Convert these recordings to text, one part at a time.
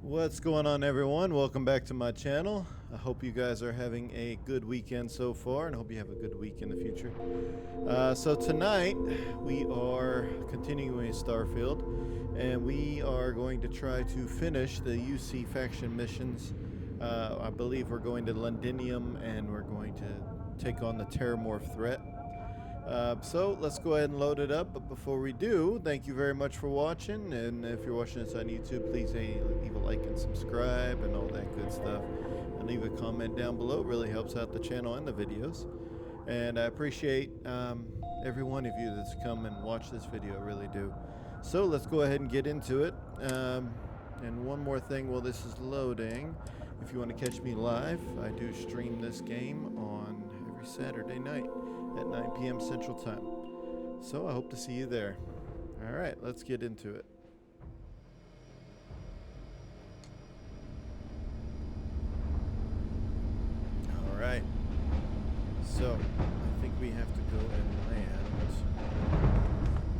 What's going on, everyone? Welcome back to my channel. I hope you guys are having a good weekend so far, and I hope you have a good week in the future. So tonight we are continuing with Starfield, and we are going to try to finish the UC faction missions. I believe we're going to Londnion, and we're going to take on the Terrormorph threat. So let's go ahead and load it up, but before we do, thank you very much for watching, and if you're watching this on YouTube, please leave a like and subscribe and all that good stuff, and leave a comment down below. It really helps out the channel and the videos, and I appreciate every one of you that's come and watched this video. I really do. So let's go ahead and get into it. And one more thing while this is loading, if you want to catch me live, I do stream this game on every Saturday night at 9 p.m. Central Time. So I hope to see you there. All right, let's get into it. All right. So I think we have to go and land.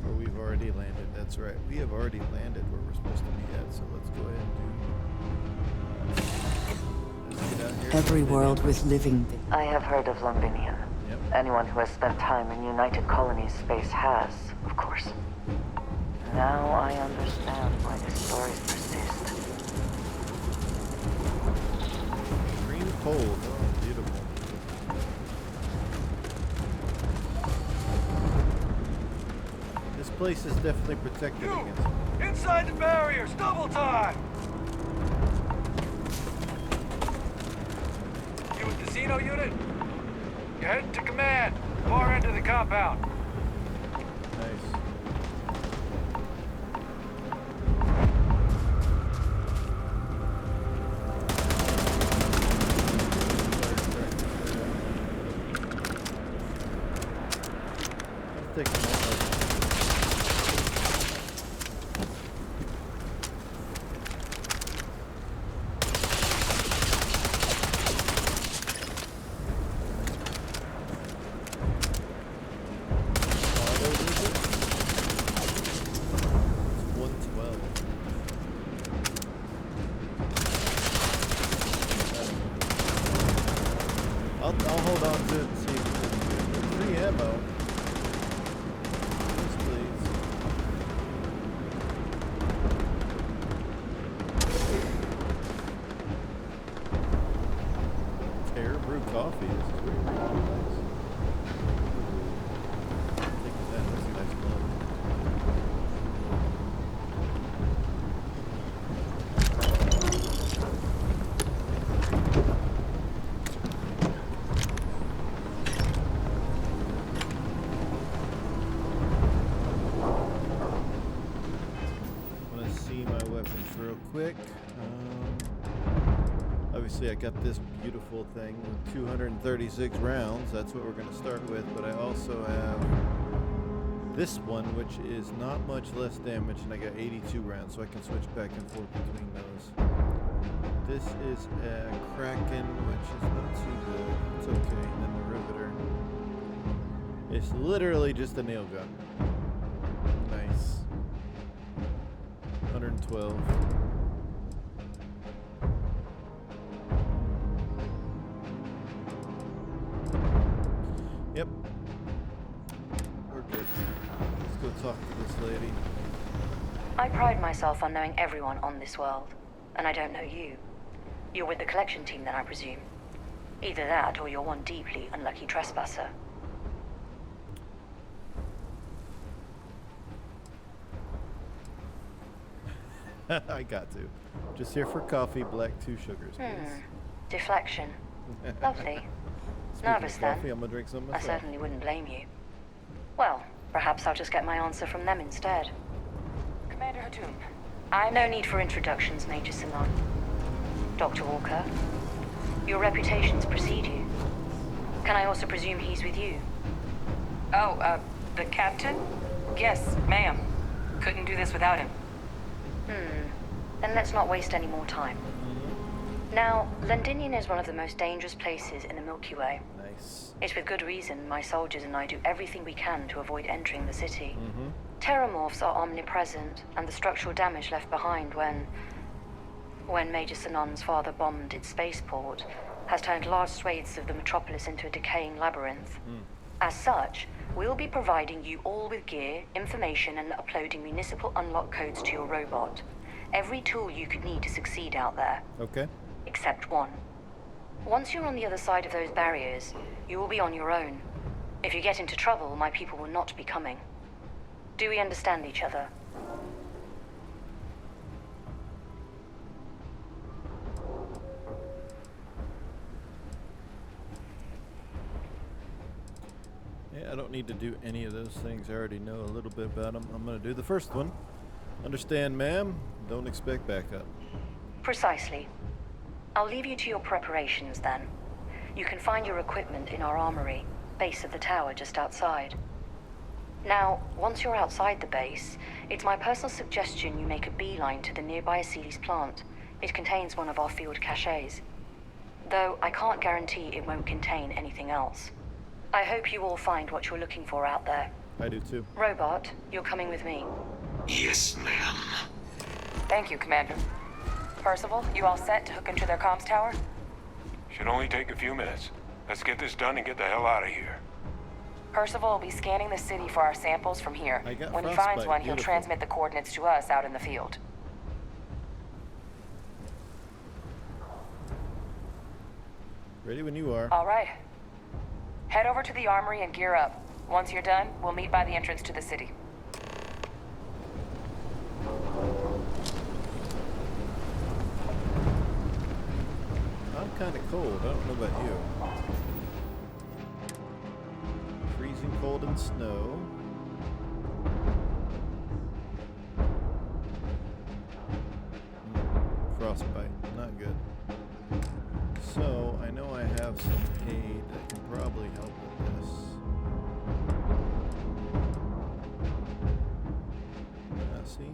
Or we've already landed. That's right. We have already landed where we're supposed to be at. So let's go ahead and do. Let's get out here. Every world with living. I have heard of Londnion. Yep. Anyone who has spent time in United Colonies space has, of course. Now I understand why the stories persist. Extreme cold. Oh, beautiful. This place is definitely protected against it. Inside the barriers, double time! You with the Xeno unit? You're heading to command, far end of the compound. Nice. I'll take them all. I'll hold on to it and see if it's free ammo. Yes, please. Terror brew coffee. This is really nice. Look at that. That's a nice blow. Real quick. Obviously I got this beautiful thing with 236 rounds. That's what we're going to start with, but I also have this one, which is not much less damage, and I got 82 rounds, so I can switch back and forth between those. This is a Kraken, which is not too good. It's okay. And then the Riveter. It's literally just a nail gun. Nice. 112. Yep. We're good. Let's go talk to this lady. I pride myself on knowing everyone on this world, and I don't know you. You're with the collection team then, I presume. Either that, or you're one deeply unlucky trespasser. I got to. Just here for coffee, black 2 sugars, please. Deflection. Lovely. Speaking Nervous of then? coffee, I'm gonna drink some I myself. certainly wouldn't blame you. Well, perhaps I'll just get my answer from them instead. Commander Hatum. No need for introductions, Major Simon. Dr. Walker, your reputations precede you. Can I also presume he's with you? Oh, the captain? Yes, ma'am. Couldn't do this without him. Then let's not waste any more time. Now, Londnion is one of the most dangerous places in the Milky Way. Nice. It's with good reason my soldiers and I do everything we can to avoid entering the city. Terrormorphs are omnipresent, and the structural damage left behind when... when Major Sinan's father bombed its spaceport, has turned large swathes of the metropolis into a decaying labyrinth. As such, we'll be providing you all with gear, information, and uploading municipal unlock codes to your robot. Every tool you could need to succeed out there. Okay. Except one. Once you're on the other side of those barriers, you will be on your own. If you get into trouble, my people will not be coming. Do we understand each other? Yeah, I don't need to do any of those things. I already know a little bit about them. I'm going to do the first one. Understand, ma'am. Don't expect backup. Precisely. I'll leave you to your preparations then. You can find your equipment in our armory, base of the tower just outside. Now, once you're outside the base, it's my personal suggestion you make a beeline to the nearby Aceles plant. It contains one of our field caches. Though I can't guarantee it won't contain anything else. I hope you all find what you're looking for out there. I do too. Robot, you're coming with me. Yes, ma'am. Thank you, Commander. Percival, you all set to hook into their comms tower? Should only take a few minutes. Let's get this done and get the hell out of here. Percival will be scanning the city for our samples from here. I got When he frostbite. finds one, he'll Beautiful. transmit the coordinates to us out in the field. Ready when you are. All right. Head over to the armory and gear up. Once you're done, we'll meet by the entrance to the city. I'm kind of cold. I don't know about you. Freezing cold and snow. Frostbite. Not good. So, I know I have some aid that can probably help with this. See?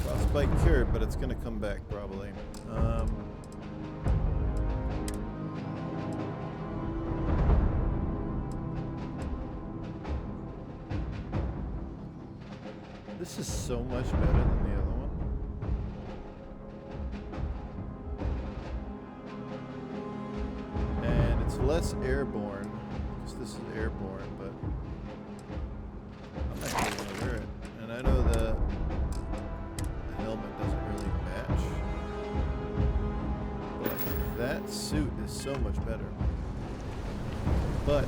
Frostbite cured, but it's going to come back probably. This is so much better than the other one. And it's less airborne, because this is airborne, but I'm actually going to wear it. And I know the helmet doesn't really match, but that suit is so much better. But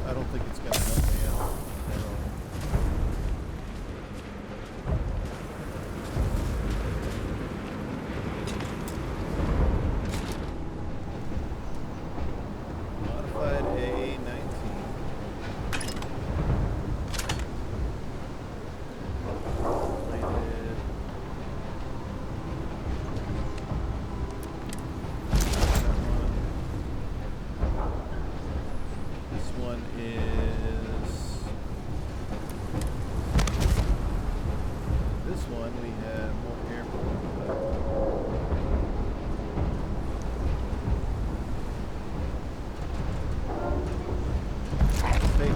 I don't think it's going to help me out at all. Modified A19. Landed. This one is. This one we have more airborne. Take it.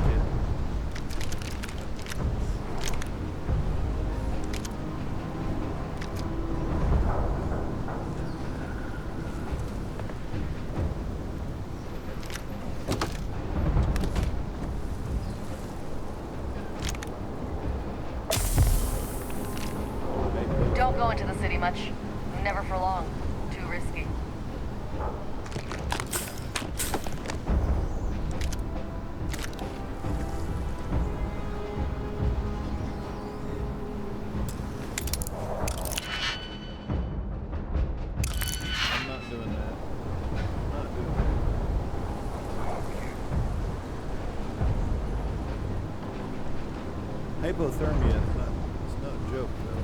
Don't go into the city much. Never for long. Too risky. I'm not doing that. Not doing that. Hypothermia is not, it's not a joke though.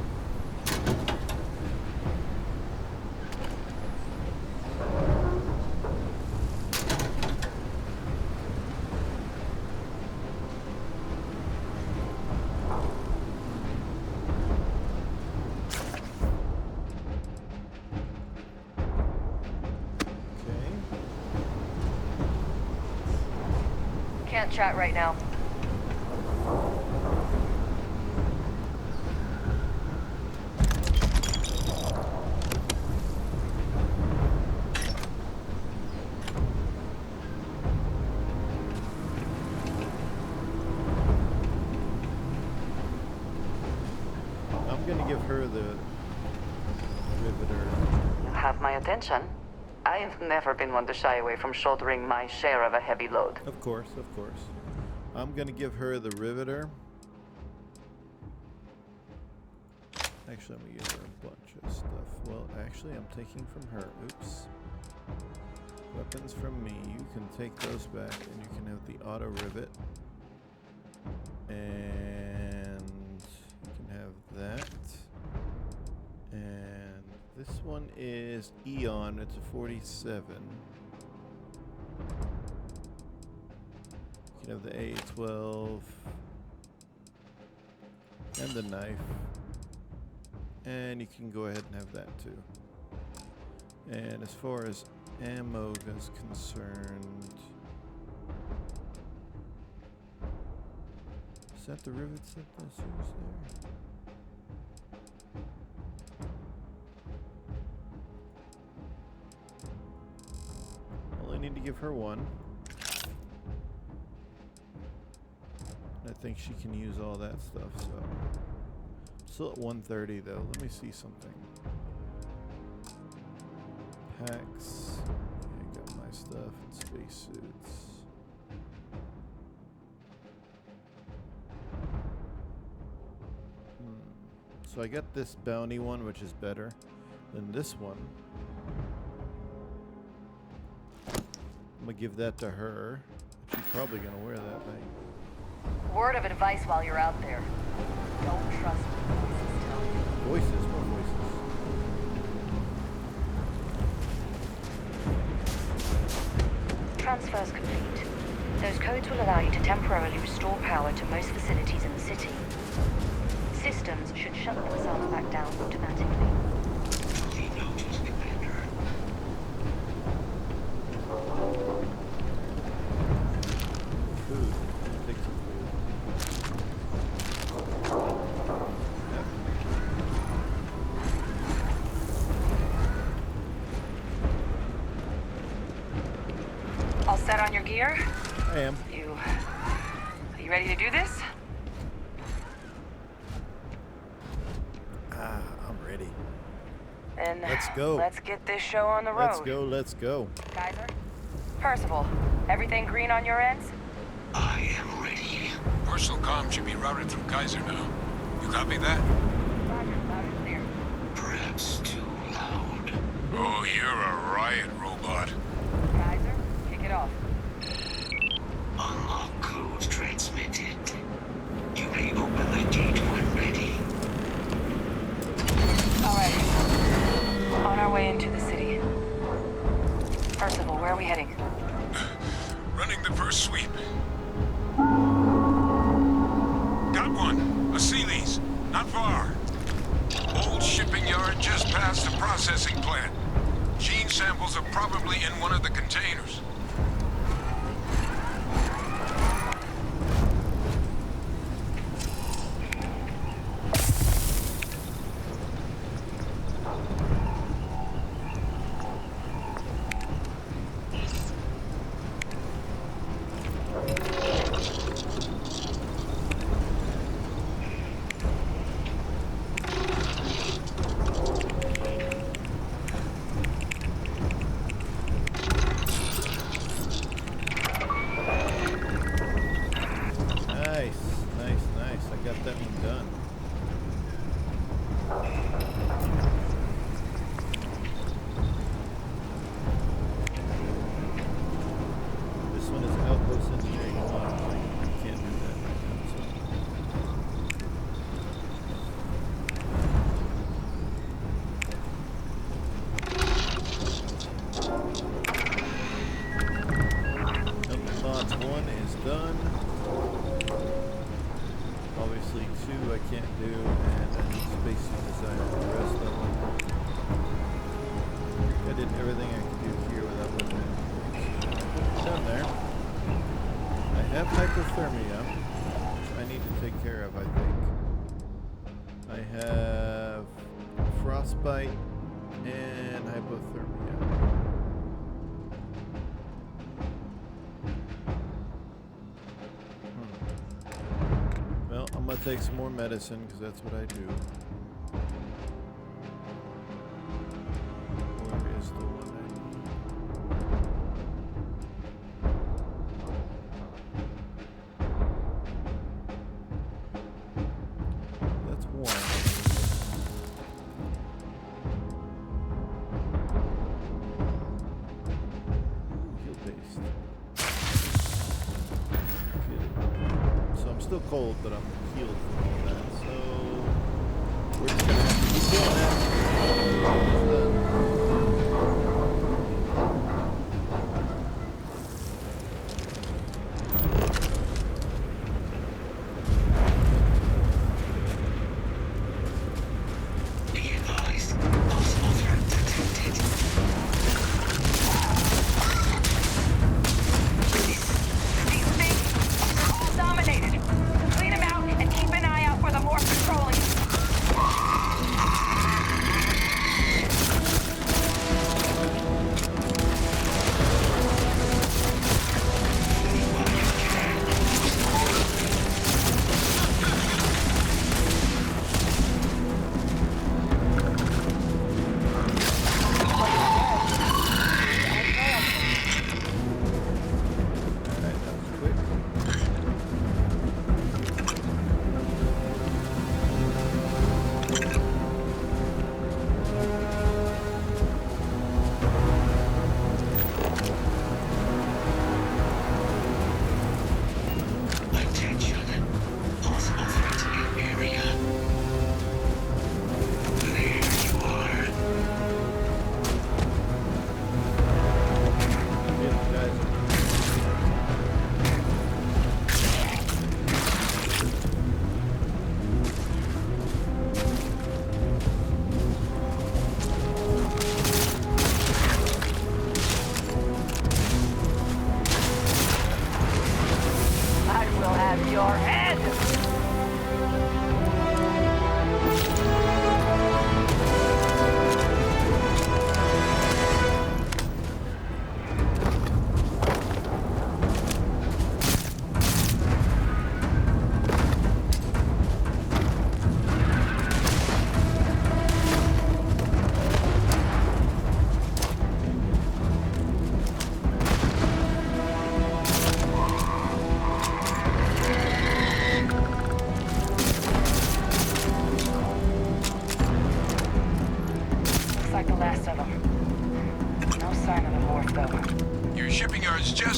Okay. Can't chat right now. gonna give her the riveter. You have my attention. I've never been one to shy away from shouldering my share of a heavy load. Of course, of course. I'm gonna give her the riveter. Actually, I'm gonna give her a bunch of stuff. Well, actually, I'm taking from her. Oops. Weapons from me. You can take those back, and you can have the auto rivet. And you can have that. And this one is Eon. It's a 47. You can have the A12. And the knife. And you can go ahead and have that too. And as far as ammo is concerned, is that the rivets that this is there? Well, I need to give her one. I think she can use all that stuff, so. Still at 130 though. Let me see something. Packs. Yeah, I got my stuff and spacesuits. So I got this bounty one, which is better than this one. I'm gonna give that to her. She's probably gonna wear that thing. Word of advice while you're out there. Don't trust what voices tell you. Voices? What voices? Transfers complete. Those codes will allow you to temporarily restore power to most facilities in the city. Systems should shut themselves back down automatically. Food. Take some food. All set on your gear? I am. Are you ready to do this? I'm ready. Then Let's go. Let's get this show on the road. Let's go, let's go. Kaiser? Percival, everything green on your ends? I am ready. Personal comm should be routed through Kaiser now. You copy that? Roger, loud and clear. Perhaps too loud. Oh, you're a riot robot. Kaiser, kick it off. Unlock code transmitted. You may open the gate when ready. All right. On our way into the city. Percival, where are we heading? Running the first sweep. Got one. A Sealy's. Not far. Old shipping yard just past the processing plant. Gene samples are probably in one of the containers. Hypothermia, which I need to take care of, I think. I have frostbite and hypothermia. Well, I'm gonna take some more medicine because that's what I do. is the one I need. That's one. Heal paste. Okay. So I'm still cold, but I'm healed from all that. So we're just gonna have to keep doing it.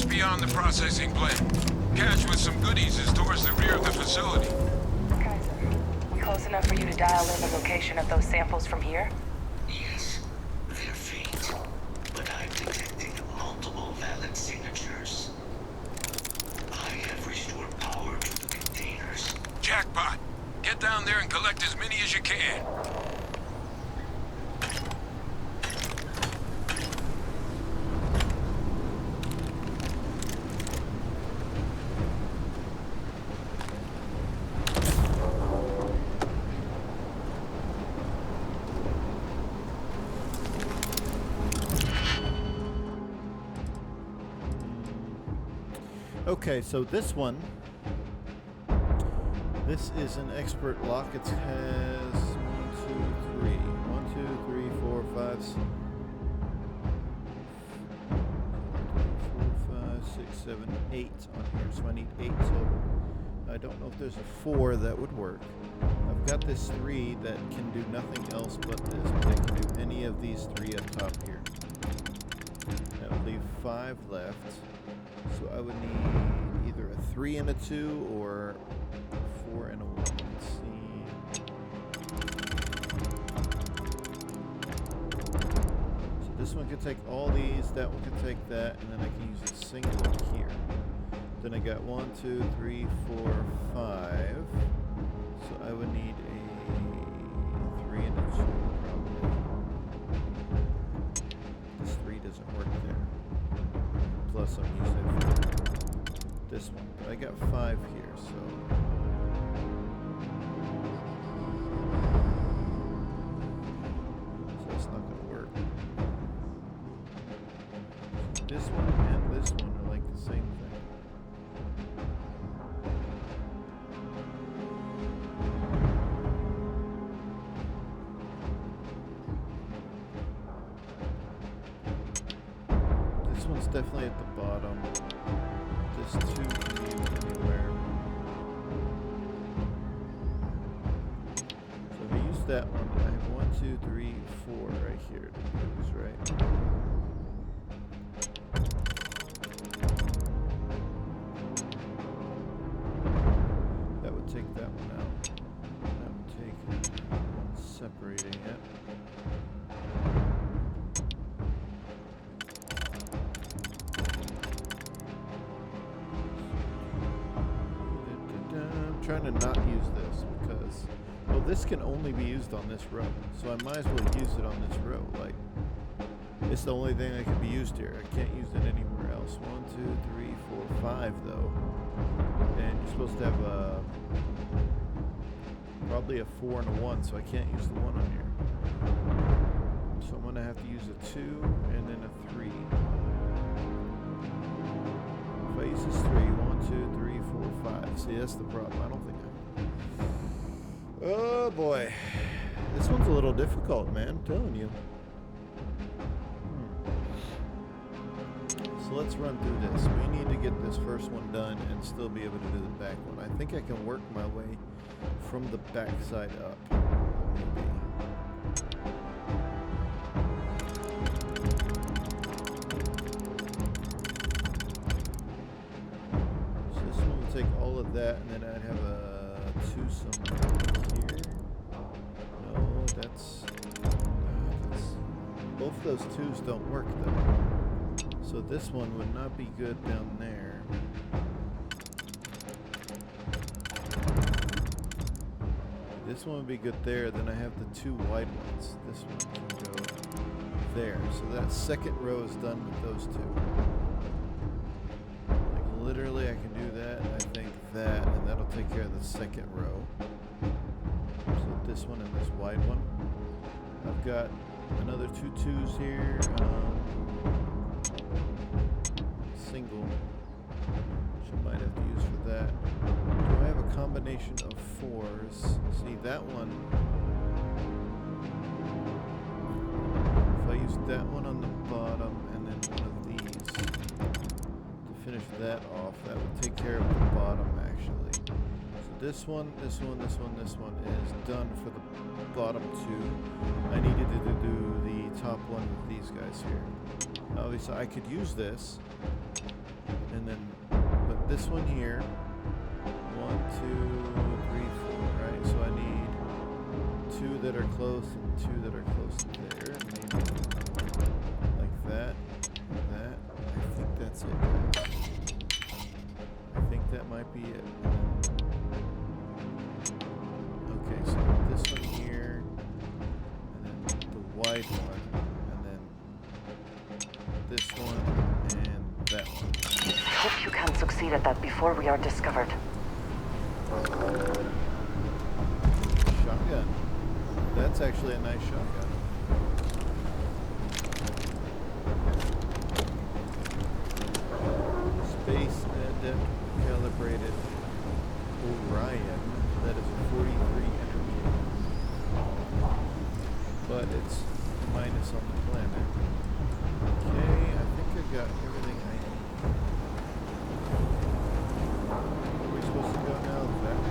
Beyond the processing plant. Cache with some goodies is towards the rear of the facility. Kaiser, we close enough for you to dial in the location of those samples from here? Yes, they're faint, but I'm detecting multiple valid signatures. I have restored power to the containers. Jackpot! Get down there and collect as many as you can. Okay, so this one, this is an expert lock. It has 1, 2, 3, 4, 5, 6, 7, 8 on here. So I need 8 total. I don't know if there's a 4 that would work. I've got this 3 that can do nothing else but this, but it can do any of these 3 up top here. That would leave 5 left. So I would need either a 3 and a 2 or a 4 and a 1. Let's see. So this one could take all these, that one could take that, and then I can use a single here. Then I got 1, 2, 3, 4, 5. So I would need a 3 and a 2 probably. This 3 doesn't work there. Plus I'm using this one, but I got 5 here, so that's not gonna work. This one and this one are like the same thing. definitely at the bottom. This 2 can be used anywhere. So if I use that one, I have 1, 2, 3, 4 right here to use, right? That would take that one out. That would take one separating it. I'm trying to not use this because, well, this can only be used on this row, so I might as well use it on this row. Like, it's the only thing that can be used here. I can't use it anywhere else. 1, 2, 3, 4, 5 though, and you're supposed to have probably a 4 and a 1, so I can't use the 1 on here. So I'm gonna have to use a 2 and then a 3. If I use this 3, 1, 2, 3, 4, 5. See, that's the problem. I don't think oh boy. This one's a little difficult, man. I'm telling you. So let's run through this. We need to get this first one done and still be able to do the back one. I think I can work my way from the back side up. Maybe. Take all of that, and then I'd have a 2 somewhere here. No, that's both of those 2s don't work though. So this one would not be good down there. This one would be good there. Then I have the 2 wide ones. This one can go there. So that second row is done with those 2. Literally, I can do that, and I think that, and that'll take care of the second row. So this one and this wide one. I've got another 2 2s here. Single, which I might have to use for that. Do I have a combination of 4s? See, that one. If I use that one on the bottom, and then one of these. Finish that off. That would take care of the bottom actually. So this one, this one, this one, this one is done for the bottom 2. I needed to do the top one with these guys here. Obviously I could use this and then, but this one here, 1, 2, 3, 4, right? So I need 2 that are close and 2 that are close to there. Maybe like that, that. I think that's it. I think that might be it. Okay, so this one here, and then the wide one, and then this one, and that one. Hope you can succeed at that before we are discovered. Shotgun. That's actually a nice shotgun. Space adept calibrated Orion. That is a 43 intermediate. But it's minus on the planet. Okay, I think I've got everything I need. Where are we supposed to go now? That way.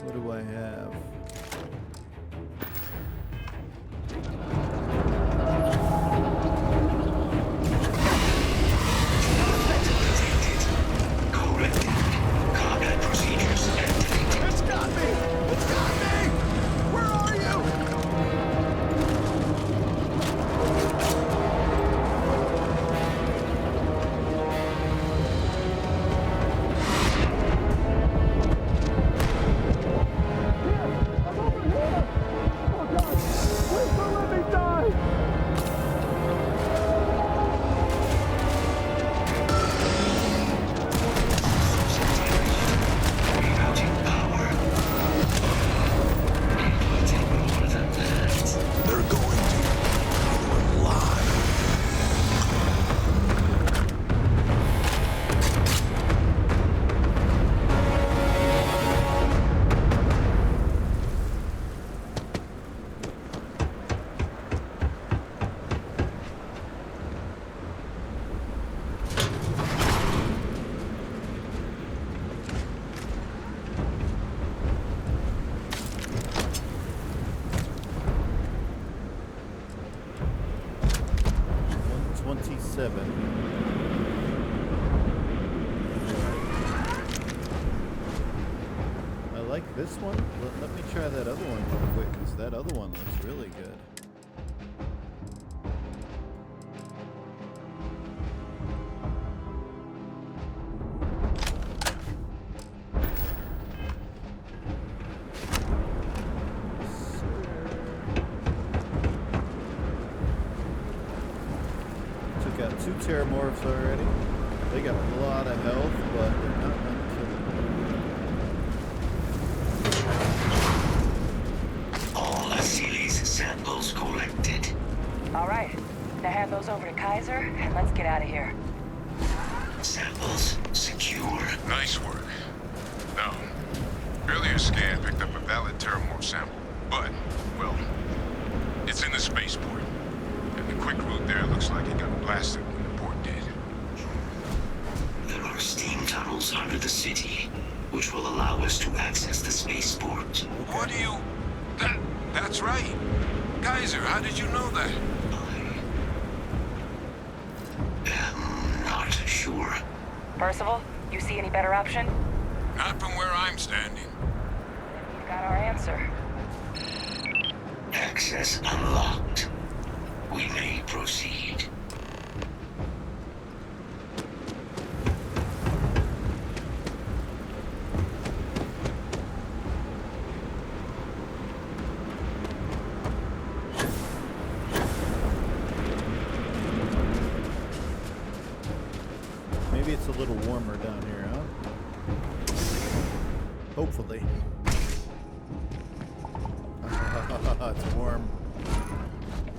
What do I have? Corrected. Combat procedures activated. It's got me! It's got me! Where are you? I'm over here! Oh God! Please don't let me die! Rerouting power. It will take more than that. They're going to. You're alive. I like this one. Let me try that other one real quick, because that other one looks really good. Took out 2 Terrormorphs already. They got a lot of health, but they're not unkillable. All Achilles samples collected. All right. Now hand those over to Kaiser, and let's get out of here. Samples secure. Nice work. Now, earlier scan picked up a valid Terrormorph sample, but, well, it's in the spaceport. And the quick route there looks like it got blasted when the port did. There are steam tunnels under the city, which will allow us to access the spaceport. What do you... That's right. Kaiser, how did you know that? I am not sure. Percival, you see any better option? Not from where I'm standing. We've got our answer. Access unlocked. We may proceed. Maybe it's a little warmer down here, huh? Hopefully. It's warm.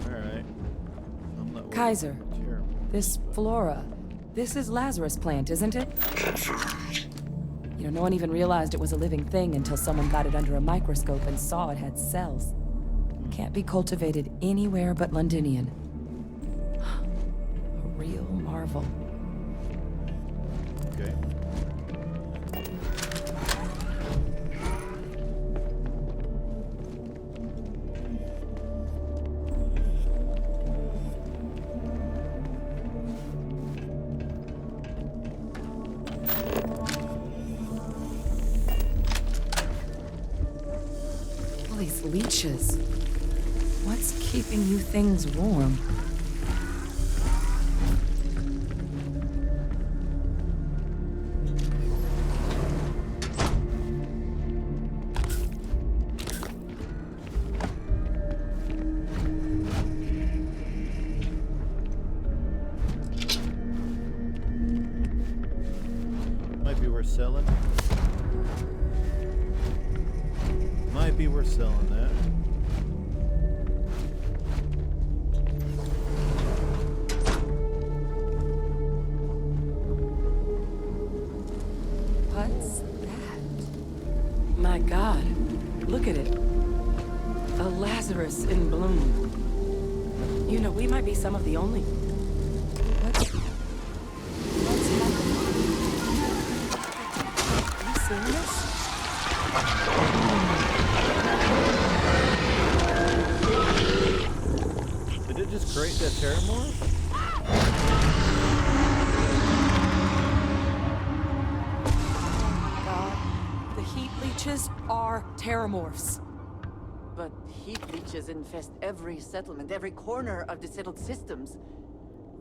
Alright. I'm not worried. Kaiser, Terrible. this flora, this is Lazarus plant, isn't it? Confirmed. You know, no one even realized it was a living thing until someone got it under a microscope and saw it had cells. Can't be cultivated anywhere but Londnion. A real marvel. Okay. All these leeches. What's keeping you things warm? Might be worth selling. Might be worth selling that. What's that? My God, look at it. A Lazarus in bloom. You know, we might be some of the only... What's happening? Are you seeing this? Did it just create that Terrormorph? God, the heat leeches are Terrormorphs. But heat leeches infest every settlement, every corner of the settled systems.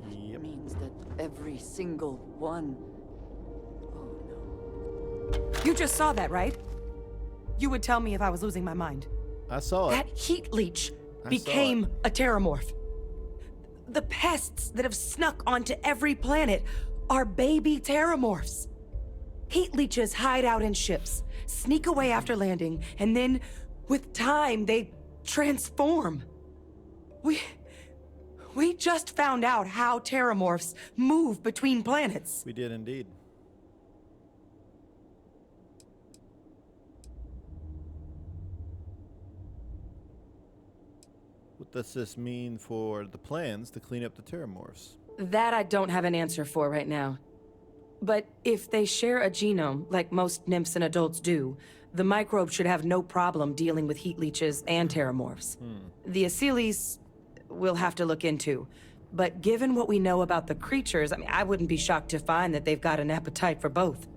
Yep. Means that every single one... Oh no. You just saw that, right? You would tell me if I was losing my mind. I saw it. That heat leech I became a Terrormorph. The pests that have snuck onto every planet are baby Terrormorphs. Heat leeches hide out in ships, sneak away after landing, and then, with time, they transform. We just found out how Terrormorphs move between planets. We did indeed. What does this mean for the plans to clean up the Terrormorphs? That I don't have an answer for right now. But if they share a genome, like most nymphs and adults do, the microbe should have no problem dealing with heat leeches and Terrormorphs. The Asylees, we'll have to look into. But given what we know about the creatures, I mean, I wouldn't be shocked to find that they've got an appetite for both.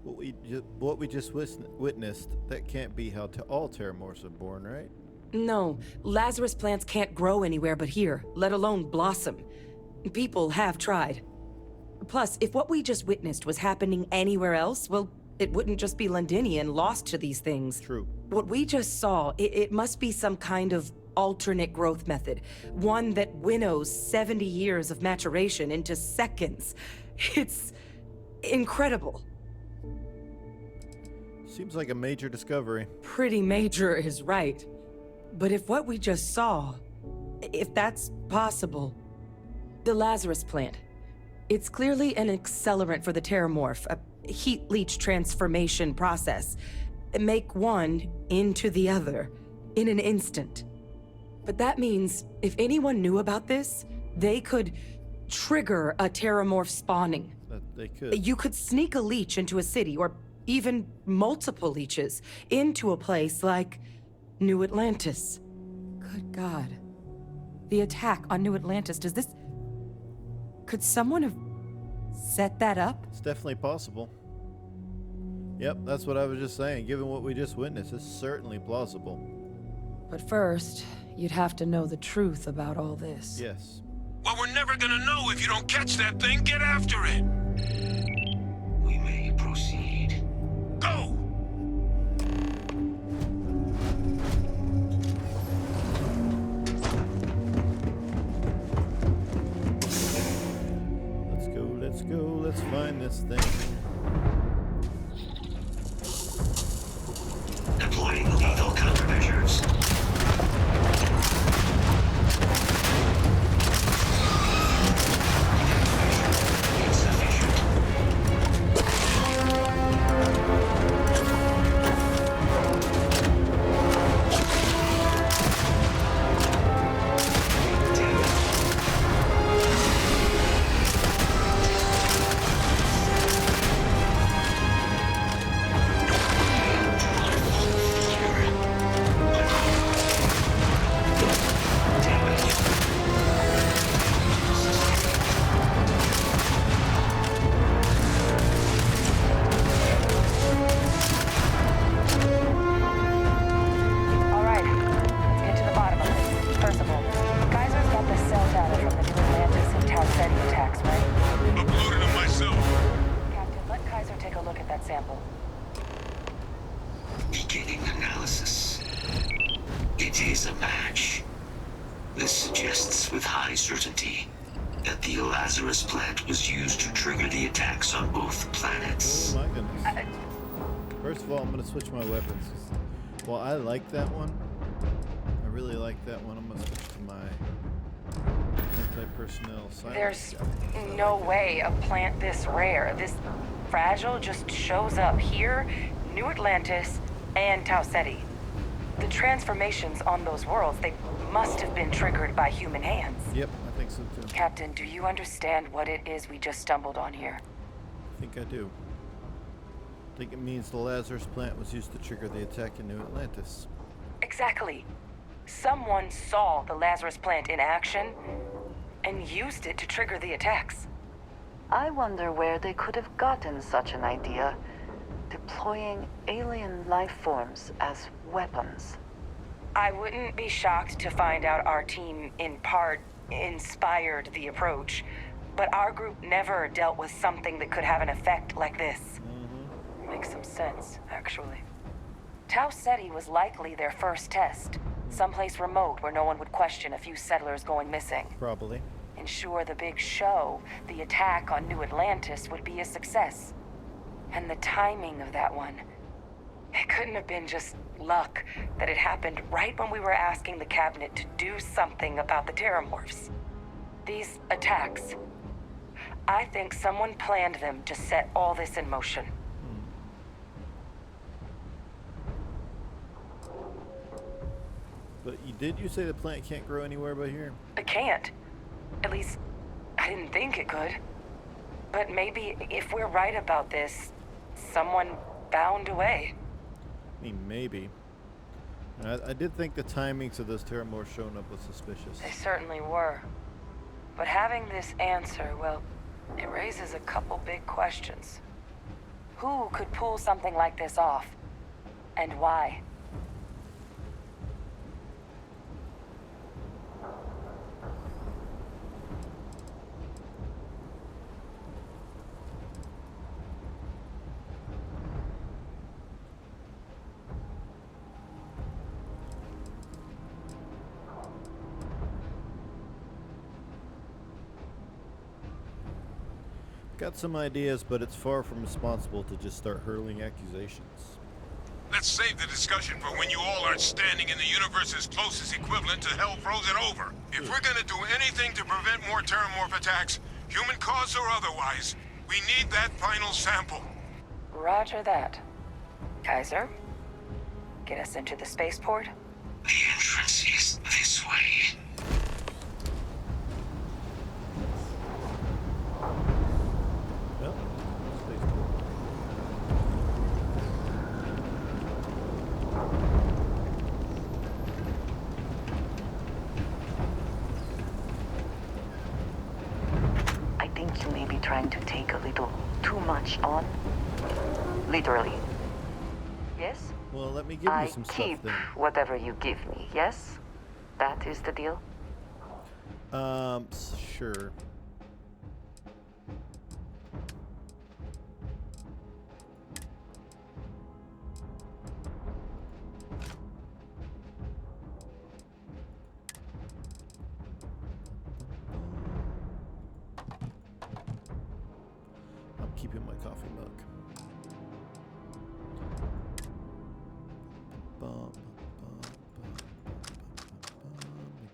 What we just witnessed, that can't be how all Terrormorphs are born, right? No, Lazarus plants can't grow anywhere but here, let alone blossom. People have tried. Plus, if what we just witnessed was happening anywhere else, well, it wouldn't just be Londnion lost to these things. True. What we just saw, it must be some kind of alternate growth method. One that winnows 70 years of maturation into seconds. It's incredible. Seems like a major discovery. Pretty major is right. But if what we just saw, if that's possible, the Lazarus plant, it's clearly an accelerant for the Terrormorph, a heat leech transformation process. Make one into the other in an instant. But that means if anyone knew about this, they could trigger a Terrormorph spawning. They could. You could sneak a leech into a city, or even multiple leeches, into a place like New Atlantis. Good God. The attack on New Atlantis, could someone have set that up? It's definitely possible. Yep, that's what I was just saying. Given what we just witnessed, it's certainly plausible. But first, you'd have to know the truth about all this. Yes. Well, we're never gonna know if you don't catch that thing. Get after it. We may proceed. Go! Let's go, let's find this thing. Deploying lethal countermeasures. Insufficient. Beginning analysis. It is a match. This suggests with high certainty that the Lazarus plant was used to trigger the attacks on both planets. Oh my goodness. First of all, I'm going to switch my weapons. Well, I like that one. I really like that one. I'm going to switch to my anti-personnel silence. There's guy. no way a plant this rare, this fragile, just shows up here, New Atlantis, and Tau Ceti. The transformations on those worlds, they must have been triggered by human hands. Yep, I think so too. Captain, do you understand what it is we just stumbled on here? I think I do. think it means the Lazarus plant was used to trigger the attack in New Atlantis. Exactly. Someone saw the Lazarus plant in action and used it to trigger the attacks. I wonder where they could have gotten such an idea, deploying alien life forms as weapons. I wouldn't be shocked to find out our team, in part, inspired the approach. But our group never dealt with something that could have an effect like this. Makes some sense, actually. Tau said he was likely their first test. Someplace remote where no one would question a few settlers going missing. Probably. Ensure the big show, the attack on New Atlantis, would be a success. And the timing of that one. It couldn't have been just luck that it happened right when we were asking the cabinet to do something about the Terrormorphs. These attacks. I think someone planned them to set all this in motion. But you say the plant can't grow anywhere but here? It can't. At least, I didn't think it could. But maybe if we're right about this, someone found a way. I mean, maybe. I did think the timings of those Terrormorphs showing up was suspicious. They certainly were. But having this answer, well, it raises a couple big questions. Who could pull something like this off? And why? Got some ideas, but it's far from responsible to just start hurling accusations. Let's save the discussion for when you all are standing in the universe's closest equivalent to hell frozen over. If we're gonna do anything to prevent more Terrormorph attacks, human caused or otherwise, we need that final sample. Roger that. Kaiser, get us into the spaceport? The entrance is this way. Well, spaceport. I think you may be trying to take a little too much on. Literally. Yes? Well, let me give you I some keep stuff then. whatever you give me, yes? That is the deal? Sure. I'm keeping my coffee mug.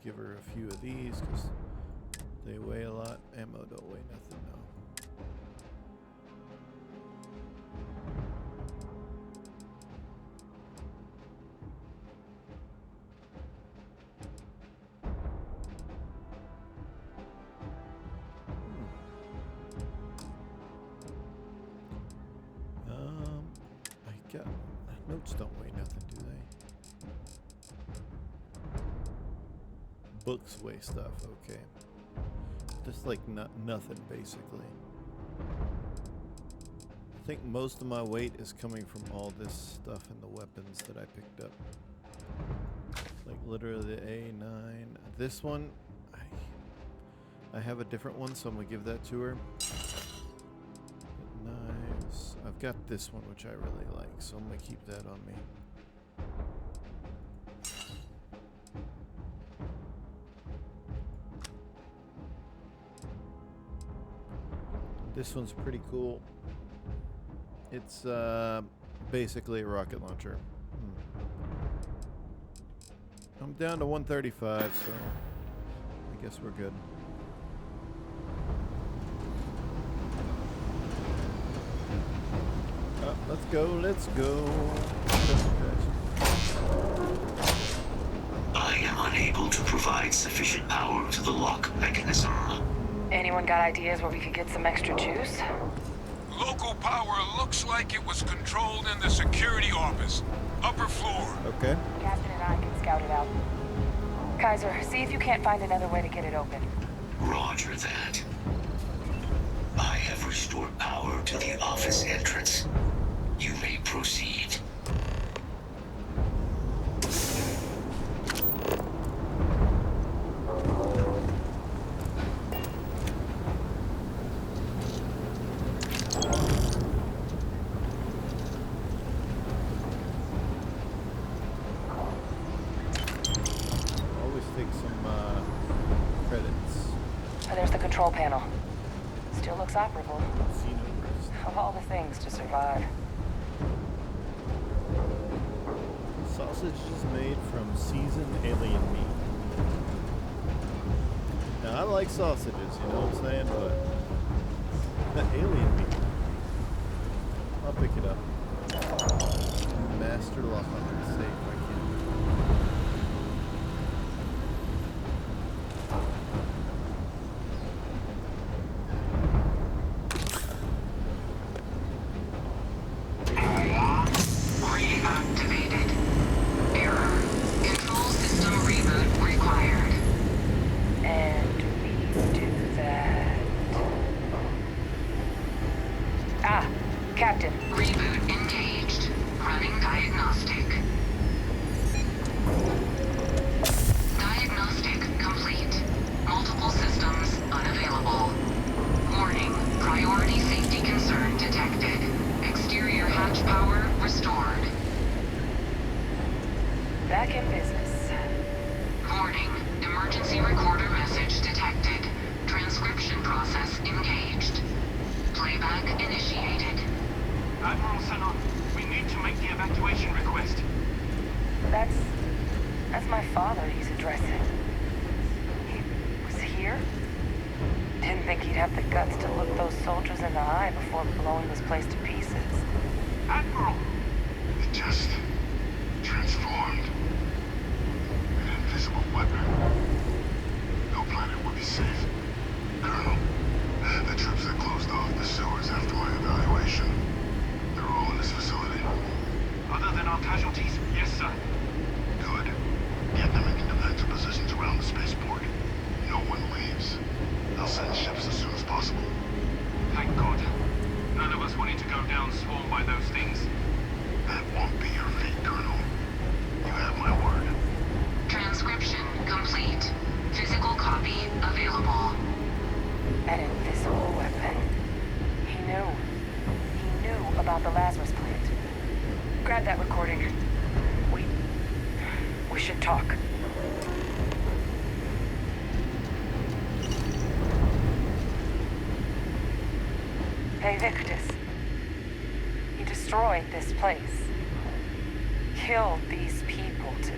Give her a few of these because they weigh a lot. Ammo don't weigh nothing now. I got notes don't weigh nothing, do they? Books weigh stuff, okay. Just like nothing, basically. I think most of my weight is coming from all this stuff and the weapons that I picked up. Like literally the A9. This one, I have a different one, so I'm gonna give that to her. Knives. I've got this one, which I really like, so I'm gonna keep that on me. This one's pretty cool. It's basically a rocket launcher. I'm down to 135, so I guess we're good. Let's go, let's go. I am unable to provide sufficient power to the lock mechanism. Anyone got ideas where we could get some extra juice? Local power looks like it was controlled in the security office. Upper floor. Okay. Captain and I can scout it out. Kaiser, see if you can't find another way to get it open. Roger that. I have restored power to the office entrance. You may proceed. Always take some credits. There's the control panel. Still looks operable. Xenoverse. Of all the things to survive. Sausage is made from seasoned alien meat. Now I like sausages, you know what I'm saying? But the alien meat. I'll pick it up. Master lock on the safe. I can't. Reactivated. Error. Control system reboot required. And we do that. Ah, Captain. Reboot engaged. Running diagnostic. Diagnostic complete. Multiple systems unavailable. Warning. Priority safety concern detected. Exterior hatch power restored. Back in business. Warning. Emergency recorder message detected. Transcription process engaged. Playback initiated. Admiral Sanon, we need to make the evacuation request. That's my father he's addressing. He was here? Didn't think he'd have the guts to look those soldiers in the eye before blowing this place to pieces. Admiral! It just transformed. An invisible weapon. No planet would be safe. Colonel, the troops that closed off the sewers after my evaluation, they're all in this facility. Other than our casualties, yes, sir. Good. Get them into defensive positions around the spaceport. No one leaves. I'll send ships as soon as possible. Thank God. None of us wanted to go down swarmed by those things. That won't be your fate, Colonel. You have my word. Transcription complete. Physical copy available. An invisible weapon. He knew about the Lazarus plant. Grab that recording. We should talk. Hey, Victus. He destroyed this place. Killed these people to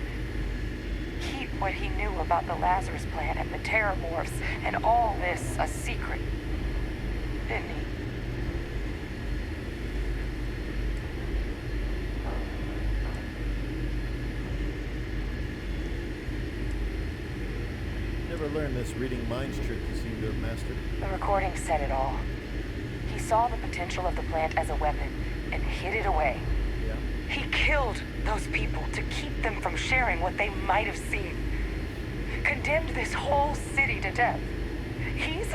keep what he knew about the Lazarus plant and the Terrormorphs and all this a secret. Didn't he? Never learned this reading minds trick you seem to have mastered. The recording said it all. He saw the potential of the plant as a weapon and hid it away. Yeah. He killed those people to keep them from sharing what they might have seen. Condemned this whole city to death. He's...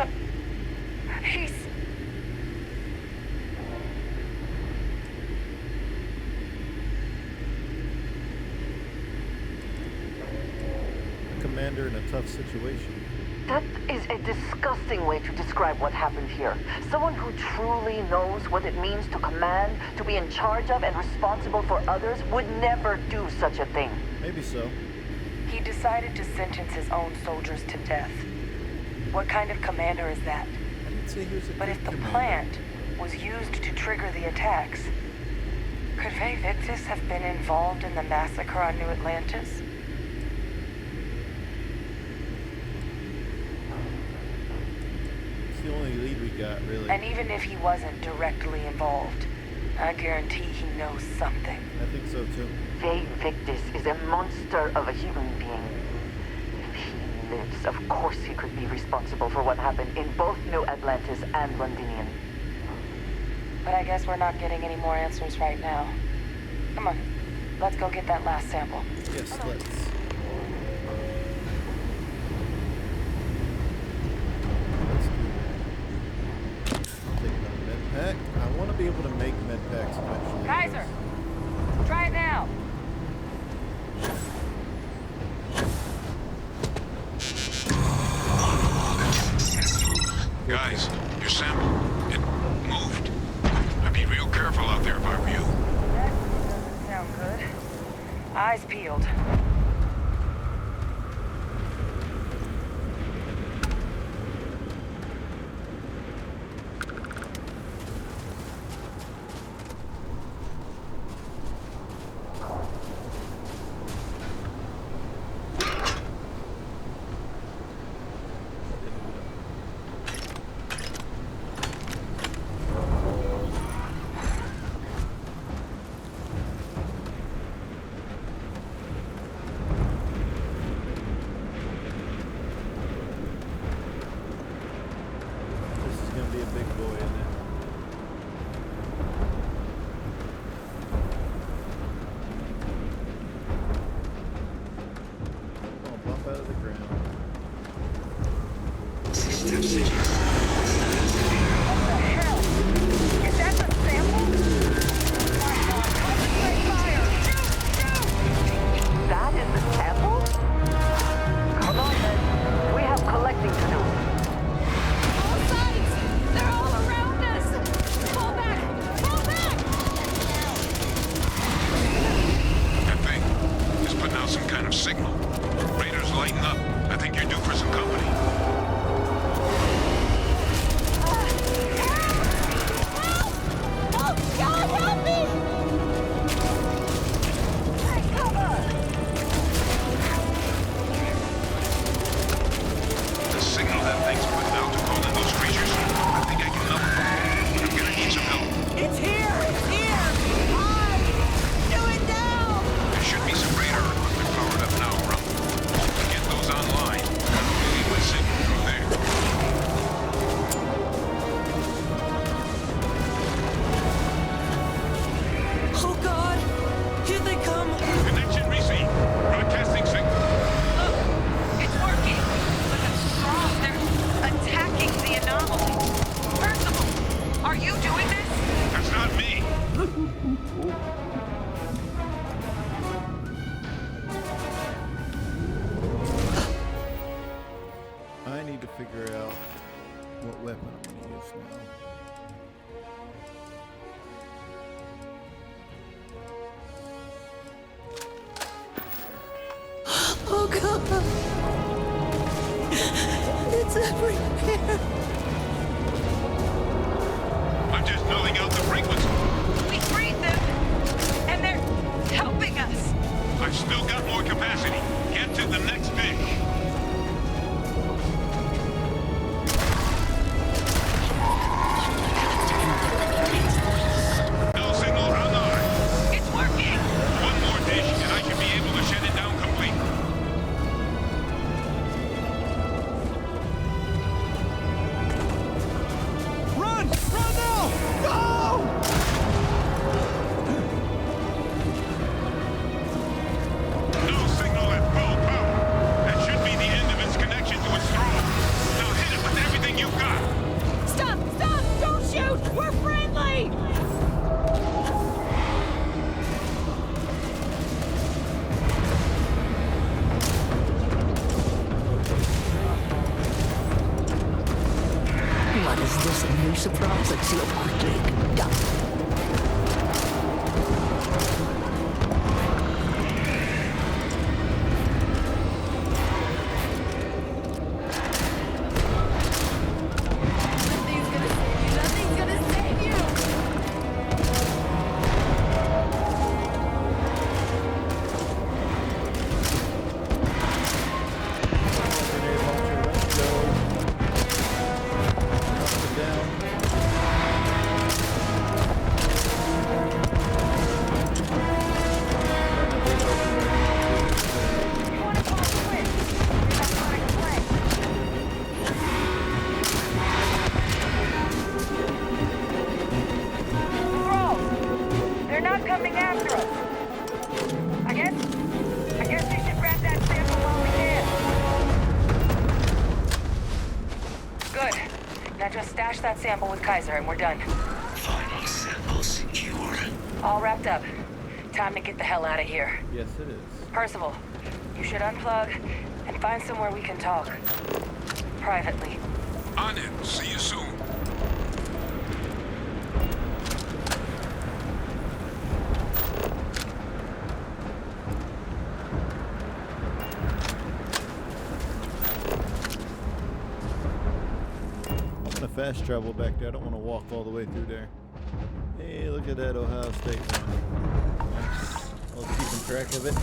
A commander in a tough situation. That is a disgusting way to describe what happened here. Someone who truly knows what it means to command, to be in charge of and responsible for others would never do such a thing. Maybe so. He decided to sentence his own soldiers to death. What kind of commander is that? I didn't say he was a But good if the commander. plant was used to trigger the attacks, could Faye Victus have been involved in the massacre on New Atlantis? It's the only lead we got, really. And even if he wasn't directly involved, I guarantee he knows something. I think so, too. Faye Victus is a monster of a human being. If he lives, of course he could be responsible for what happened in both New Atlantis and Londnion. But I guess we're not getting any more answers right now. Come on, let's go get that last sample. Yes, let's. Pack. I want to be able to make med packs eventually. Kaiser, try it now. Guys, your sample, it moved. I'd be real careful out there if I were you. That doesn't sound good. Eyes peeled. It's everywhere. I'm just numbing out the frequency. We freed them, and they're helping us. I've still got more capacity. Get to the next bit. No signal on R. It's working. One more dish, and I should be able to shut it down completely. They're not coming after us. I guess we should grab that sample while we can. Good. Now just stash that sample with Kaiser and we're done. Final sample secured. All wrapped up. Time to get the hell out of here. Yes, it is. Percival, you should unplug and find somewhere we can talk. Privately. On it. See you soon. I'm gonna fast travel back there. I don't want to walk all the way through there. Hey, look at that Ohio State one. Nice. I was keeping track of it.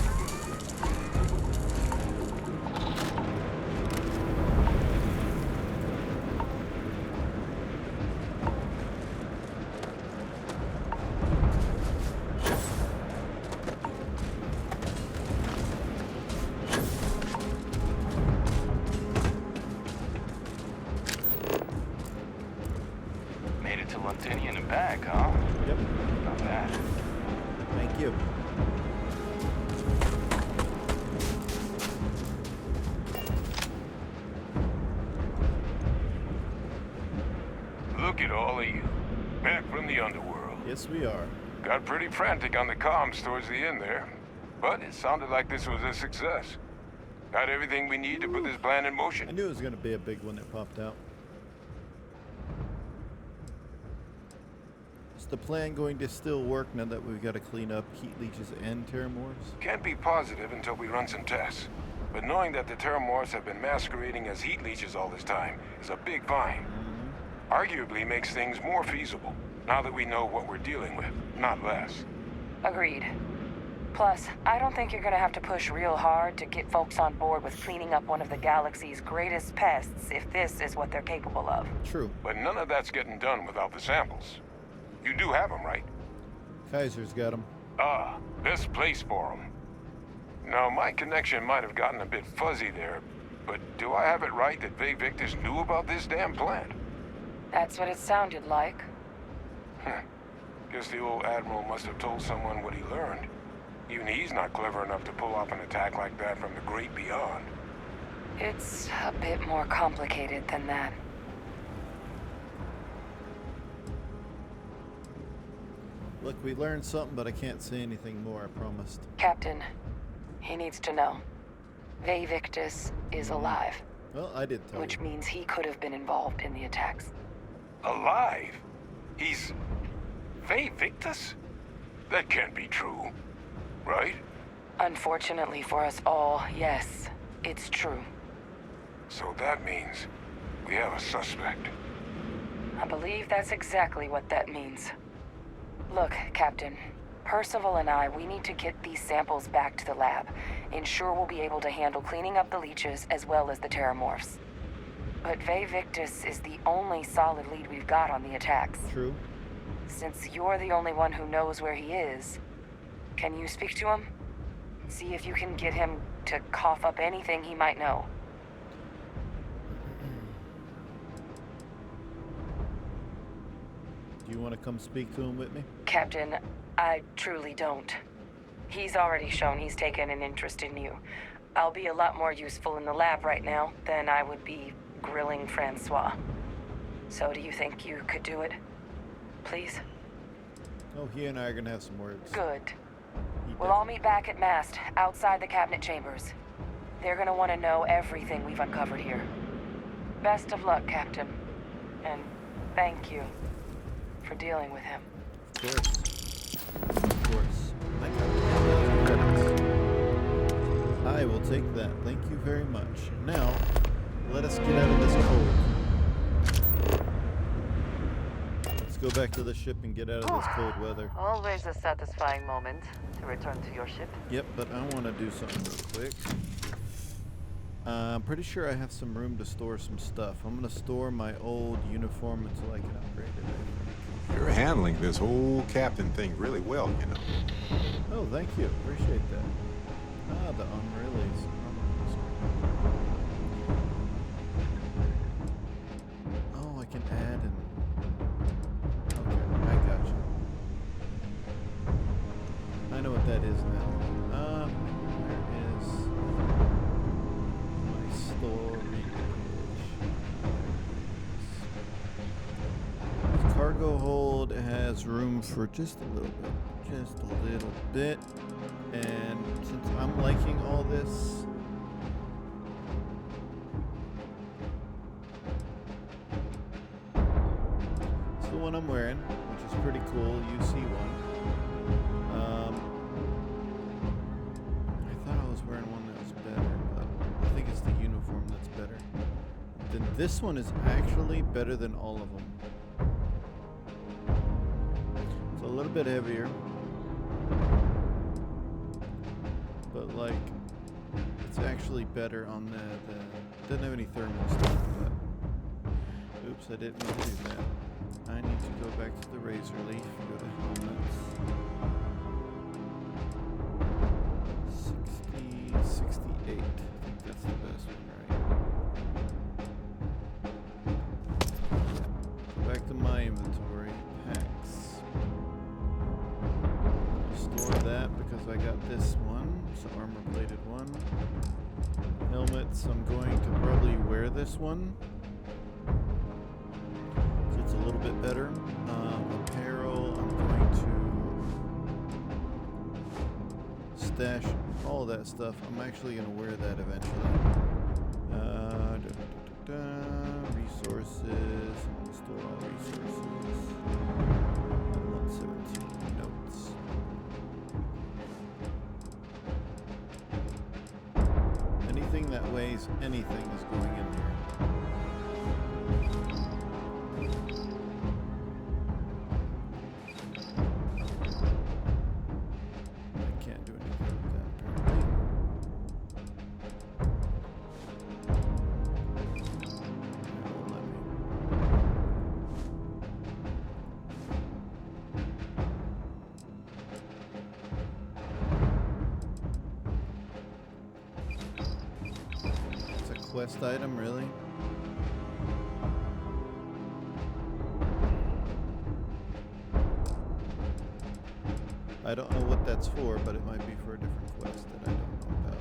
Made it to Londnion and back, huh? Yep. Not bad. Thank you. Look at all of you. Back from the underworld. Yes, we are. Got pretty frantic on the comms towards the end there. But it sounded like this was a success. Got everything we need to put this plan in I motion. knew it was gonna be a big one that popped out. Is the plan going to still work now that we've got to clean up heat leeches and terrormorphs? Can't be positive until we run some tests. But knowing that the Terrormorphs have been masquerading as heat leeches all this time is a big find. Arguably makes things more feasible, now that we know what we're dealing with, not less. Agreed. Plus, I don't think you're gonna have to push real hard to get folks on board with cleaning up one of the galaxy's greatest pests if this is what they're capable of. True. But none of that's getting done without the samples. You do have them, right? Kaiser's got them. Ah, best place for them. Now, my connection might have gotten a bit fuzzy there, but do I have it right that Vay Victus knew about this damn plant? That's what it sounded like. Guess the old Admiral must have told someone what he learned. Even he's not clever enough to pull off an attack like that from the great beyond. It's a bit more complicated than that. Look, we learned something, but I can't say anything more, I promised. Captain, he needs to know. Vay Victus is alive, Well, I did tell which you. means he could have been involved in the attacks. Alive? He's... Vay Victus? That can't be true. Right? Unfortunately for us all, yes, it's true. So that means we have a suspect. I believe that's exactly what that means. Look, Captain, Percival and I, we need to get these samples back to the lab. Ensure we'll be able to handle cleaning up the leeches as well as the Terrormorphs. But Vay Victus is the only solid lead we've got on the attacks. True. Since you're the only one who knows where he is, can you speak to him? See if you can get him to cough up anything he might know. Do you want to come speak to him with me? Captain, I truly don't. He's already shown he's taken an interest in you. I'll be a lot more useful in the lab right now than I would be grilling Francois. So do you think you could do it? Please? Oh, he and I are going to have some words. Good. He We'll all meet back at mast, outside the cabinet chambers. They're gonna want to know everything we've uncovered here. Best of luck, Captain. And thank you for dealing with him. Of course. Of course. I got credits. I will take that. Thank you very much. Now, let us get out of this cold. Let's go back to the ship and get out of this cold weather. Always a satisfying moment to return to your ship. Yep, but I want to do something real quick. I'm pretty sure I have some room to store some stuff. I'm going to store my old uniform until I can upgrade it. You're handling this whole captain thing really well, you know. Oh, thank you. Appreciate that. Ah, the unreleased. Oh, I can add and... Okay, I got you. I know what that is now. Where is my storage? This cargo hold has room for just a little bit. Just a little bit. And since I'm liking all this, it's the one I'm wearing, which is pretty cool. UC one. I thought I was wearing one that was better, but I think it's the uniform that's better. Then this one is actually better than all of them. It's a little bit heavier, but like it's actually better on the doesn't have any thermal stuff. But oops, I didn't mean to do that. I need to go back to the razor leaf, go to helmets. 60, 68. I think that's the best one, right? Back to my inventory. Packs. Store that because I got this one. It's an armor plated one. Helmets, I'm going to probably wear this one. So it's a little bit better. Apparel, I'm going to stash all of that stuff. I'm actually going to wear that eventually. Resources. I'm going to store all resources. 117 notes. Anything that weighs anything is going in there. I can't do anything with that apparently. It won't let me. It's a quest item, really? I don't know what that's for, but it might be for a different quest that I don't know about.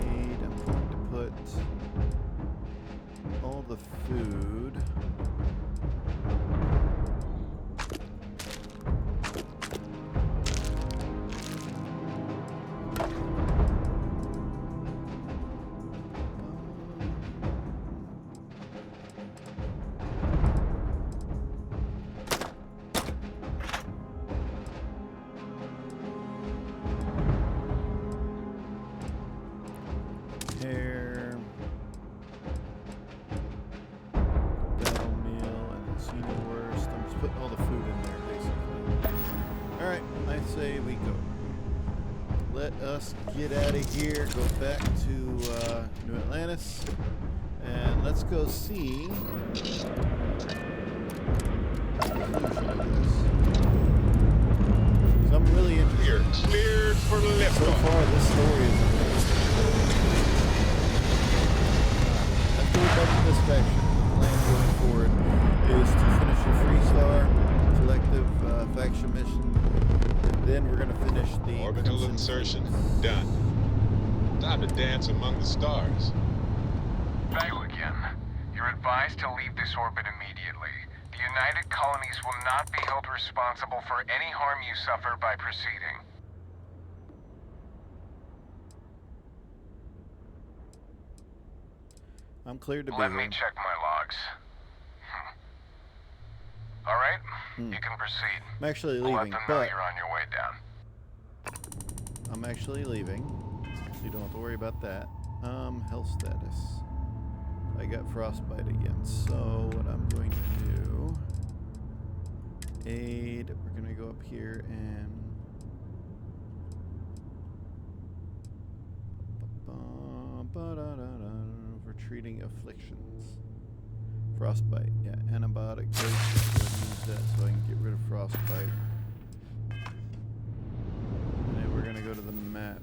Aid, I'm going to put all the food. Hair, battle meal, and senior worst. I'm just putting all the food in there, basically. Alright, I say we go. Let us get out of here, go back to New Atlantis, and let's go see the conclusion of this. So I'm really interested. You're cleared for liftoff. So far, this story is amazing. After we're done with this faction, the plan going forward is to finish the Freestar Collective faction mission, and then we're going to finish the Orbital Crimson insertion Fleet. done. Time to dance among the stars. Vago again. You're advised to leave this orbit immediately. The United Colonies will not be held responsible for any harm you suffer by proceeding. I'm cleared to be Let here. me check my logs. All right, you can proceed. I'm actually Let leaving, them know but you're on your way down. I'm actually leaving, so you don't have to worry about that. Health status. I got frostbite again, so what I'm going to do, aid, we're going to go up here and for treating afflictions. Frostbite, yeah, antibiotic dose. Use that so I can get rid of frostbite. And then we're going to go to the map.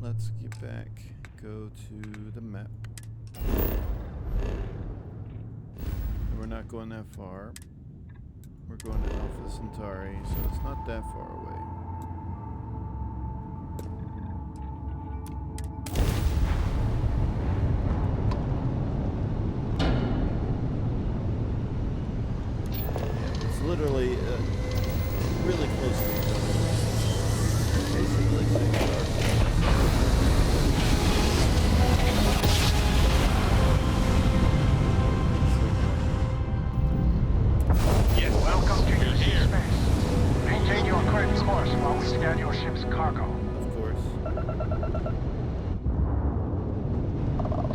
let's get back. Go to the map. We're not going that far. We're going to Alpha Centauri, so it's not that far away. It's literally really close to each other. Basically, like Starfield. Welcome to your space. Maintain your current course while we scan your ship's cargo. Of course.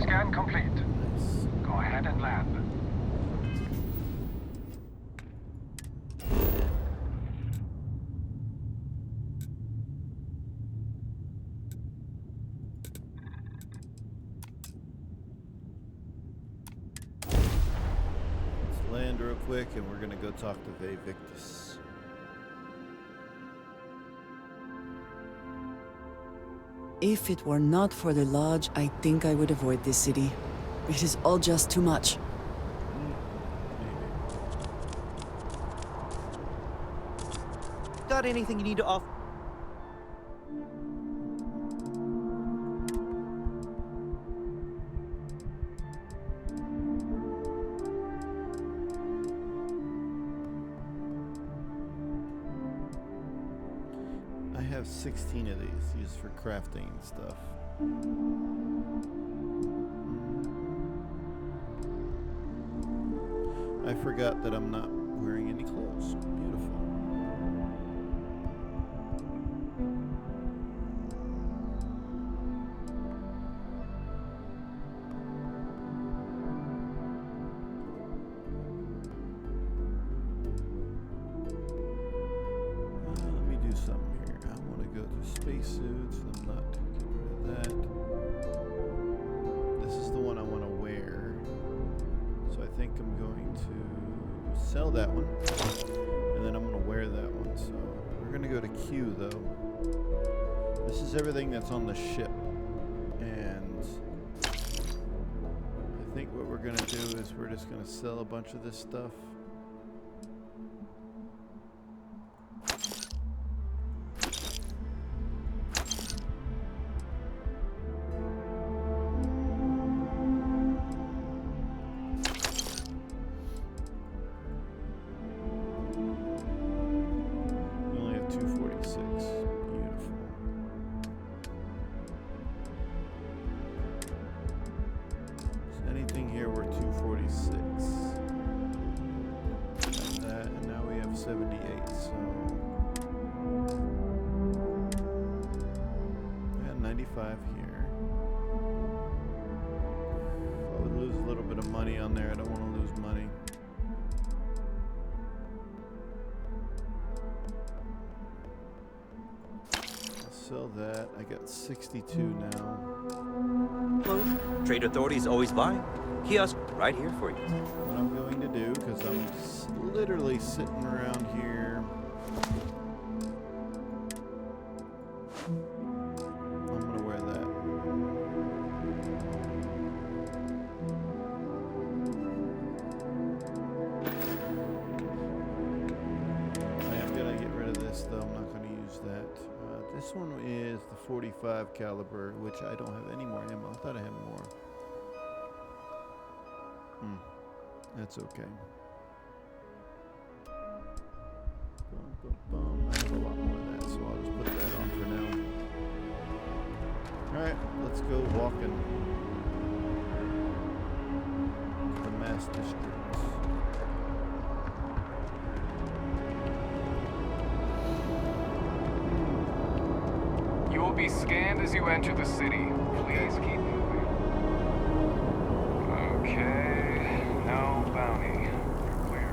Scan complete. Nice. Go ahead and land. Let's land real quick, and we're gonna go talk to Ve Victus. If it were not for the lodge, I think I would avoid this city. It is all just too much. Got anything you need to offer? I have 16 of these used for crafting and stuff. I forgot that I'm not wearing any clothes. Beautiful. Let me do something here. I want to go to spacesuits. I'm not getting rid of that. This is the one I want to wear. So I think I'm going to sell that one. And then I'm going to wear that one. So we're going to go to Q though. This is everything that's on the ship. And I think what we're going to do is we're just going to sell a bunch of this stuff. We only have 246. Beautiful. Is anything here worth 246? Got that, and now we have 78. So we got 95 here. I would lose a little bit of money on there. I don't want to lose money. Sell that. I got 62 now. Hello. Trade authorities always buying. Kiosk right here for you. What I'm going to do, because I'm literally sitting around here. I'm going to wear that. I am going to get rid of this, though. I'm not going to use that. This one is the 45 caliber, which I don't have any more ammo. I thought I had more. That's okay. Bum, bum, bum. I have a lot more of that, so I'll just put that on for now. Alright, let's go walking. The mass district. You will be scanned as you enter the city. Please keep moving. Okay. No bounty. You're clear.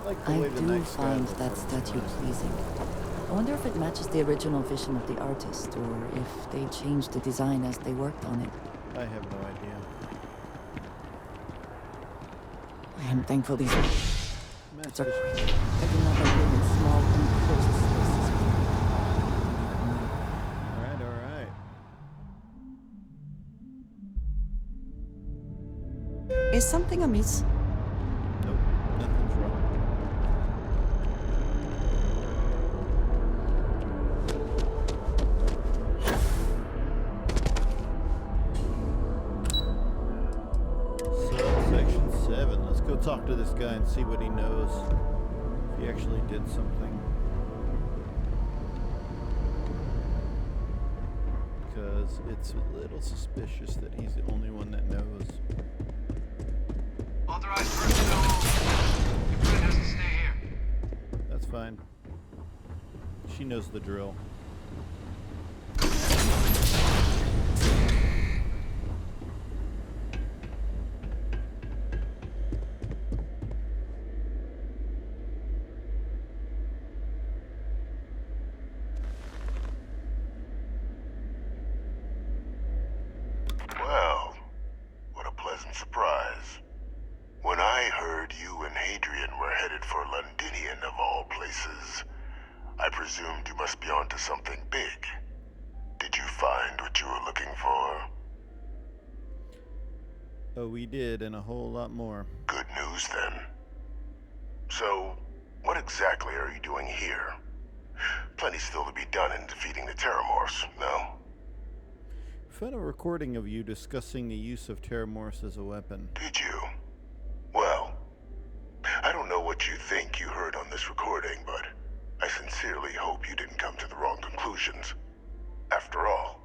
Like the I way the do night sky find looks that on the statue horizon. pleasing. I wonder if it matches the original vision of the artist, or if they changed the design as they worked on it. I have no idea. I am thankful these rats are quick. I do not like living in small, enclosed spaces. Alright. Is something amiss? Nope, nothing's wrong. Section 7. Let's go talk to this guy and see what he knows. If he actually did something. Because it's a little suspicious that he's the only one that knows. Authorized personnel. Your friend has to stay here. That's fine. She knows the drill. Well, what a pleasant surprise. When I heard you and Hadrian were headed for Londnion of all places, I presumed you must be onto something big. Did you find what you were looking for? Oh, we did, and a whole lot more. Good news, then. So, what exactly are you doing here? Plenty still to be done in defeating the Terrormorphs, no? Found a recording of you discussing the use of Terrormorphs as a weapon. Did you? Well, I don't know what you think you heard on this recording, but I sincerely hope you didn't come to the wrong conclusions. After all,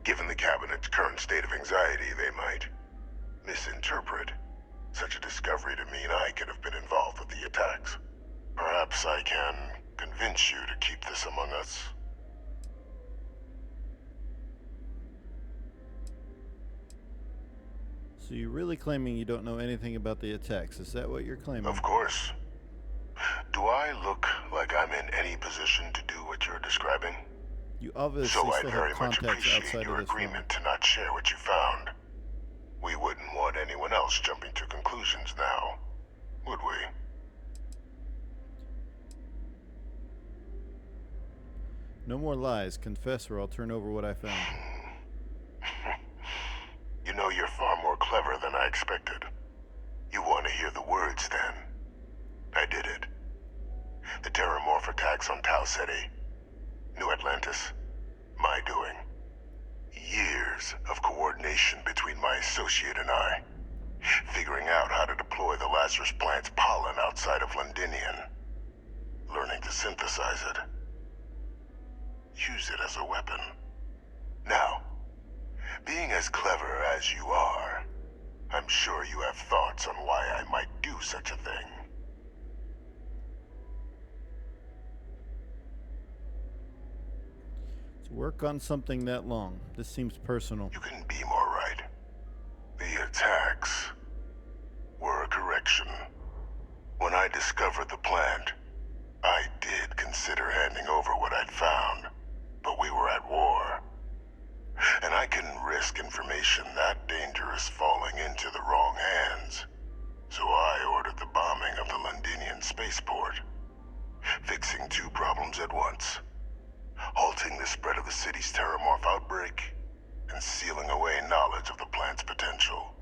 given the Cabinet's current state of anxiety, they might misinterpret such a discovery to mean I could have been involved with the attacks. Perhaps I can convince you to keep this among us. So you're really claiming you don't know anything about the attacks? Is that what you're claiming? Of course. Do I look like I'm in any position to do what you're describing? You obviously so still I very have much contacts appreciate outside your of this agreement room. to not share what you found. We wouldn't want anyone else jumping to conclusions now, would we? No more lies. Confess or I'll turn over what I found. You know, you're far more clever than I expected. You want to hear the words, then? I did it. The Terrormorph attacks on Tau City, New Atlantis, my doing. Years of coordination between my associate and I, figuring out how to deploy the Lazarus plant's pollen outside of Londnion, learning to synthesize it, use it as a weapon. Now, being as clever as you are, I'm sure you have thoughts on why I might do such a thing. To work on something that long, this seems personal. You couldn't be more right. The attacks were a correction. When I discovered the plant, I did consider handing over what I'd found, but we were at war. And I couldn't risk information that dangerous falling into the wrong hands. So I ordered the bombing of the Londnion spaceport, fixing two problems at once. Halting the spread of the city's Terrormorph outbreak, and sealing away knowledge of the plant's potential.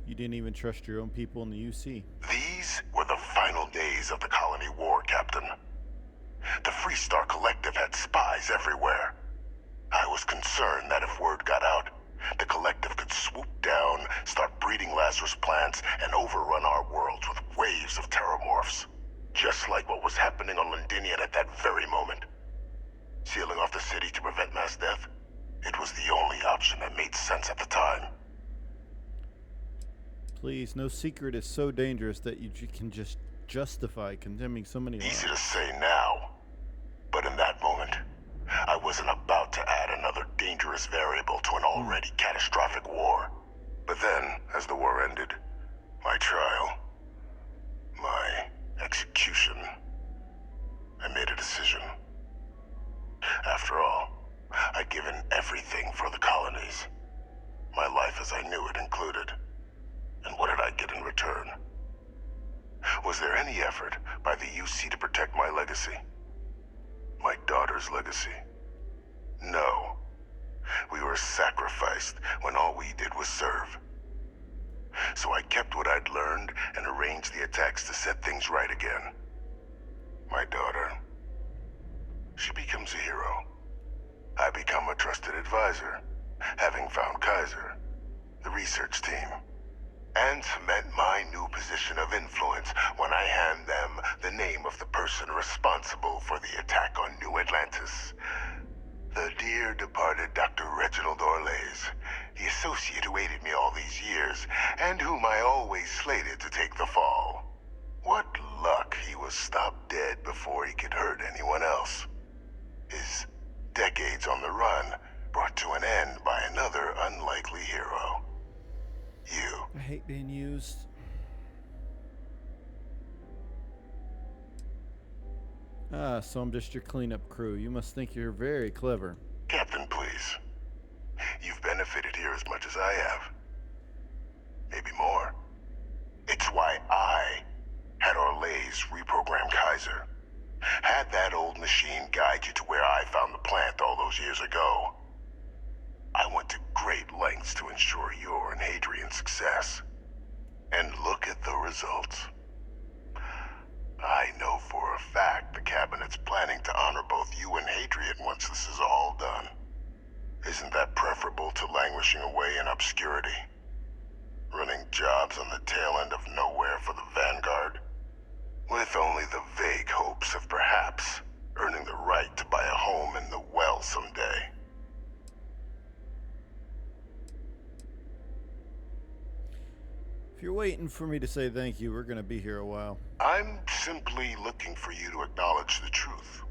You didn't even trust your own people in the UC. These were the final days of the colony war, Captain. The Freestar Collective had spies everywhere. I was concerned that if word got out, the Collective could swoop down, start breeding Lazarus plants, and overrun our worlds with waves of Terrormorphs. Just like what was happening on Londnion at that very moment. Sealing off the city to prevent mass death? It was the only option that made sense at the time. Please, no secret is so dangerous that you can just justify condemning so many lives. Easy to say now, but in that moment, I wasn't about to add another dangerous variable to an already catastrophic war. But then, as the war ended, my trial, my execution, I made a decision. After all, I'd given everything for the colonies. My life as I knew it included. And what did I get in return? Was there any effort by the UC to protect my legacy? My daughter's legacy? No. We were sacrificed when all we did was serve. So I kept what I'd learned and arranged the attacks to set things right again. My daughter, she becomes a hero. I become a trusted advisor, having found Kaiser, the research team, and cement my new position of influence when I hand them the name of the person responsible for the attack on New Atlantis. The dear departed Dr. Reginald Orlays, the associate who aided me all these years, and whom I always slated to take the fall. What luck he was stopped dead before he could hurt anyone else. His decades on the run brought to an end by another unlikely hero. You. I hate being used. Ah, so I'm just your cleanup crew. You must think you're very clever. Captain, please. You've benefited here as much as I have. Maybe more. It's why I had Orlays reprogram Kaiser. Had that old machine guide you to where I found the plant all those years ago. I went to great lengths to ensure your and Hadrian's success. And look at the results. I know for a fact the Cabinet's planning to honor both you and Hadrian once this is all done. Isn't that preferable to languishing away in obscurity? Running jobs on the tail end of nowhere for the Vanguard? With only the vague hopes of perhaps earning the right to buy a home in the well someday. If you're waiting for me to say thank you, we're going to be here a while. I'm simply looking for you to acknowledge the truth.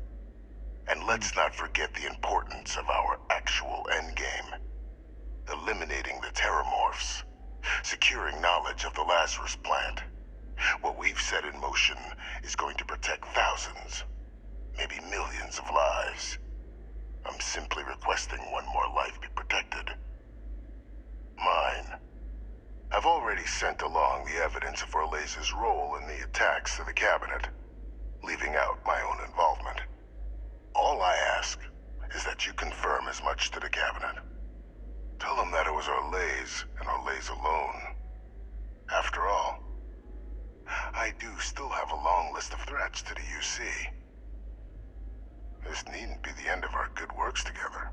And let's not forget the importance of our actual endgame. Eliminating the Terrormorphs. Securing knowledge of the Lazarus plant. What we've set in motion is going to protect thousands, maybe millions of lives. I'm simply requesting one more life be protected. Mine. I've already sent along the evidence of Orlays' role in the attacks to the Cabinet, leaving out my own involvement. All I ask is that you confirm as much to the Cabinet. Tell them that it was Orlays and Orlays alone. After all, I do still have a long list of threats to the UC. This needn't be the end of our good works together.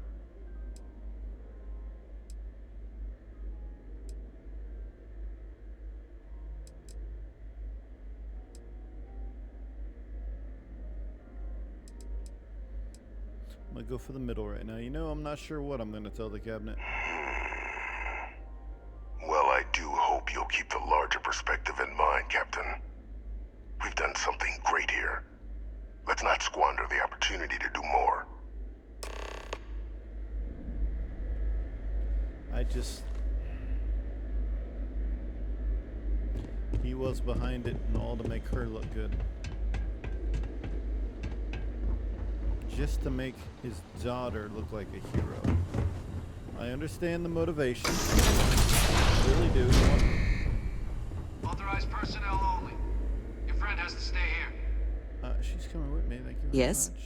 I'm gonna go for the middle right now. You know, I'm not sure what I'm gonna tell the Cabinet. Well, I do hope you'll keep the larger perspective in mind, Captain. We've done something great here. Let's not squander the opportunity to do more. He was behind it and all to make her look good. Just to make his daughter look like a hero. I understand the motivation. I really do. Authorized personnel only. Your friend has to stay here. She's coming with me. Thank you very Yes? much.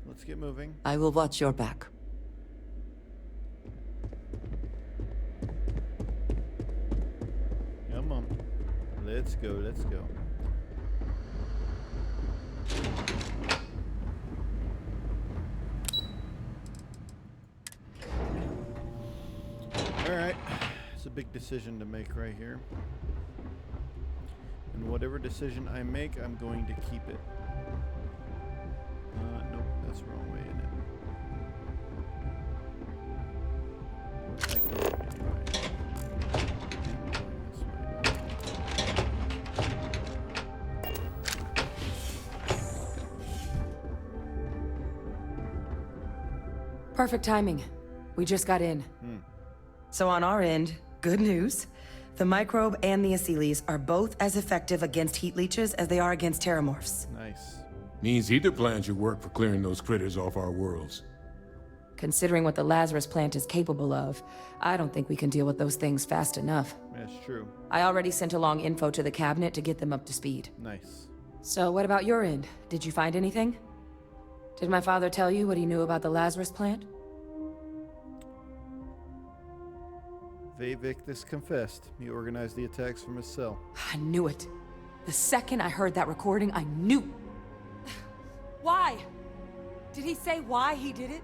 Let's get moving. I will watch your back. Come on. Let's go, let's go. Alright. It's a big decision to make right here. And whatever decision I make, I'm going to keep it. Nope, that's the wrong way, isn't it? I go anyway. I'm going this way. Perfect timing. We just got in. So on our end, good news. The microbe and the Asylees are both as effective against heat leeches as they are against Terrormorphs. Nice. Means either plan should work for clearing those critters off our worlds. Considering what the Lazarus plant is capable of, I don't think we can deal with those things fast enough. That's true. I already sent along info to the cabinet to get them up to speed. Nice. So what about your end? Did you find anything? Did my father tell you what he knew about the Lazarus plant? Victus confessed. He organized the attacks from his cell. I knew it. The second I heard that recording, I knew. Why? Did he say why he did it?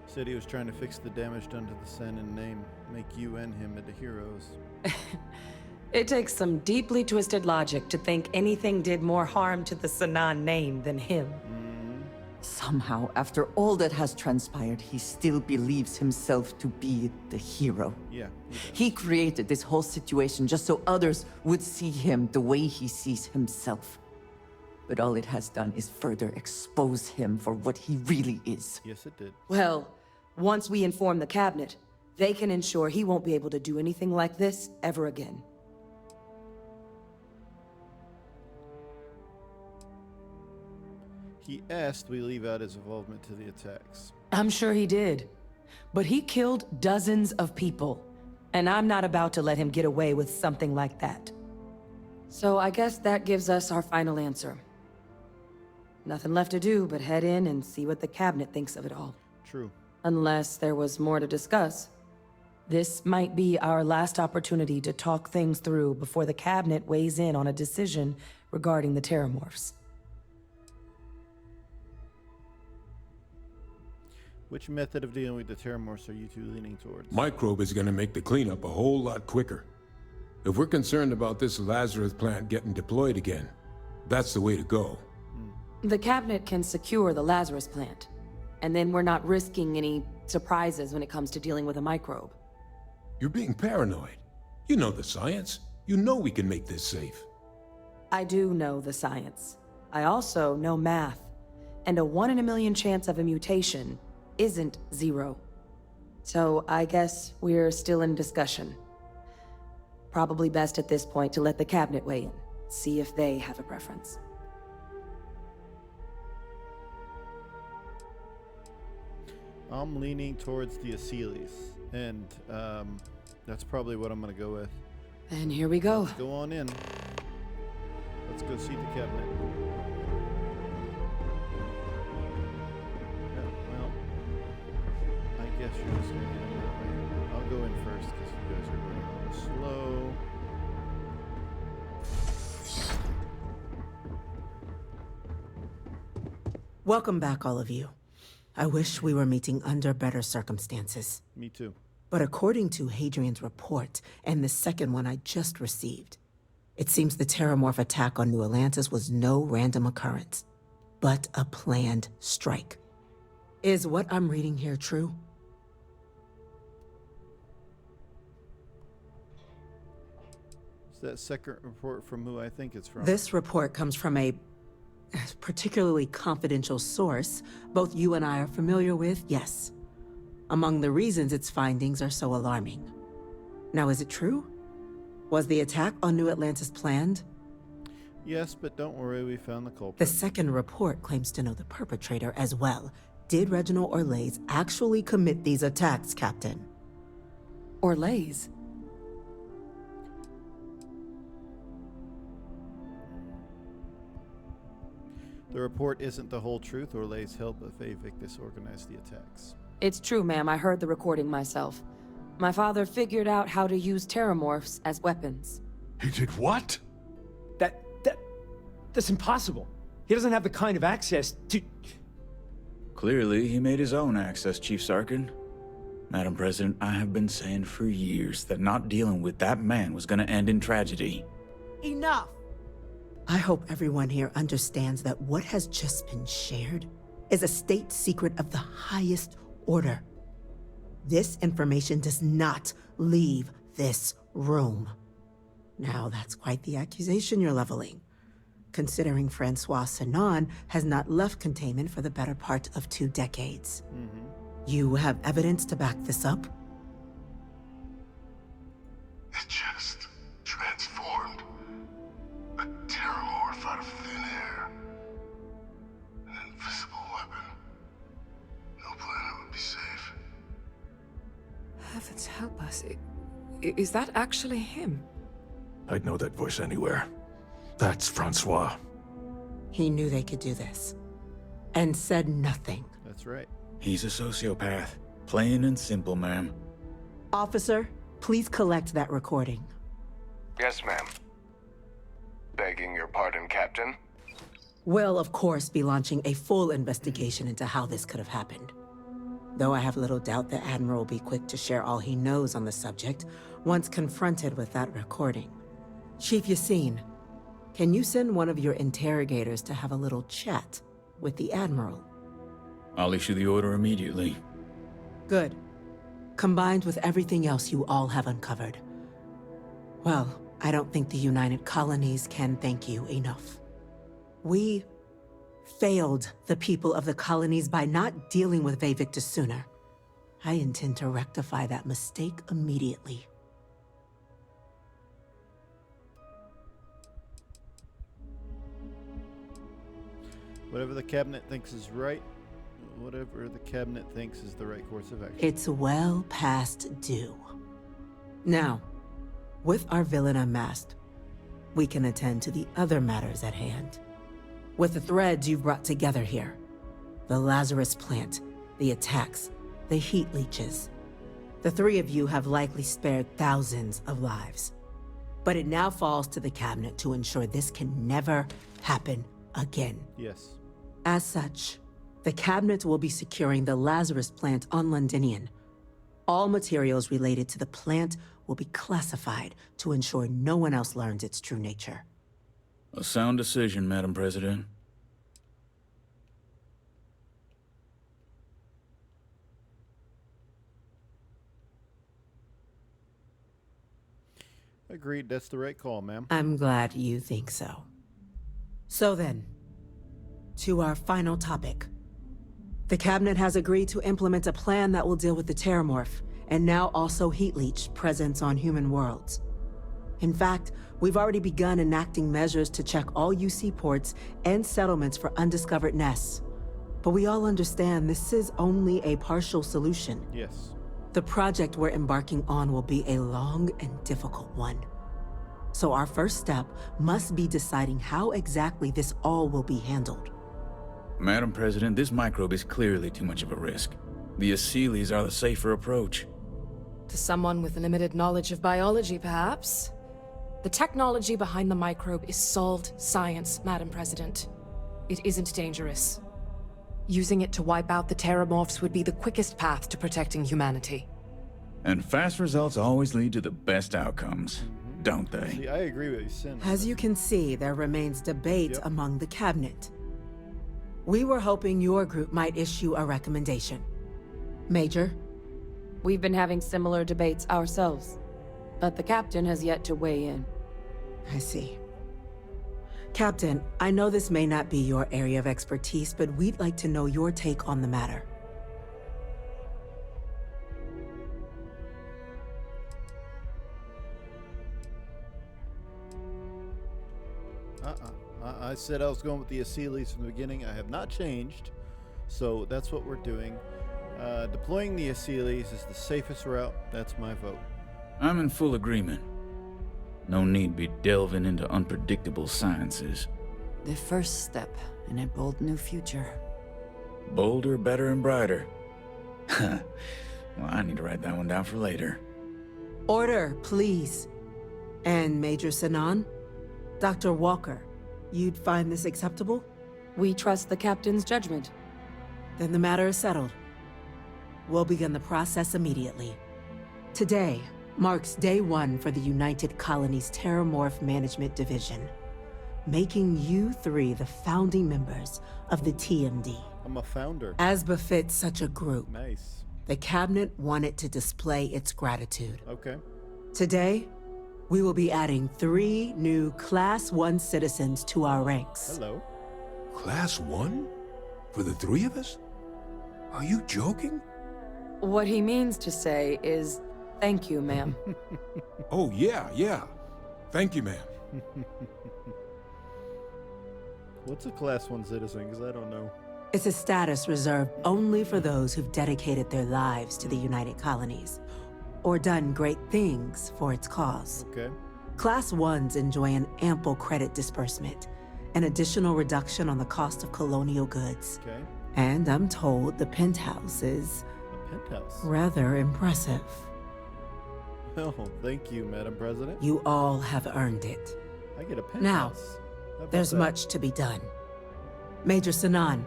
He said he was trying to fix the damage done to the Senin name, make you and him into heroes. It takes some deeply twisted logic to think anything did more harm to the Sanan name than him. Somehow, after all that has transpired, he still believes himself to be the hero. Yeah. He created this whole situation just so others would see him the way he sees himself. But all it has done is further expose him for what he really is. Yes, it did. Well, once we inform the cabinet, they can ensure he won't be able to do anything like this ever again. He asked we leave out his involvement to the attacks. I'm sure he did. But he killed dozens of people, and I'm not about to let him get away with something like that. So I guess that gives us our final answer. Nothing left to do but head in and see what the cabinet thinks of it all. True. Unless there was more to discuss. This might be our last opportunity to talk things through before the cabinet weighs in on a decision regarding the Terrormorphs. Which method of dealing with the Terrormorphs are you two leaning towards? Microbe is gonna make the cleanup a whole lot quicker. If we're concerned about this Lazarus plant getting deployed again, that's the way to go. The cabinet can secure the Lazarus plant, and then we're not risking any surprises when it comes to dealing with a microbe. You're being paranoid. You know the science. You know we can make this safe. I do know the science. I also know math, and a 1 in a million chance of a mutation isn't 0. So I guess we're still in discussion. Probably best at this point to let the cabinet weigh in, see if they have a preference. I'm leaning towards the Asyles, and that's probably what I'm gonna go with. And here we go. Let's go on in. Let's go see the cabinet. Yeah, well, I guess you're just gonna get in that way. I'll go in first because you guys are going a little slow. Welcome back, all of you. I wish we were meeting under better circumstances. Me too. But according to Hadrian's report, and the second one I just received, it seems the Terrormorph attack on New Atlantis was no random occurrence, but a planned strike. Is what I'm reading here true? Is that second report from who I think it's from? This report comes from a particularly confidential source both you and I are familiar with, yes. Among the reasons its findings are so alarming. Now, is it true? Was the attack on New Atlantis planned? Yes, but don't worry, we found the culprit. The second report claims to know the perpetrator as well. Did Reginald Orlays actually commit these attacks, Captain? Orlays? The report isn't the whole truth. Orlays helped Victus organize the attacks. It's true, ma'am. I heard the recording myself. My father figured out how to use Terrormorphs as weapons. He did what? That's impossible. He doesn't have the kind of access to... Clearly, he made his own access, Chief Sarkin. Madam President, I have been saying for years that not dealing with that man was gonna end in tragedy. Enough! I hope everyone here understands that what has just been shared is a state secret of the highest order. This information does not leave this room. Now, that's quite the accusation you're leveling, considering Francois Sanon has not left containment for the better part of 2 decades. You have evidence to back this up? It just transformed. A Terrormorph out of thin air. Heavens help us. Is that actually him? I'd know that voice anywhere. That's Francois. He knew they could do this. And said nothing. That's right. He's a sociopath. Plain and simple, ma'am. Officer, please collect that recording. Yes, ma'am. Begging your pardon, Captain. We'll, of course, be launching a full investigation into how this could have happened. Though I have little doubt the Admiral will be quick to share all he knows on the subject once confronted with that recording. Chief Yassine, can you send one of your interrogators to have a little chat with the Admiral? I'll issue the order immediately. Good. Combined with everything else you all have uncovered. Well, I don't think the United Colonies can thank you enough. We failed the people of the colonies by not dealing with Vavictus sooner. I intend to rectify that mistake immediately. Whatever the cabinet thinks is right, whatever the cabinet thinks is the right course of action. It's well past due. Now, with our villain unmasked, we can attend to the other matters at hand. With the threads you've brought together here, the Lazarus plant, the attacks, the heat leeches, the three of you have likely spared thousands of lives. But it now falls to the cabinet to ensure this can never happen again. Yes. As such, the cabinet will be securing the Lazarus plant on Londnion. All materials related to the plant will be classified to ensure no one else learns its true nature. A sound decision, Madam President. Agreed, that's the right call, ma'am. I'm glad you think so. So then, to our final topic. The cabinet has agreed to implement a plan that will deal with the Terrormorph, and now also heat leech presence on human worlds. In fact, we've already begun enacting measures to check all UC ports and settlements for undiscovered nests. But we all understand this is only a partial solution. Yes. The project we're embarking on will be a long and difficult one. So our first step must be deciding how exactly this all will be handled. Madam President, this microbe is clearly too much of a risk. The Aseles are the safer approach. To someone with limited knowledge of biology, perhaps? The technology behind the microbe is solved science, Madam President. It isn't dangerous. Using it to wipe out the Terrormorphs would be the quickest path to protecting humanity. And fast results always lead to the best outcomes, don't they? See, I agree with you, Sin. As you can see, there remains debate among the cabinet. We were hoping your group might issue a recommendation. Major? We've been having similar debates ourselves, but the captain has yet to weigh in. I see. Captain, I know this may not be your area of expertise, but we'd like to know your take on the matter. I said I was going with the Aseles from the beginning. I have not changed, so that's what we're doing. Deploying the Aseles is the safest route. That's my vote. I'm in full agreement. No need be delving into unpredictable sciences. The first step in a bold new future. Bolder, better, and brighter. Well, I need to write that one down for later. Order, please. And Major Sinan? Dr. Walker, you'd find this acceptable? We trust the captain's judgment. Then the matter is settled. We'll begin the process immediately. Today marks day one for the United Colonies Terrormorph Management Division, making you three the founding members of the TMD. I'm a founder. As befits such a group. Nice. The cabinet wanted to display its gratitude. Okay. Today, we will be adding 3 new Class 1 citizens to our ranks. Hello. Class 1? For the 3 of us? Are you joking? What he means to say is, thank you, ma'am. Oh, yeah. Thank you, ma'am. What's a Class 1 citizen? Because I don't know. It's a status reserved only for those who've dedicated their lives to the United Colonies, or done great things for its cause. Okay. Class 1s enjoy an ample credit disbursement, an additional reduction on the cost of colonial goods. Okay. And I'm told the penthouse is A penthouse. rather impressive. Oh, thank you, Madam President. You all have earned it. I get a penthouse. Now, How about there's that? much to be done. Major Sanan,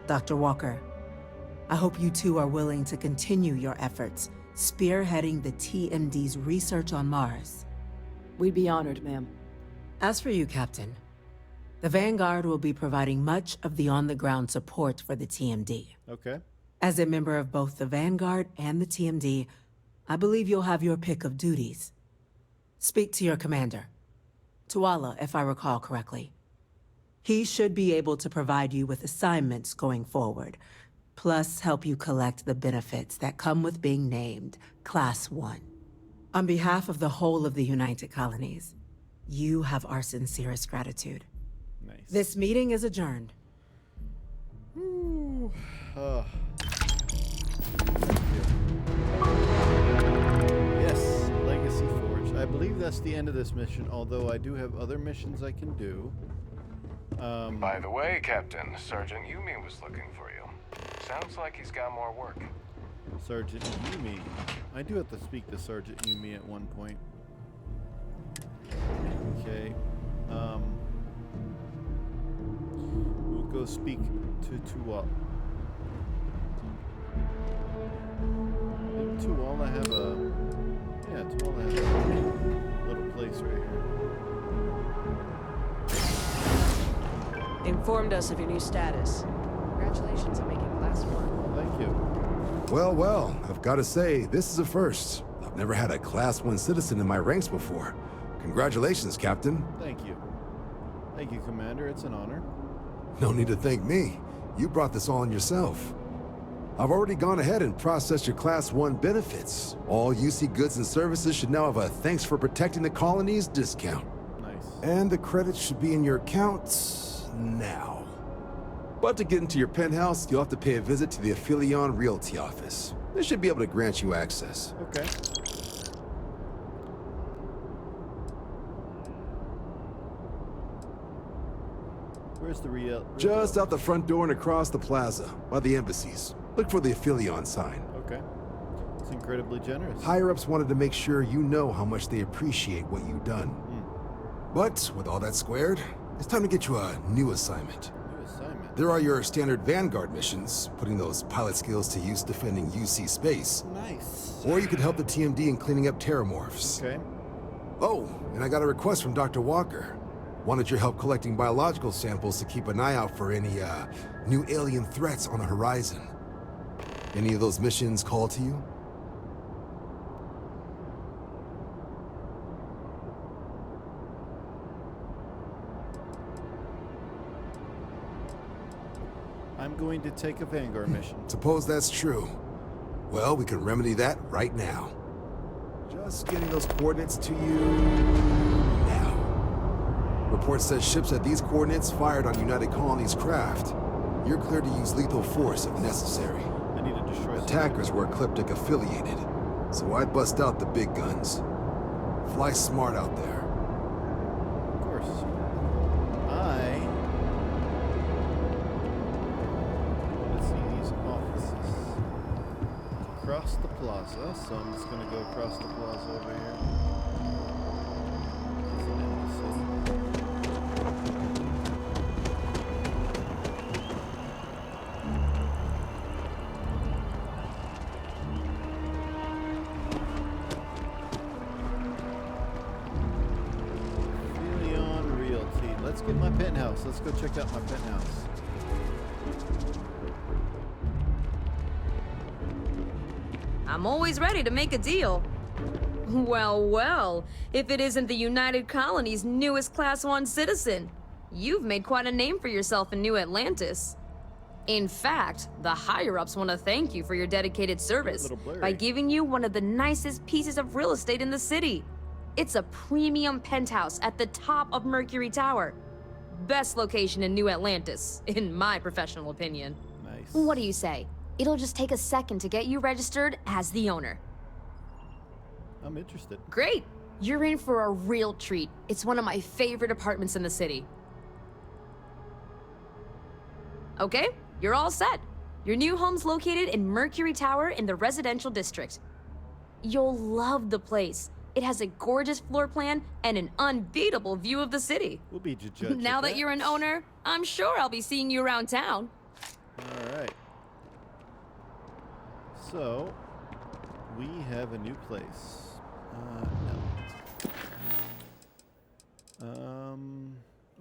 Dr. Walker, I hope you two are willing to continue your efforts, spearheading the TMD's research on Mars. We'd be honored, ma'am. As for you, Captain, the Vanguard will be providing much of the on-the-ground support for the TMD. Okay. As a member of both the Vanguard and the TMD, I believe you'll have your pick of duties. Speak to your commander, Tuala, if I recall correctly. He should be able to provide you with assignments going forward, plus help you collect the benefits that come with being named Class 1. On behalf of the whole of the United Colonies, you have our sincerest gratitude. Nice. This meeting is adjourned. Ooh. Yes, Legacy Forge. I believe that's the end of this mission, although I do have other missions I can do. By the way, Captain, Sergeant Yumi was looking for you. Sounds like he's got more work. Sergeant Yumi. I do have to speak to Sergeant Yumi at one point. Okay. We'll go speak to Tuala. Didn't Tuala have a... Yeah, Tuala has a little place right here. Informed us of your new status. Congratulations on making Class 1. Thank you. Well, well, I've got to say, this is a first. I've never had a Class 1 citizen in my ranks before. Congratulations, Captain. Thank you. Thank you, Commander. It's an honor. No need to thank me. You brought this on yourself. I've already gone ahead and processed your Class 1 benefits. All UC goods and services should now have a thanks for protecting the colonies discount. Nice. And the credits should be in your accounts now. But to get into your penthouse, you'll have to pay a visit to the Aphelion Realty office. They should be able to grant you access. Okay. Where's the real... Just out the front door and across the plaza, by the embassies. Look for the Aphelion sign. Okay. It's incredibly generous. Higher-ups wanted to make sure you know how much they appreciate what you've done. But with all that squared, it's time to get you a new assignment. New assignment? There are your standard Vanguard missions, putting those pilot skills to use defending UC space. Nice. Or you could help the TMD in cleaning up Terrormorphs. Okay. Oh, and I got a request from Dr. Walker. Wanted your help collecting biological samples to keep an eye out for any, new alien threats on the horizon. Any of those missions call to you? I'm going to take a Vanguard mission. Suppose that's true. Well, we can remedy that right now. Just getting those coordinates to you now. Report says ships at these coordinates fired on United Colonies craft. You're cleared to use lethal force if necessary. I need to destroy Attackers were Ecliptic affiliated, so I'd bust out the big guns. Fly smart out there. Of course. Let's see these offices. Across the plaza, so I'm just gonna go across the plaza over here. There's an embassy. Aphelion Realty. Let's get my penthouse. Let's go check out my penthouse. I'm always ready to make a deal. Well, well, if it isn't the United Colony's newest Class 1 citizen. You've made quite a name for yourself in New Atlantis. In fact, the higher-ups want to thank you for your dedicated service by giving you one of the nicest pieces of real estate in the city. It's a premium penthouse at the top of Mercury Tower. Best location in New Atlantis, in my professional opinion. Nice. What do you say? It'll just take a second to get you registered as the owner. I'm interested. Great! You're in for a real treat. It's one of my favorite apartments in the city. Okay, you're all set. Your new home's located in Mercury Tower in the residential district. You'll love the place. It has a gorgeous floor plan and an unbeatable view of the city. We'll be the judge. Now that you're an owner, I'm sure I'll be seeing you around town. All right. So, we have a new place. No.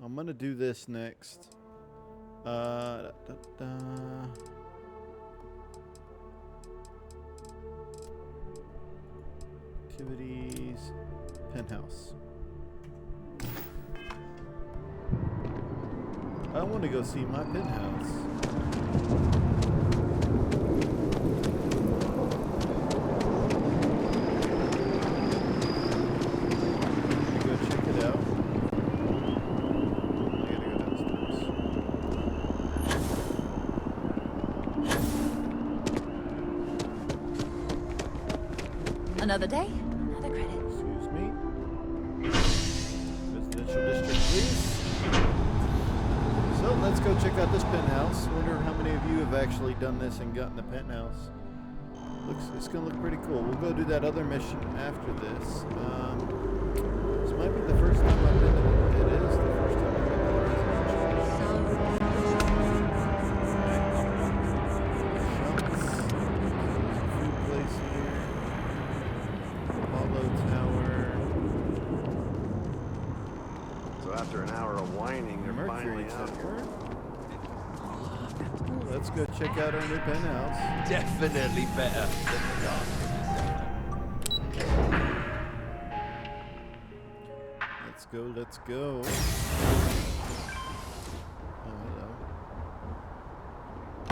I'm gonna do this next. Activities, penthouse. I want to go see my penthouse. Go check it out. I gotta go downstairs. Another day? Excuse me. Residential district, please. So let's go check out this penthouse. Wonder how many of you have actually done this and gotten the penthouse. It's gonna look pretty cool. We'll go do that other mission after this. This might be the first time I've been to it. It is the first time I've been to the food place here. Apollo Tower. So after an hour of whining, they're finally out here. Let's go check out our new penthouse. Definitely better than the last. Let's go. Oh, hello.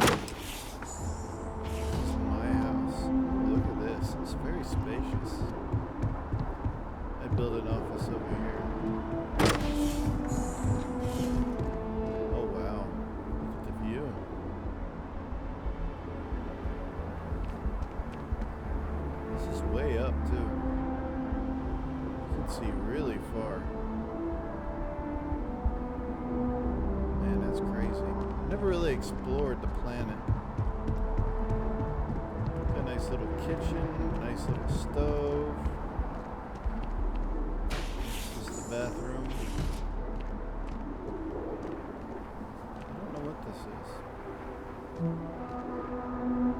This is my house. Look at this. It's very spacious. I'd build an office over here. Oh, wow. Look at the view. This is way up, too. You can see really far. Man, that's crazy. Never really explored the planet. Got a nice little kitchen, nice little stove. This is the bathroom. I don't know what this is.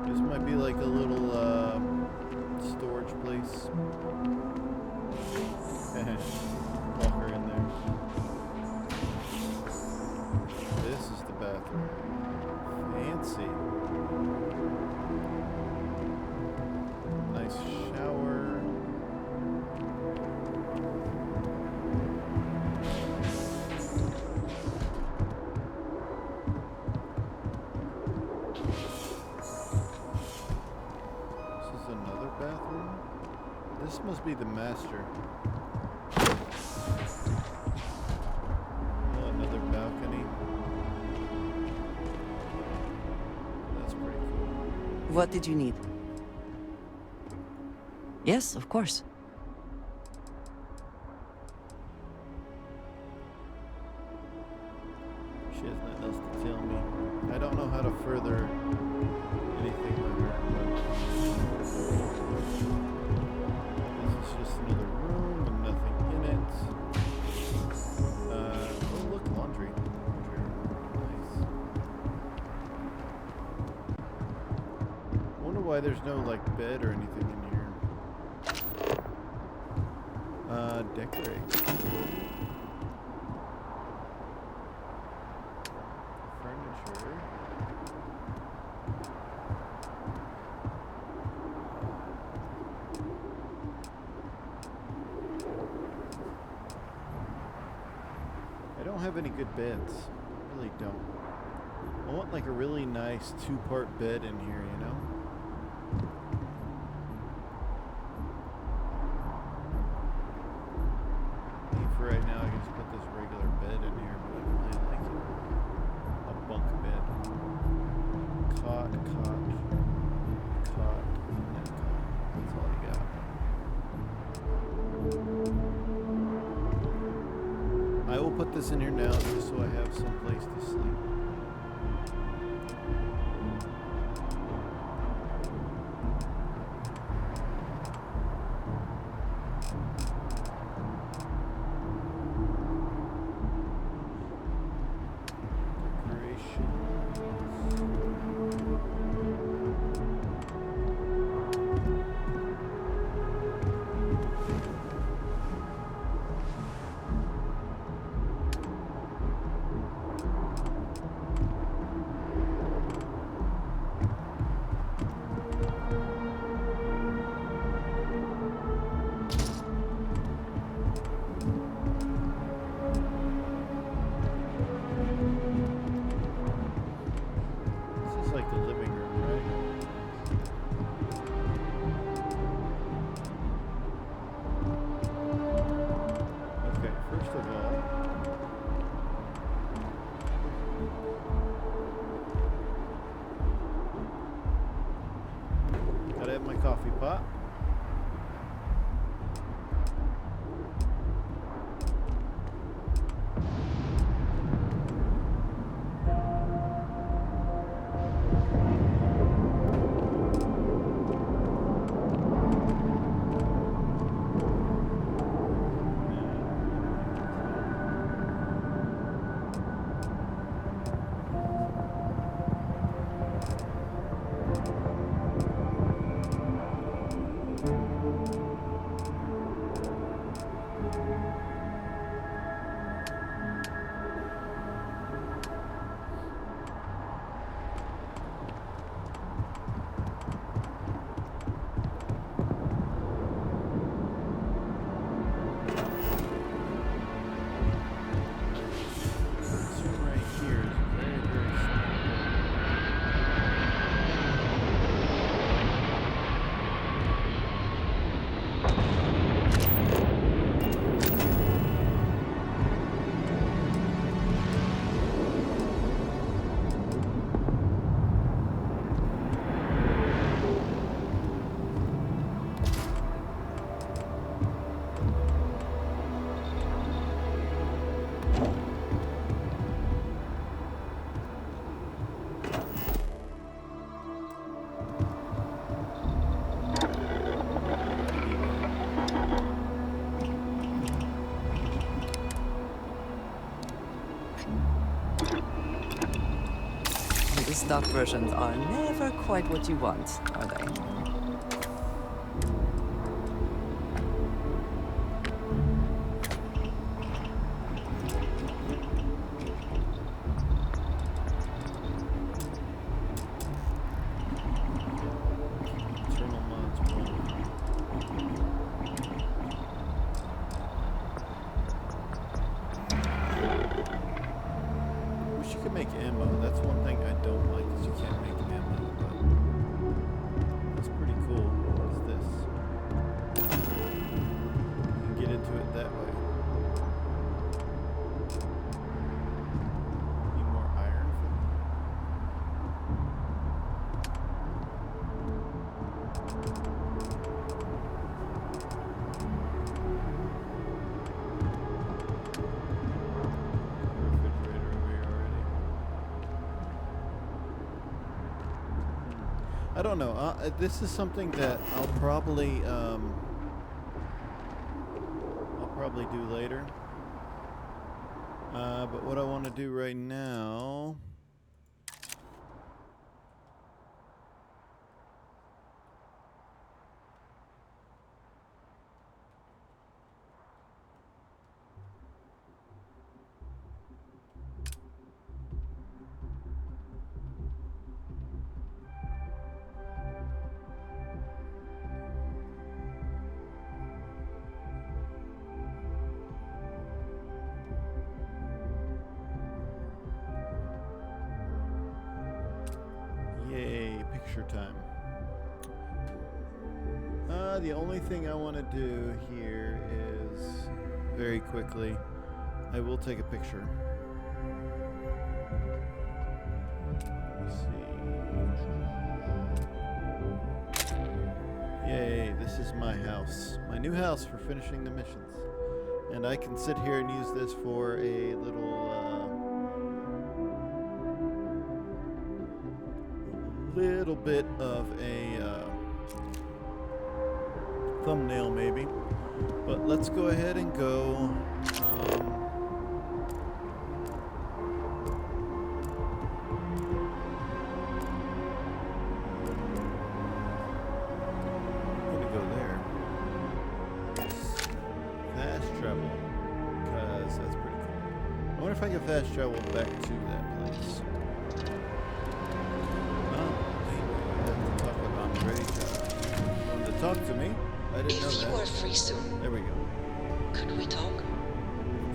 This might be like a little storage place. Locker in there. This is the bathroom. Fancy. Nice shower. This is another bathroom. This must be the master. Another balcony. That's pretty cool. What did you need? Yes, of course. She has nothing else to tell me. I don't know how to further anything with her, but this is just another room with nothing in it. Oh look, laundry. Nice. I wonder why there's no like bed or anything in here. Decorate. Furniture. I don't have any good beds. I really don't. I want like a really nice two-part bed in here, you know? For right now, I can just put this regular bed in here, but I don't really like it. A bunk bed. Cot, and cot. That's all you got. put this in here now just so I have some place to sleep. Coffee pot. The stock versions are never quite what you want, are they? I don't know. This is something that I'll probably do later. But what I want to do right now. Yay, picture time. The only thing I want to do here is, very quickly, I will take a picture. Let's see. Yay, this is my house. My new house for finishing the missions. And I can sit here and use this for a little bit of a thumbnail maybe. But let's go ahead and go. If I can fast travel back to that place. Oh, I'm ready to talk to me. I didn't know that. If you are free soon. There we go. Could we talk? Of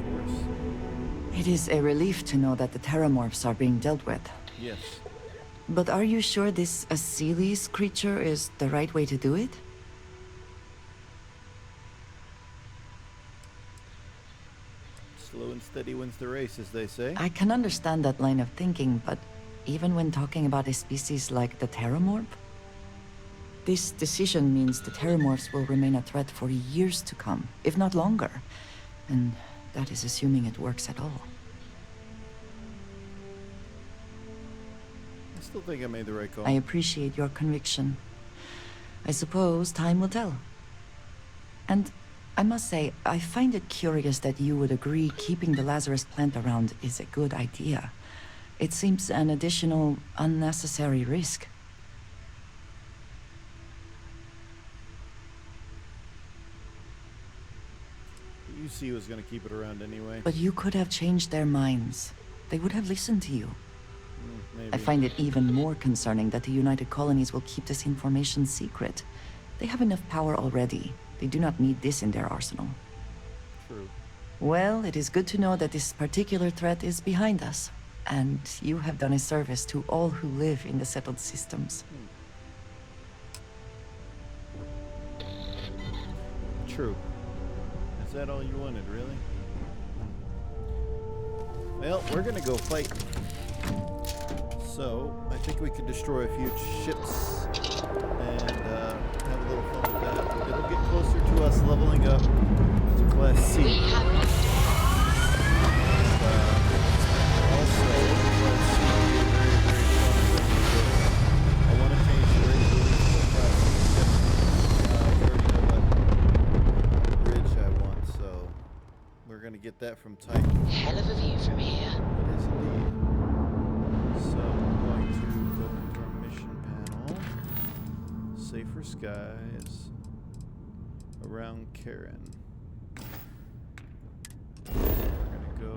course. It is a relief to know that the Terrormorphs are being dealt with. Yes. But are you sure this Asilis creature is the right way to do it? Slow and steady wins the race, as they say. I can understand that line of thinking, but even when talking about a species like the Terrormorph, this decision means the Terrormorphs will remain a threat for years to come, if not longer. And that is assuming it works at all. I still think I made the right call. I appreciate your conviction. I suppose time will tell. And I must say, I find it curious that you would agree keeping the Lazarus plant around is a good idea. It seems an additional, unnecessary risk. UC was going to keep it around anyway. But you could have changed their minds. They would have listened to you. Maybe. I find it even more concerning that the United Colonies will keep this information secret. They have enough power already. They do not need this in their arsenal. True. Well, it is good to know that this particular threat is behind us. And you have done a service to all who live in the settled systems. True. Is that all you wanted, really? Well, we're gonna go fight. So, I think we can destroy a few ships and have a little fun with that. It'll get closer to us leveling up to Class C. Also, Class C is very, very fun because I want to change the rate to a Class C ship. I already know what bridge I want, so we're going to get that from Titan. Hell of a view from here. It is indeed. So we're going to go into our mission panel. Safer skies around Karen. So we're gonna go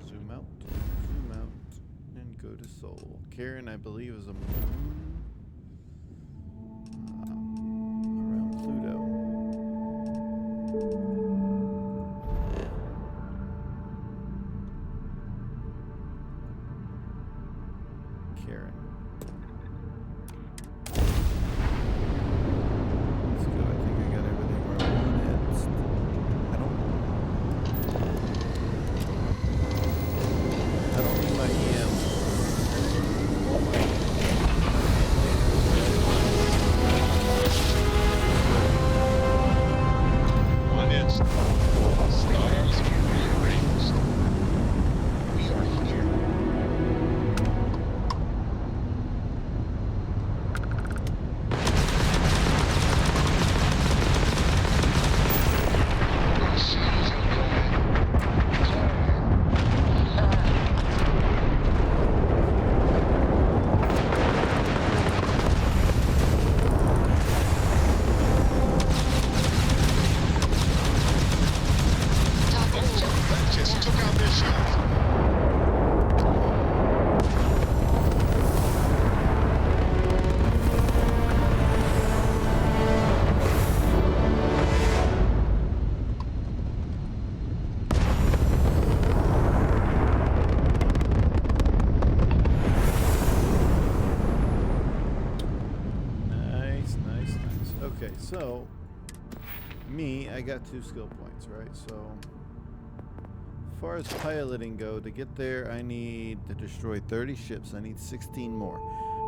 zoom out, and go to Sol. Karen, I believe, is a moon around Pluto. Karen. Let's go. I think I got everything where I want it. I don't need my EM. Oh my. One instant. Stars will be raised. We are here. Just took out their shields. Nice. Okay, so I got 2 skill points, right? So as far as piloting go, to get there I need to destroy 30 ships. I need 16 more.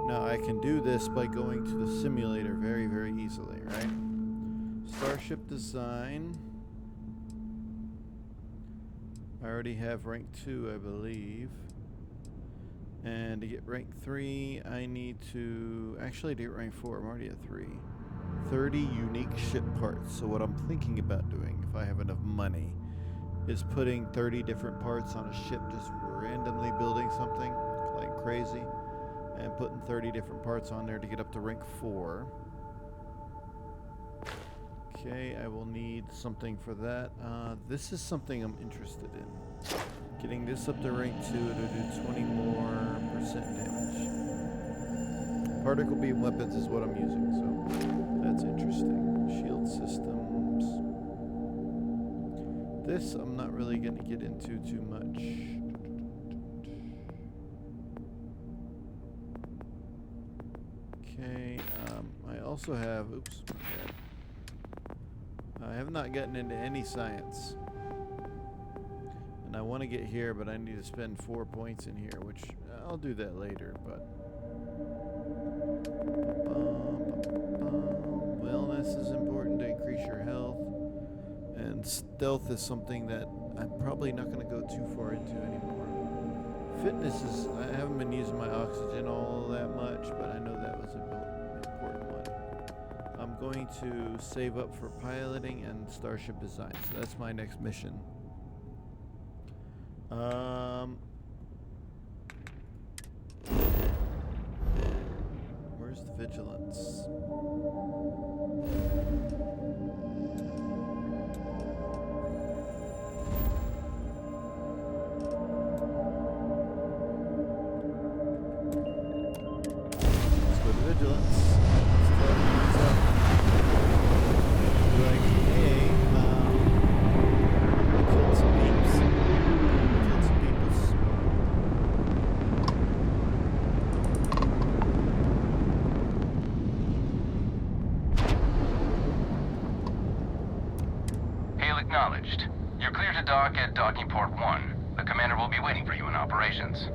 Now I can do this by going to the simulator very, very easily, right? Starship design. I already have rank 2, I believe. And to get rank 3, I need to... Actually, to get rank 4, I'm already at 3. 30 unique ship parts. So what I'm thinking about doing, if I have enough money, is putting 30 different parts on a ship, just randomly building something like crazy, and putting 30 different parts on there to get up to rank 4. Okay, I will need something for that. This is something I'm interested in. Getting this up to rank 2, it'll do 20 more % damage. Particle beam weapons is what I'm using, so that's interesting. Shield systems. This I'm not really going to get into too much. Okay, I also have, oops, okay. I have not gotten into any science. And I want to get here, but I need to spend 4 points in here, which I'll do that later, but... Wellness is important to increase your health. And stealth is something that I'm probably not going to go too far into anymore. Fitness is... I haven't been using my oxygen all that much, but I know that was an important one. I'm going to save up for piloting and starship design, so that's my next mission. Where's the vigilance? Let's go to vigilance. Acknowledged. You're clear to dock at docking port 1. The commander will be waiting for you in operations.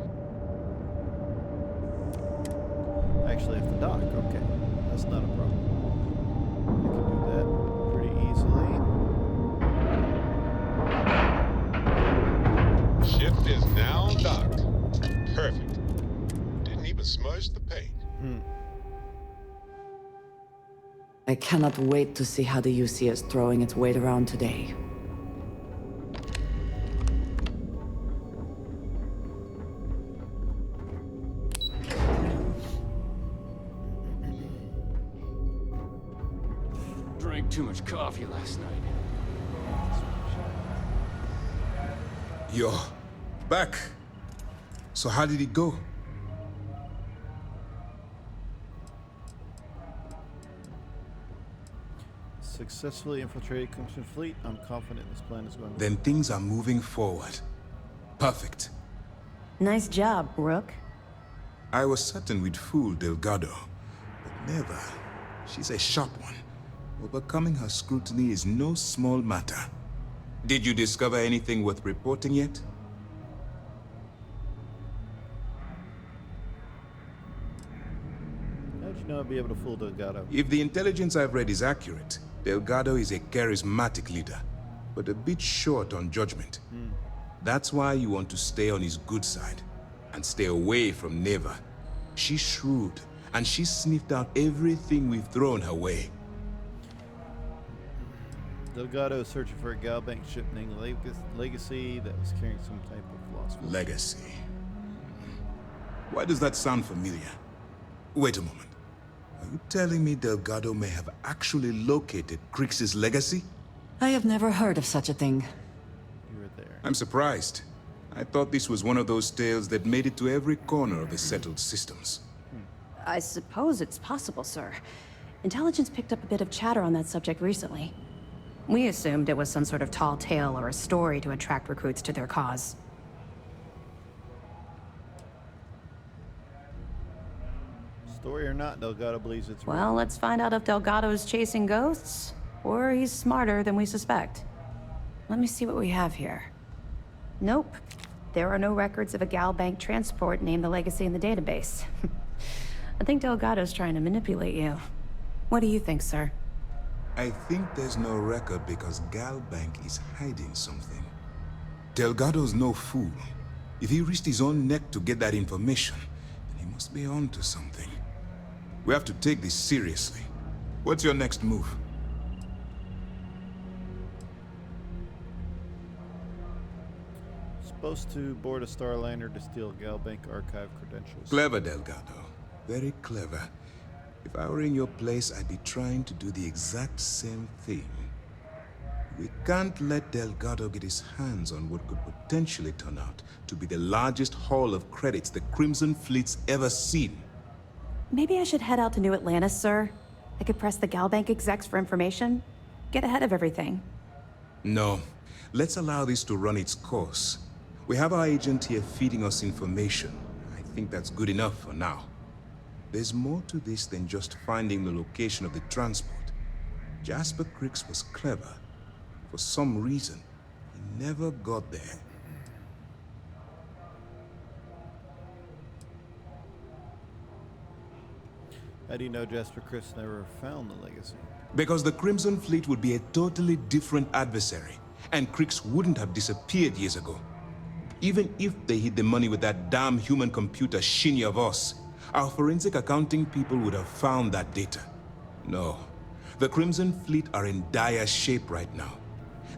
Actually, have to dock. Okay, that's not a problem. I can do that pretty easily. Ship is now docked. Perfect. Didn't even smudge the paint. I cannot wait to see how the UC is throwing its weight around today. Drank too much coffee last night. You're back. So how did it go? Successfully infiltrated Crimson Fleet. I'm confident this plan is going to... Then things are moving forward. Perfect. Nice job, Rook. I was certain we'd fool Delgado, but never. She's a sharp one. Overcoming her scrutiny is no small matter. Did you discover anything worth reporting yet? How'd you know I'd be able to fool Delgado? If the intelligence I've read is accurate, Delgado is a charismatic leader, but a bit short on judgment. That's why you want to stay on his good side, and stay away from Neva. She's shrewd, and she sniffed out everything we've thrown her way. Delgado is searching for a Galbank ship named Legacy that was carrying some type of lost... Legacy. Why does that sound familiar? Wait a moment. Are you telling me Delgado may have actually located Crix's legacy? I have never heard of such a thing. You were there. I'm surprised. I thought this was one of those tales that made it to every corner of the settled systems. I suppose it's possible, sir. Intelligence picked up a bit of chatter on that subject recently. We assumed it was some sort of tall tale or a story to attract recruits to their cause. Story or not, Delgado believes it's real. Well, let's find out if Delgado's chasing ghosts, or he's smarter than we suspect. Let me see what we have here. Nope. There are no records of a Galbank transport named the Legacy in the database. I think Delgado's trying to manipulate you. What do you think, sir? I think there's no record because Galbank is hiding something. Delgado's no fool. If he risked his own neck to get that information, then he must be onto something. We have to take this seriously. What's your next move? Supposed to board a Starliner to steal Galbank archive credentials. Clever, Delgado. Very clever. If I were in your place, I'd be trying to do the exact same thing. We can't let Delgado get his hands on what could potentially turn out to be the largest haul of credits the Crimson Fleet's ever seen. Maybe I should head out to New Atlantis, sir. I could press the Galbank execs for information. Get ahead of everything. No. Let's allow this to run its course. We have our agent here feeding us information. I think that's good enough for now. There's more to this than just finding the location of the transport. Jasper Cricks was clever. For some reason, he never got there. How do you know Jasper Cricks never found the legacy? Because the Crimson Fleet would be a totally different adversary, and Cricks wouldn't have disappeared years ago. Even if they hid the money with that damn human computer Shinya Voss, our forensic accounting people would have found that data. No, the Crimson Fleet are in dire shape right now.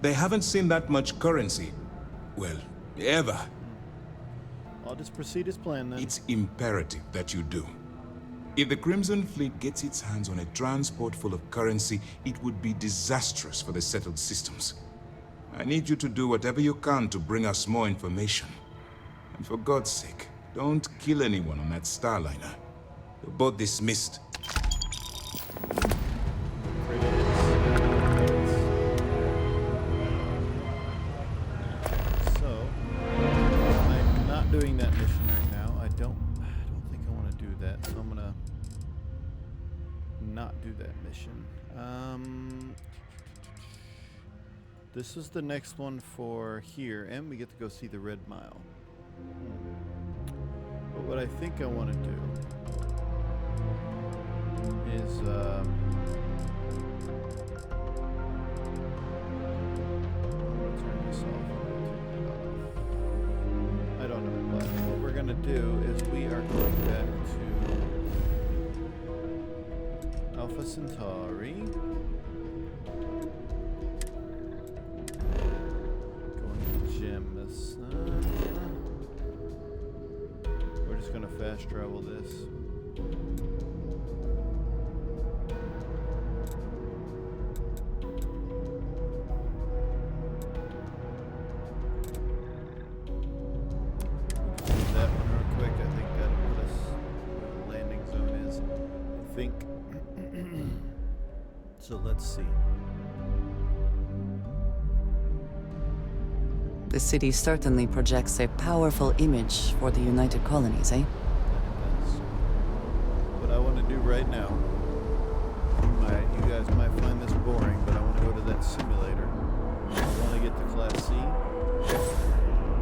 They haven't seen that much currency, well, ever. I'll just proceed as planned then. It's imperative that you do. If the Crimson Fleet gets its hands on a transport full of currency, it would be disastrous for the settled systems. I need you to do whatever you can to bring us more information. And for God's sake, don't kill anyone on that Starliner. You're both dismissed. So, I'm not doing that mission right now. I don't think I want to do that, so I'm gonna not do that mission. This is the next one for here, and we get to go see the Red Mile. But what I think I want to do is I'm gonna turn this off. I don't know, but what we're gonna do is we are going back to Alpha Centauri. We're just gonna fast travel this. That one real quick. I think that'll put us where the landing zone is. I think. So let's see. The city certainly projects a powerful image for the United Colonies, eh? What I want to do right now, you guys might find this boring, but I want to go to that simulator. I want to get to Class C,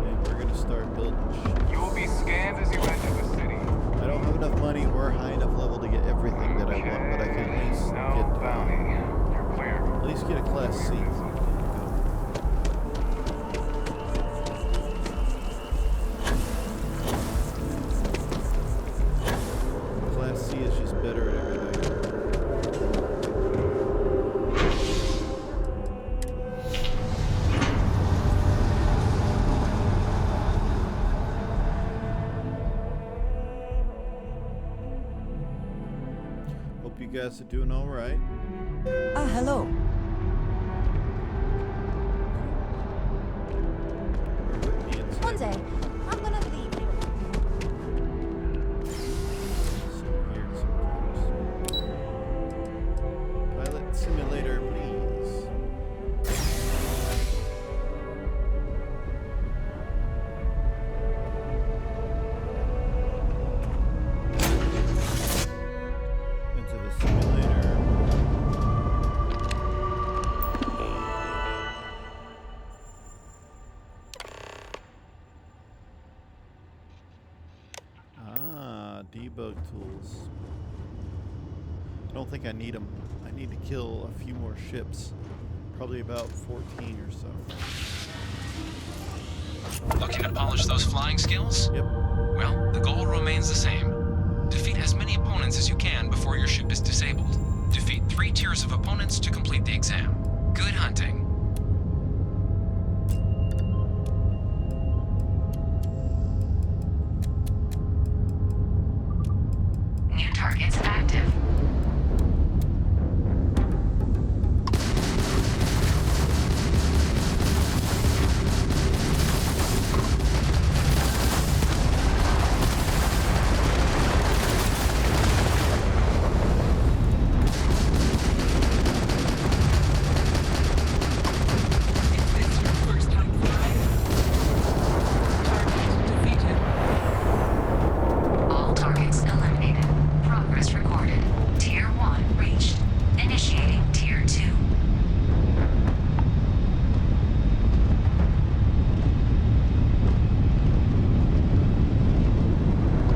and we're going to start building ships. You will be scanned as you enter the city. I don't have enough money or high enough level to get everything that I want, but I can at least You're clear. At least get a Class C. You guys are doing all right. Ah, hello. One day, I'm gonna leave you. Pilot simulator, please. Into the simulator. Debug tools. I don't think I need them. I need to kill a few more ships. Probably about 14 or so. Looking to polish those flying skills? Yep. Well, the goal remains the same. Defeat as many opponents as you can before your ship is disabled. Defeat 3 tiers of opponents to complete the exam. Good hunting. New targets active. All targets eliminated. Progress recorded. Tier 1 reached. Initiating Tier 2.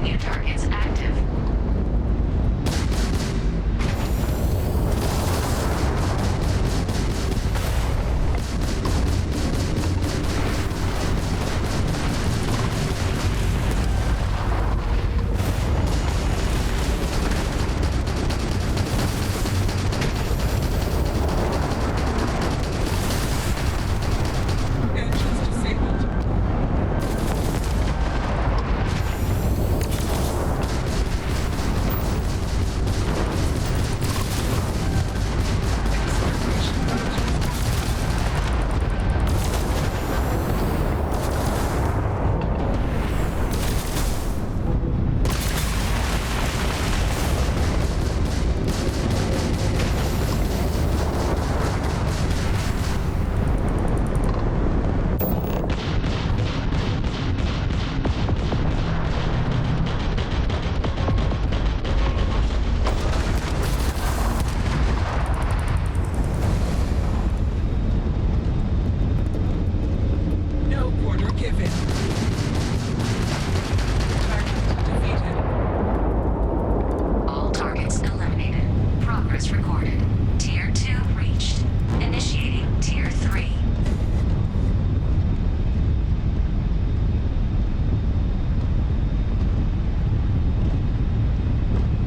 New targets active. No quarter given. All targets eliminated. Progress recorded. Tier 2 reached. Initiating Tier 3.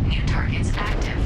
New targets active.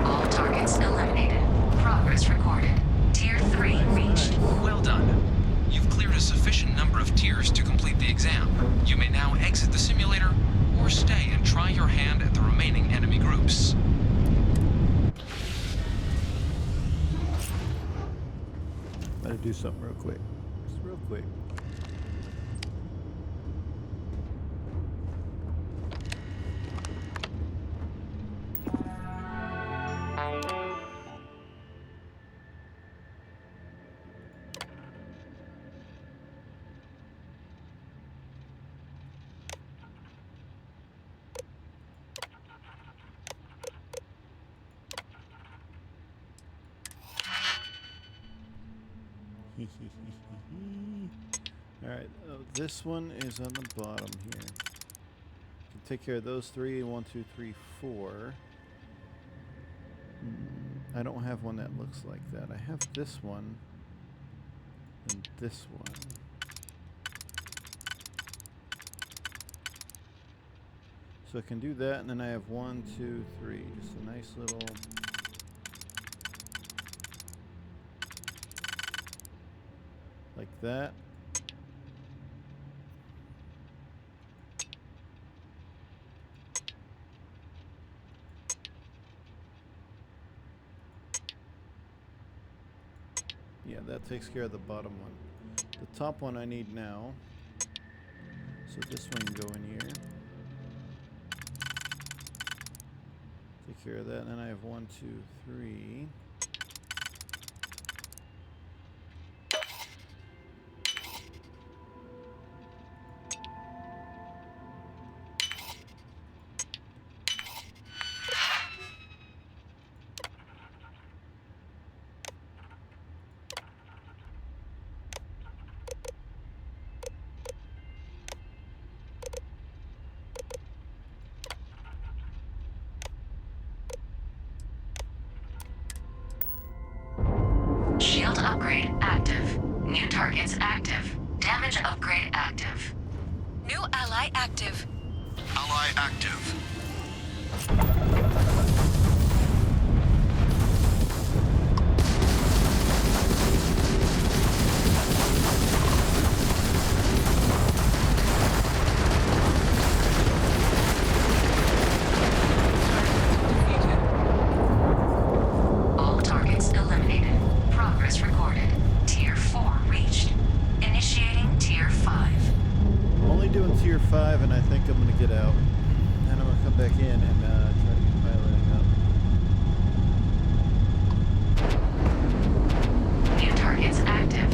All targets eliminated. Progress recorded. Tier 3 reached. Well done. You've cleared a sufficient number of tiers to complete the exam. You may now exit the simulator, or stay and try your hand at the remaining enemy groups. Better do something real quick. Just real quick. Alright, this one is on the bottom here. Can take care of those 3. 1, 2, 3, 4. I don't have one that looks like that. I have this one and this one. So I can do that, and then I have 1, 2, 3. Just a nice little... like that. Yeah, that takes care of the bottom one. The top one I need now. So this one can go in here. Take care of that. And then I have 1, 2, 3. Shield upgrade active. New targets active. Damage upgrade active. New ally active. Ally active. All targets eliminated. Progress recorded. Tier 4 reached. Initiating Tier 5. I'm only doing Tier 5, and I think I'm going to get out. And I'm going to come back in and try to get piloting up. New targets active.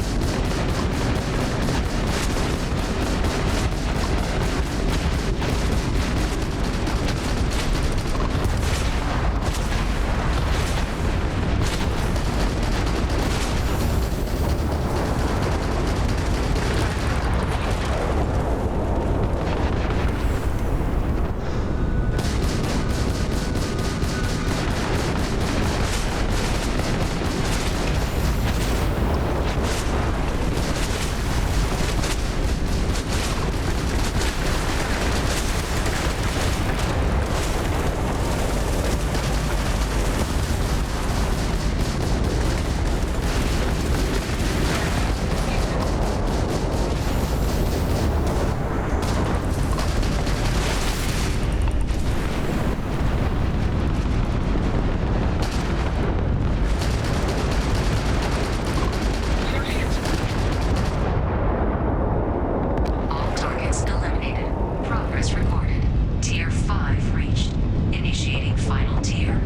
All targets eliminated. Progress recorded. Tier 5 reached. Initiating final tier.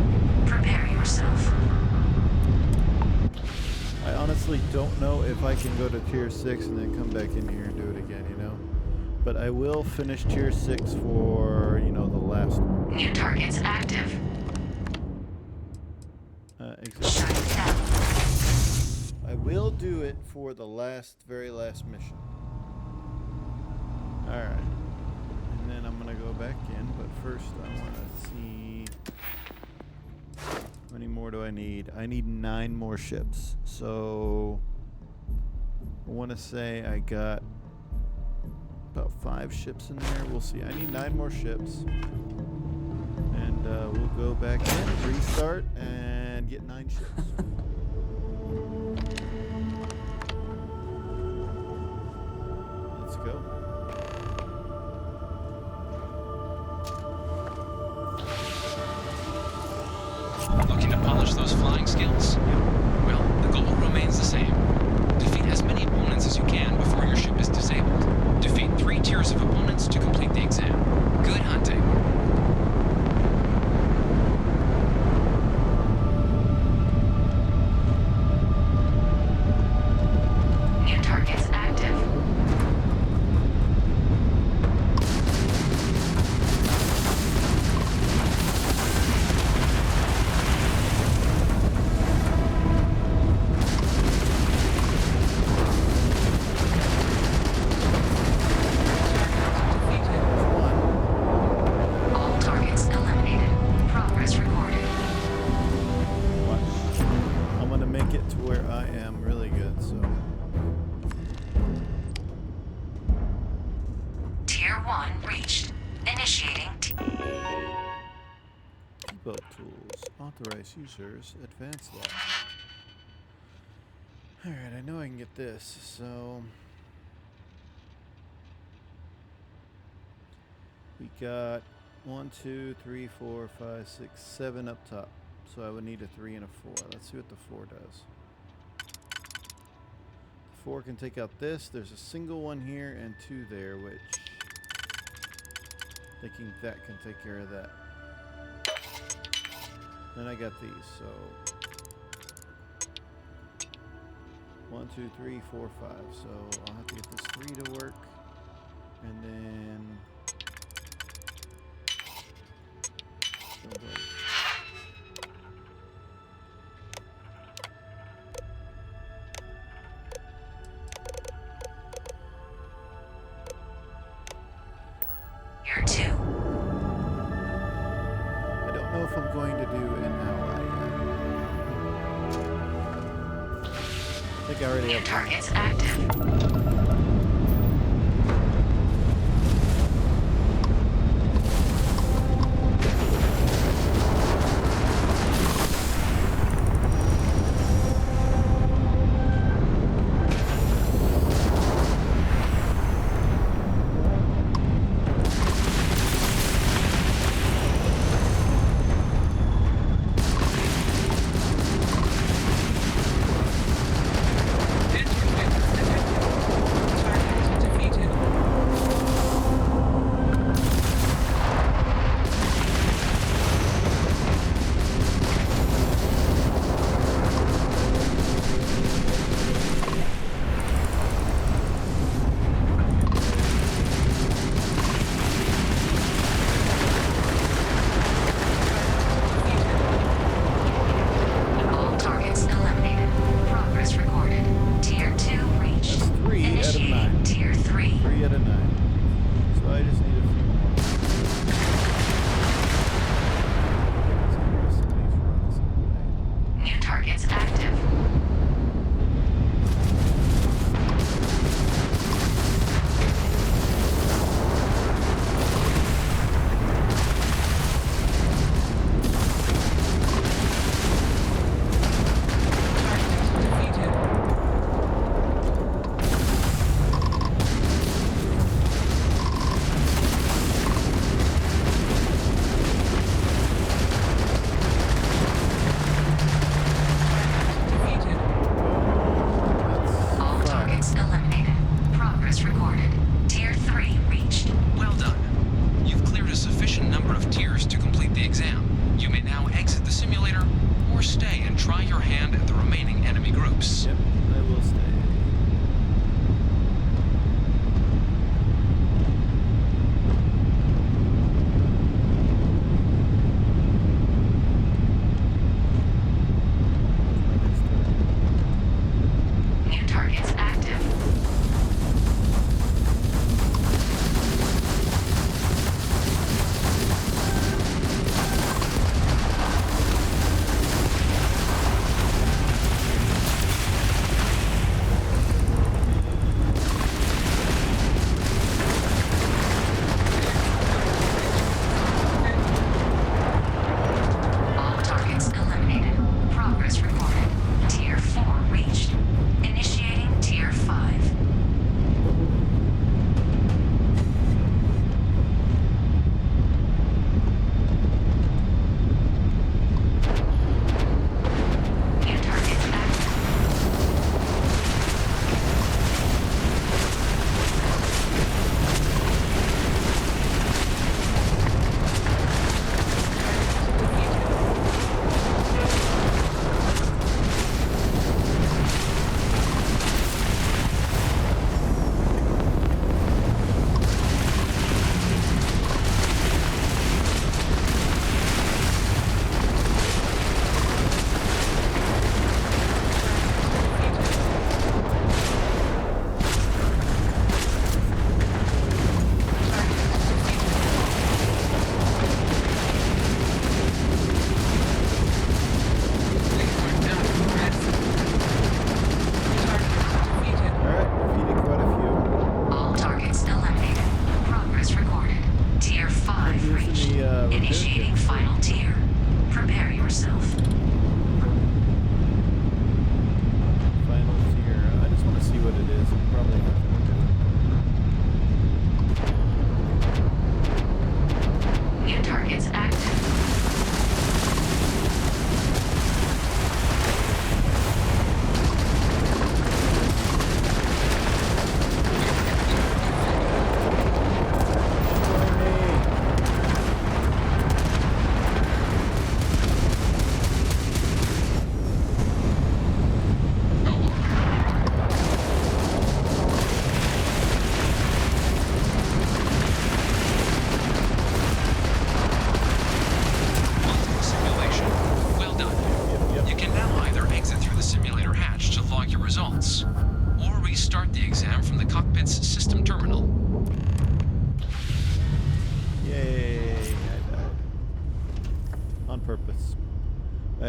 Prepare yourself. I honestly don't know if I can go to Tier 6 and then come back in here and do it again, you know? But I will finish Tier 6 for, you know, the last one. New targets active. Exactly. I will do it for the very last mission. Alright. And then I'm going to go back in, but first I want to see... How many more do I need? I need 9 more ships. So... I want to say I got about 5 ships in there. We'll see. I need 9 more ships. And we'll go back in, restart, and get 9 ships. Let's go. Looking to polish those flying skills? Well, the goal remains the same. Defeat as many opponents as you can before your ship is disabled. Defeat 3 tiers of opponents to complete the exam. Good hunting. New targets active. All targets eliminated. Progress recorded. Watch. I'm going to make it to where I am really good, so... Tier 1 reached. Initiating Build tools. Authorize users. Advance that. Alright, I know I can get this, so... We got 1, 2, 3, 4, 5, 6, 7 up top. So I would need a 3 and a 4. Let's see what the 4 does. 4 can take out this. There's a single one here and 2 there, which thinking that can take care of that. Then I got these, so 1, 2, 3, 4, 5. So I'll have to get this 3 to work, and then You're 2. I don't know if I'm going to do an ally yet. I think I already have targets active.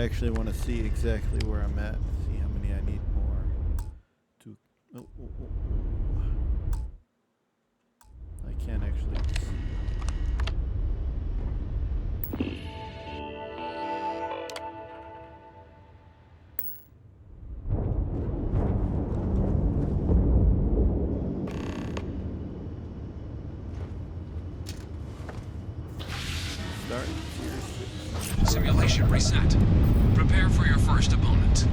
actually want to see exactly where I'm at. See how many I need more to. I can't actually see. Simulation reset. Prepare for your first opponent.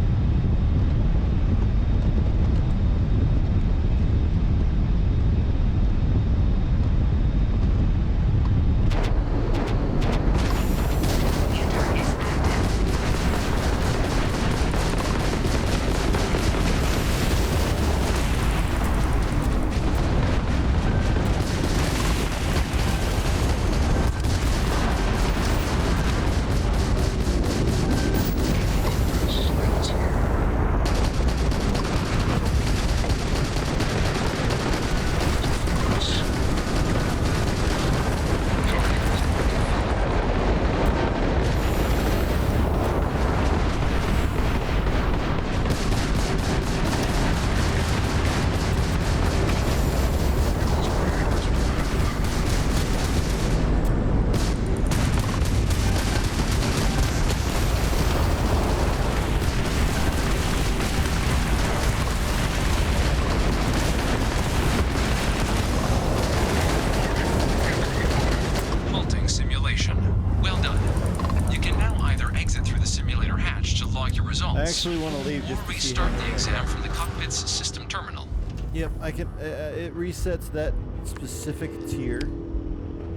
I actually want to leave just to restart the exam from the cockpit's system terminal. Yep, I can. It resets that specific tier,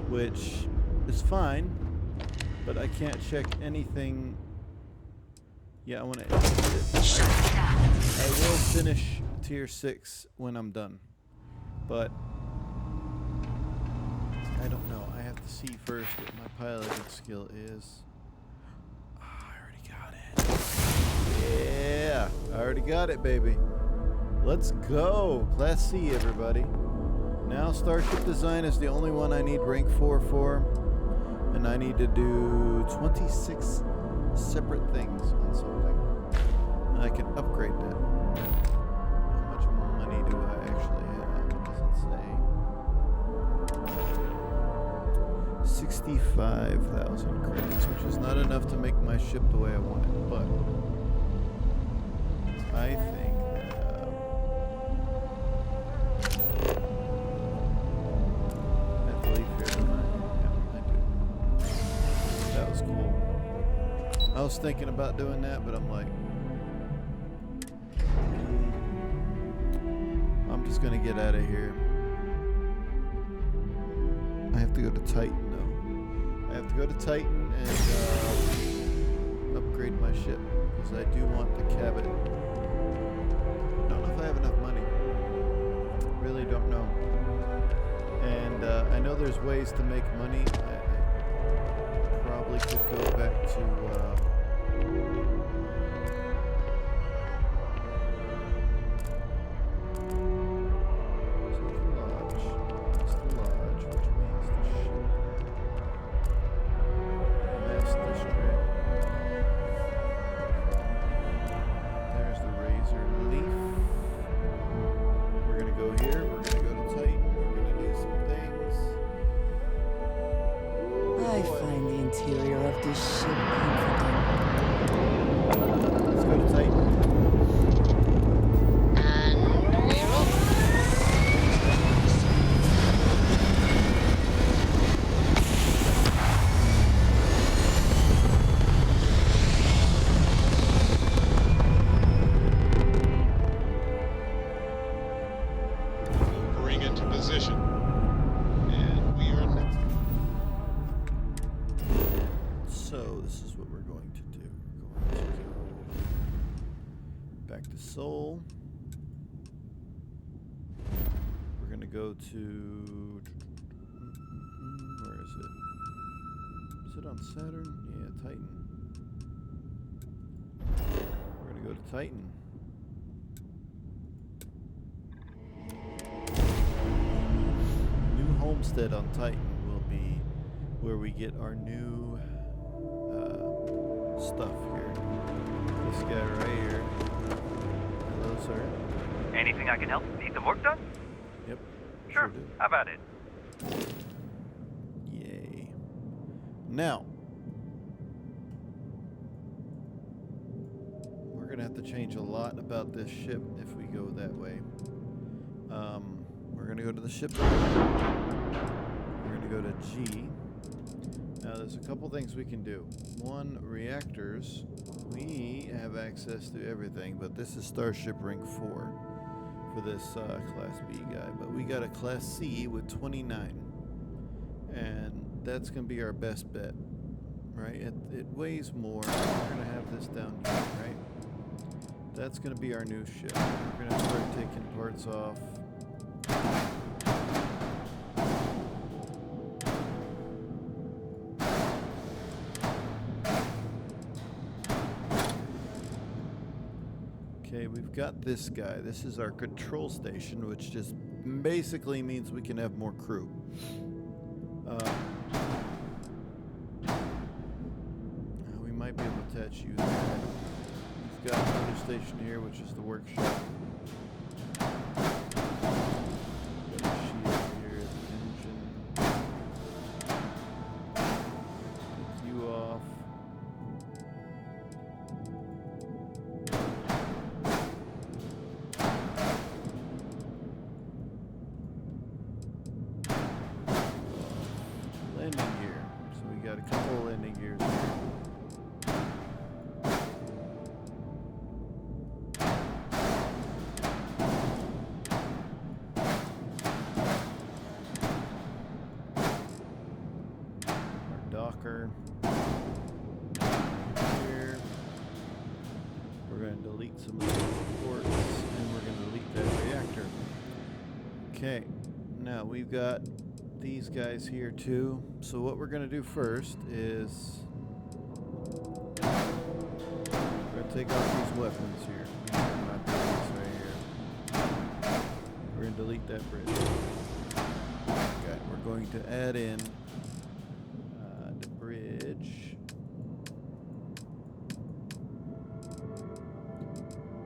which is fine, but I can't check anything. Yeah, I want to. I will finish tier 6 when I'm done, but I don't know. I have to see first what my piloting skill is. Yeah, I already got it, baby. Let's go. Class C, everybody. Now, Starship Design is the only one I need rank 4 for. And I need to do 26 separate things on something. And I can upgrade that. How much money do I actually have? What does it say? 65,000 credits, which is not enough to make my ship the way I want it, but I think I have to leave here, don't I? Yeah, I do. That was cool. I was thinking about doing that, but I'm like, I'm just gonna get out of here. I have to go to Titan, though. I have to go to Titan and upgrade my ship, because I do want the cabin. Don't know if I have enough money. Really don't know. And I know there's ways to make money. I probably could go back to Seoul. We're gonna go to where is it? Is it on Saturn? Yeah, Titan. We're gonna go to Titan. New homestead on Titan will be where we get our new stuff here. This guy right here. Hello, sir. Anything I can help? Need some work done? Yep. Sure. Do. How about it? Yay. Now, we're going to have to change a lot about this ship if we go that way. We're going to go to the ship. We're going to go to G. Now, there's a couple things we can do. One, reactors. We have access to everything, but this is Starship Rank 4 for this Class B guy. But we got a Class C with 29. And that's going to be our best bet, right? It weighs more. We're going to have this down here, right? That's going to be our new ship. We're going to start taking parts off. Okay, we've got this guy. This is our control station, which just basically means we can have more crew. We might be able to attach you there. We've got another station here, which is the workshop. Got a shield here, the engine. Take you off. Landing gear. So we got a couple of landing gears here. Our docker. Here. We're going to delete some of the ports and we're going to delete that reactor. Okay. Now we've got these guys here too. So what we're going to do first is we're going to take off these weapons here. Not these right here. We're going to delete that bridge. Okay, we're going to add in the bridge.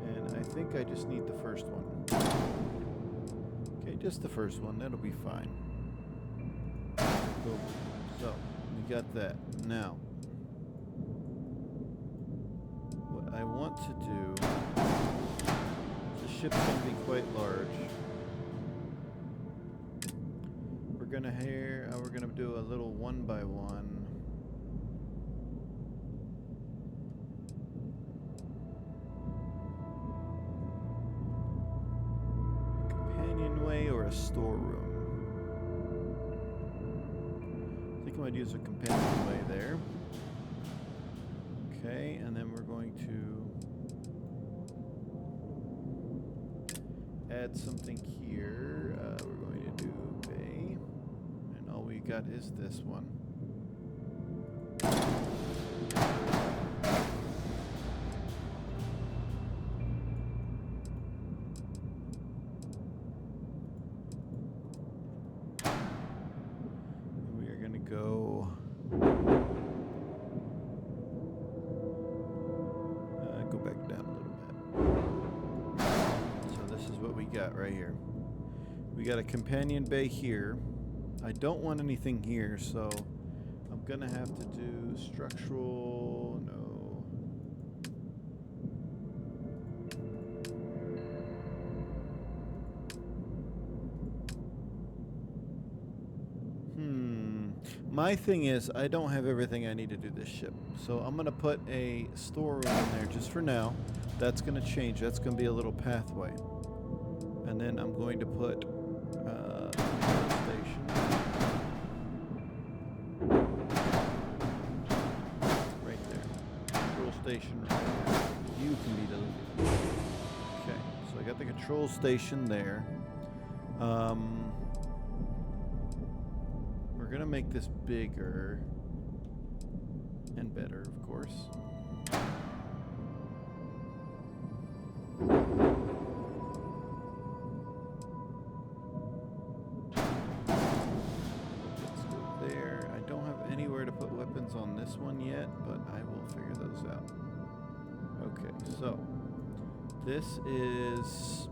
And I think I just need the first one. Okay, just the first one. That'll be fine. Boom. So, we got that. Now, what I want to do, the ship's going to be quite large. We're going to do a little one by one. Companionway or a storeroom. I think I might use a companionway there. Okay, and then we're going to add something here. We're going to do bay. And all we got is this one. Go back down a little bit. So this is what we got right here. We got a companion bay here. I don't want anything here, so I'm gonna have to do structural. No. My thing is, I don't have everything I need to do this ship. So I'm going to put a storeroom in there just for now. That's going to change. That's going to be a little pathway. And then I'm going to put a station. Right there. Control station right there. You can be deleted. Okay, so I got the control station there. We're gonna make this bigger and better, of course. Let's go there. I don't have anywhere to put weapons on this one yet, but I will figure those out. So this is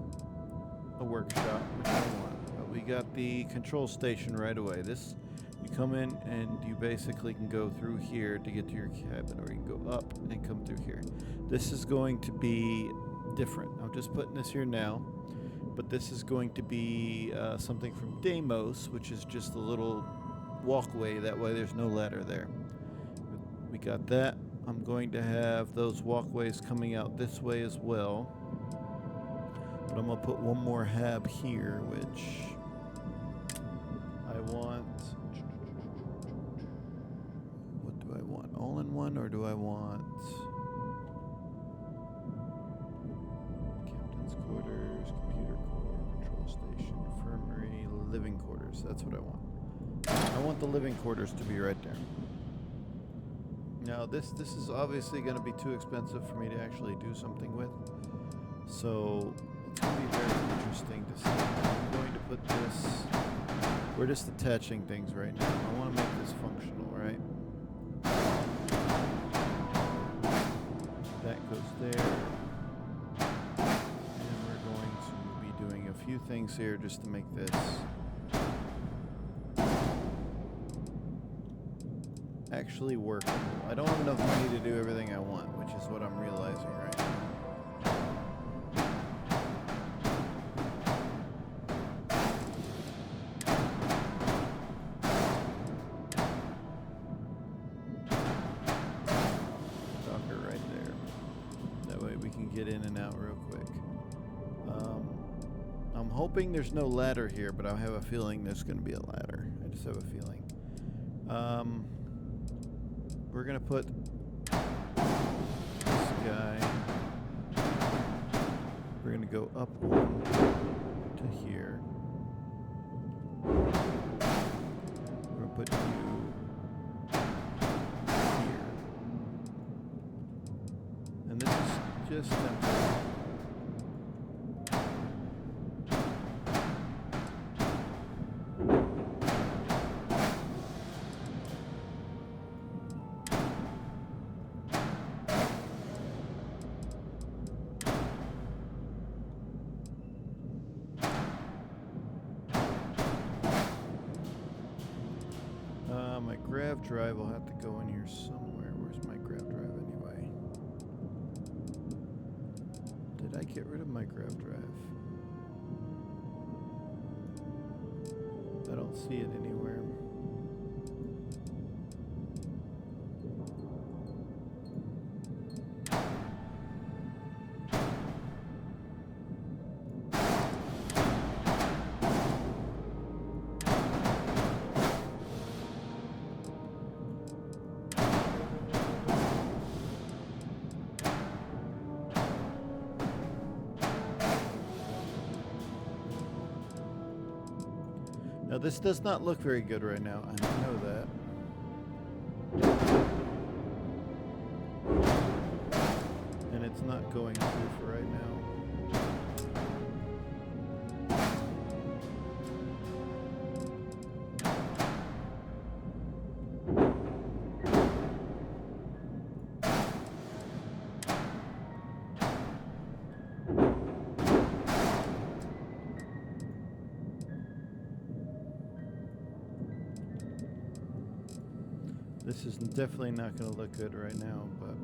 a workshop, which I want. But we got the control station right away. This, you come in and you basically can go through here to get to your cabin, or you can go up and come through here. This is going to be different. I'm just putting this here now, but this is going to be something from Deimos, which is just a little walkway. That way there's no ladder there. We got that. I'm going to have those walkways coming out this way as well. But I'm going to put one more hab here, which I want. What do I want? All in one, or do I want captain's quarters, computer core, control station, infirmary, living quarters? That's what I want. I want the living quarters to be right there. Now this is obviously going to be too expensive for me to actually do something with. So it's going to be very interesting to see. I'm going to put this, we're just attaching things right now. I want to make this functional, right? That goes there. And we're going to be doing a few things here just to make this actually workable. I don't have enough money to do everything I want, which is what I'm realizing right now. Docker right there. That way we can get in and out real quick. I'm hoping there's no ladder here, but I have a feeling there's going to be a ladder. I just have a feeling. We're going to put this guy, we're going to go up one to here. We're going to put you here. And this is just temporary. My grav drive will have to go in here somewhere. Where's my grav drive anyway? Did I get rid of my grav drive? I don't see it anywhere. Now this does not look very good right now, and I know that. And it's not going through for right now. This is definitely not going to look good right now, but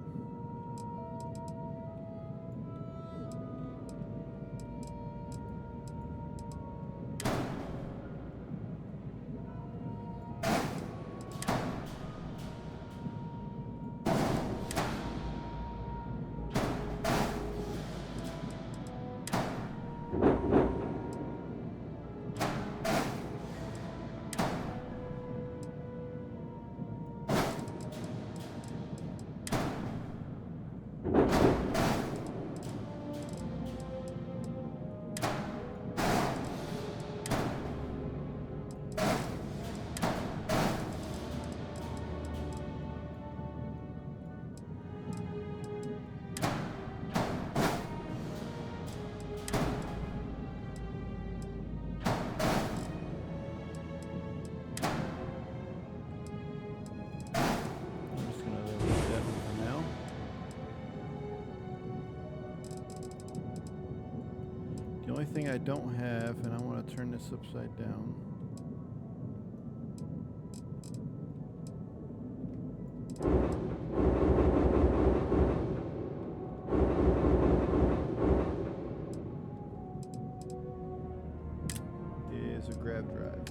only thing I don't have, and I want to turn this upside down. Is a grab drive.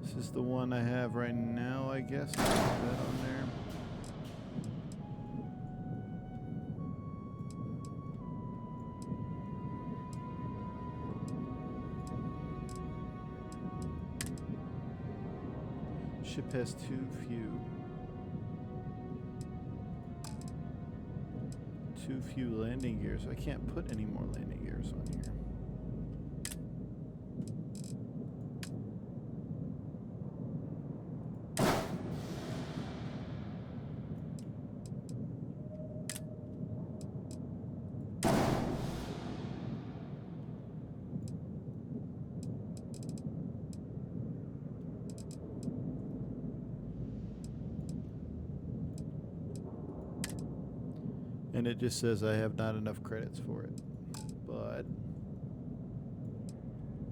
This is the one I have right now, I guess. I'll put that on there. Ship has too few landing gears. I can't put any more landing gears on here. And it just says I have not enough credits for it. But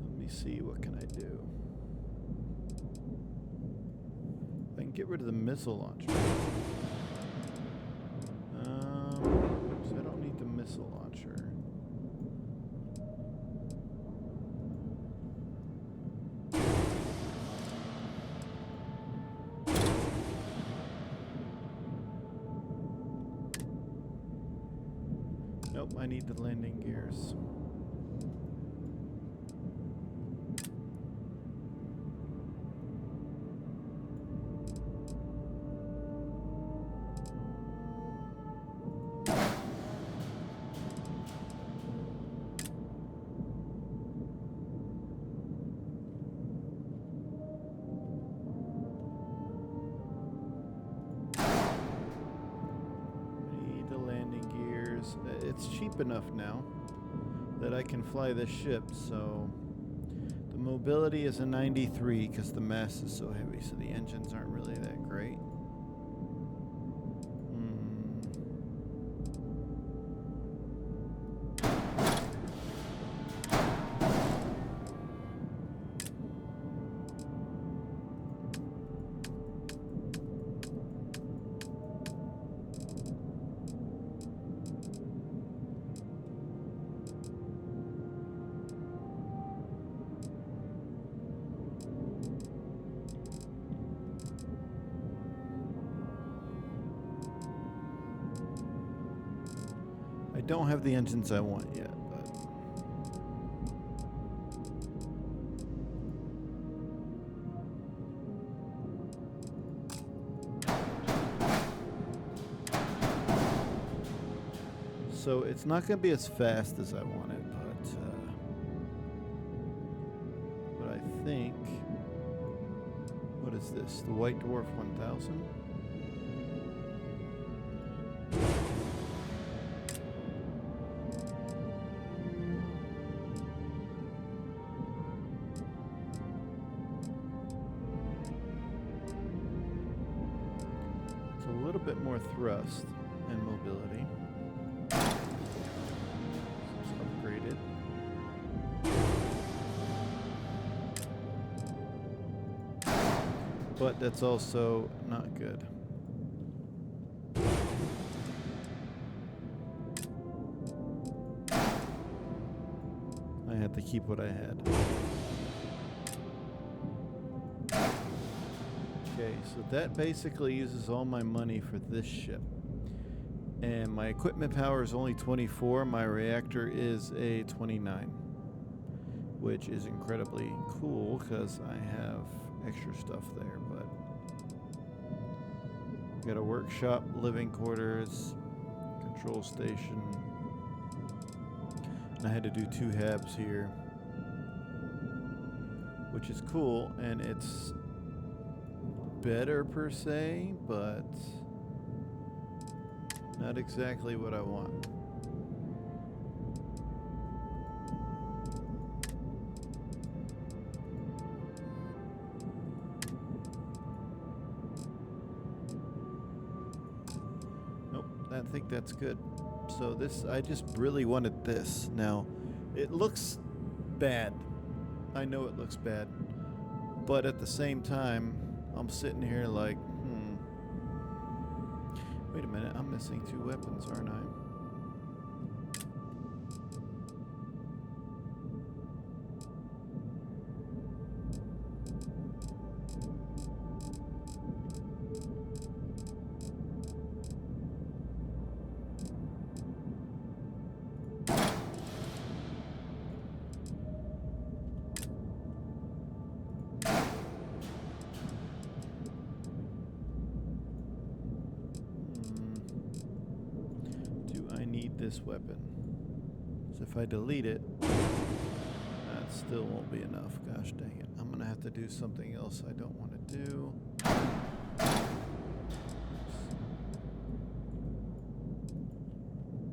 let me see, what can I do? I can get rid of the missile launcher. So I don't need the missile launcher. Nope, I need the landing gears. It's cheap enough now that I can fly this ship, so the mobility is a 93 because the mass is so heavy, so the engines aren't really that great. I don't have the engines I want yet, but so it's not going to be as fast as I want it, but I think, what is this? The White Dwarf 1000? A little bit more thrust and mobility. It's upgraded. But that's also not good. I had to keep what I had. Okay, so that basically uses all my money for this ship. And my equipment power is only 24. My reactor is a 29. Which is incredibly cool because I have extra stuff there, but got a workshop, living quarters, control station. And I had to do 2 habs here. Which is cool, and it's better per se, but not exactly what I want. think that's good. So this, I just really wanted this. Now, it looks bad. I know it looks bad. But at the same time, I'm sitting here like, wait a minute, I'm missing 2 weapons, aren't I? This weapon. So if I delete it, that still won't be enough. Gosh dang it. I'm gonna have to do something else I don't want to do.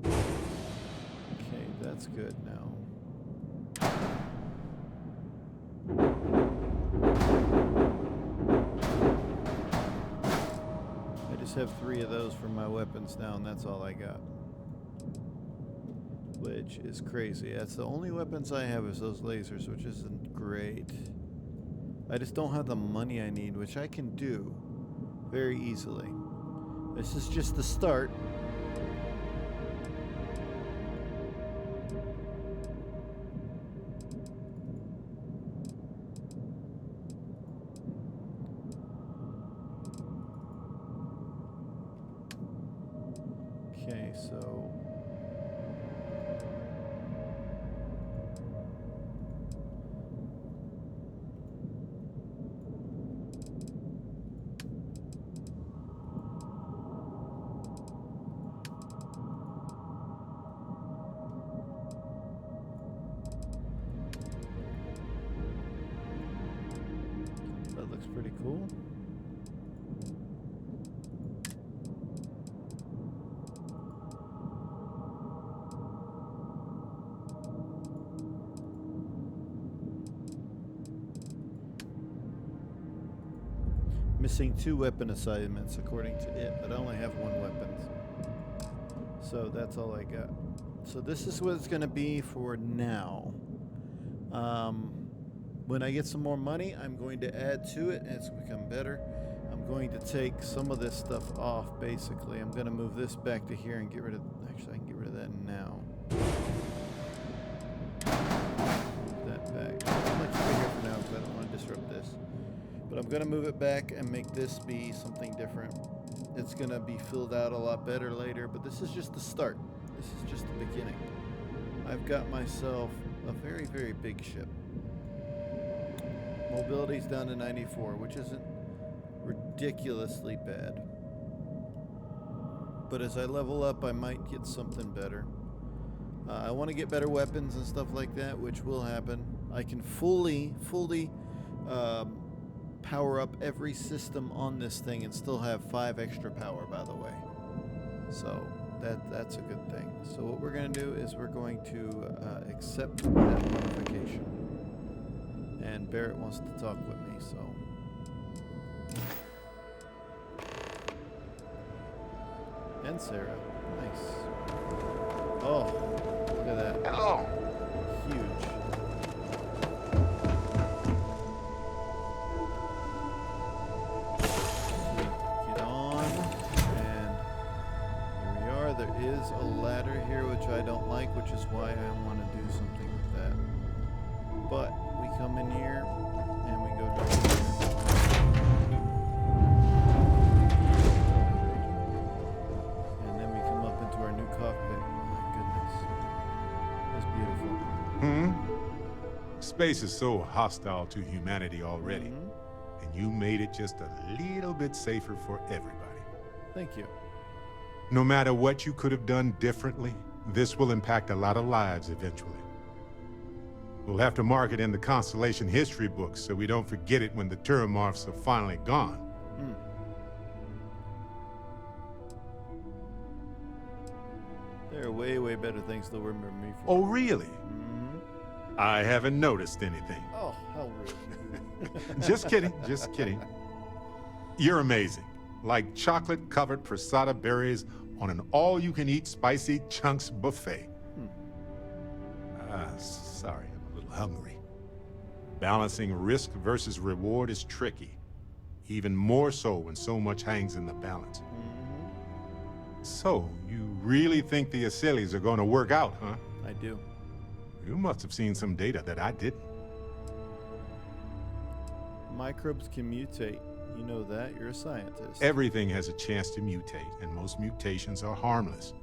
Okay, that's good now. I just have 3 of those for my weapons now, and that's all I got. Which is crazy. That's the only weapons I have is those lasers, which isn't great. I just don't have the money I need, which I can do very easily. This is just the start. Okay, so that looks pretty cool. Missing 2 weapon assignments according to it, but I only have 1 weapon. So that's all I got. So this is what it's going to be for now. When I get some more money, I'm going to add to it and it's become better. I'm going to take some of this stuff off, basically. I'm going to move this back to here and get rid of... Actually, I can get rid of that now. Move that back. I'm going to keep it here for now because I don't want to disrupt this. But I'm going to move it back and make this be something different. It's going to be filled out a lot better later, but this is just the start. This is just the beginning. I've got myself a very, very big ship. Mobility's down to 94, which isn't ridiculously bad. But as I level up, I might get something better. I want to get better weapons and stuff like that, which will happen. I can fully power up every system on this thing and still have 5 extra power, by the way. So that's a good thing. So what we're going to do is we're going to accept that modification. And Barrett wants to talk with me, so... And Sarah. Nice. Oh, look at that. Hello. Huge. Get on. And here we are. There is a ladder here, which I don't like, which is why I want to do something with that. But we come in here and we go down here. And then we come up into our new cockpit. My goodness. That's beautiful. Space is so hostile to humanity already. And you made it just a little bit safer for everybody. Thank you. No matter what you could have done differently, this will impact a lot of lives eventually. We'll have to mark it in the Constellation history books so we don't forget it when the Terrormorphs are finally gone. There are way, way better things to remember me for. Oh, really? I haven't noticed anything. Oh, how rude. Just kidding, just kidding. You're amazing. Like chocolate-covered prasada berries on an all-you-can-eat spicy chunks buffet. Sorry, I'm a little hungry. Balancing risk versus reward is tricky. Even more so when so much hangs in the balance. So, you really think the Asylees are going to work out, huh? I do. You must have seen some data that I didn't. Microbes can mutate. You know that. You're a scientist. Everything has a chance to mutate, and most mutations are harmless.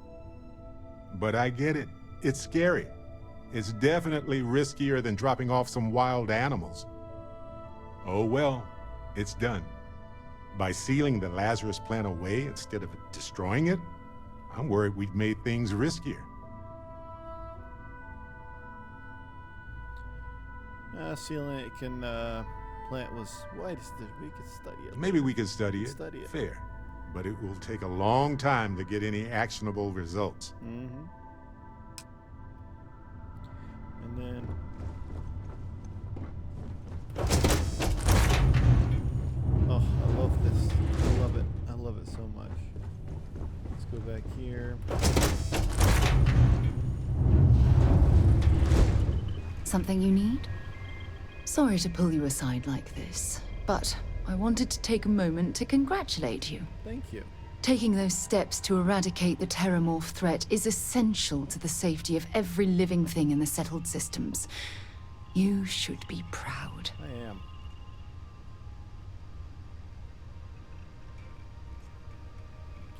But I get it. It's scary. It's definitely riskier than dropping off some wild animals. Oh well, it's done. By sealing the Lazarus plant away instead of destroying it, I'm worried we've made things riskier. Sealing it can, plant was, we could study it. Maybe we could study it. Study it. Fair. But it will take a long time to get any actionable results. And then... Oh, I love this. I love it. I love it so much. Let's go back here. Something you need? Sorry to pull you aside like this, but I wanted to take a moment to congratulate you. Thank you. Taking those steps to eradicate the Terrormorph threat is essential to the safety of every living thing in the settled systems. You should be proud. I am.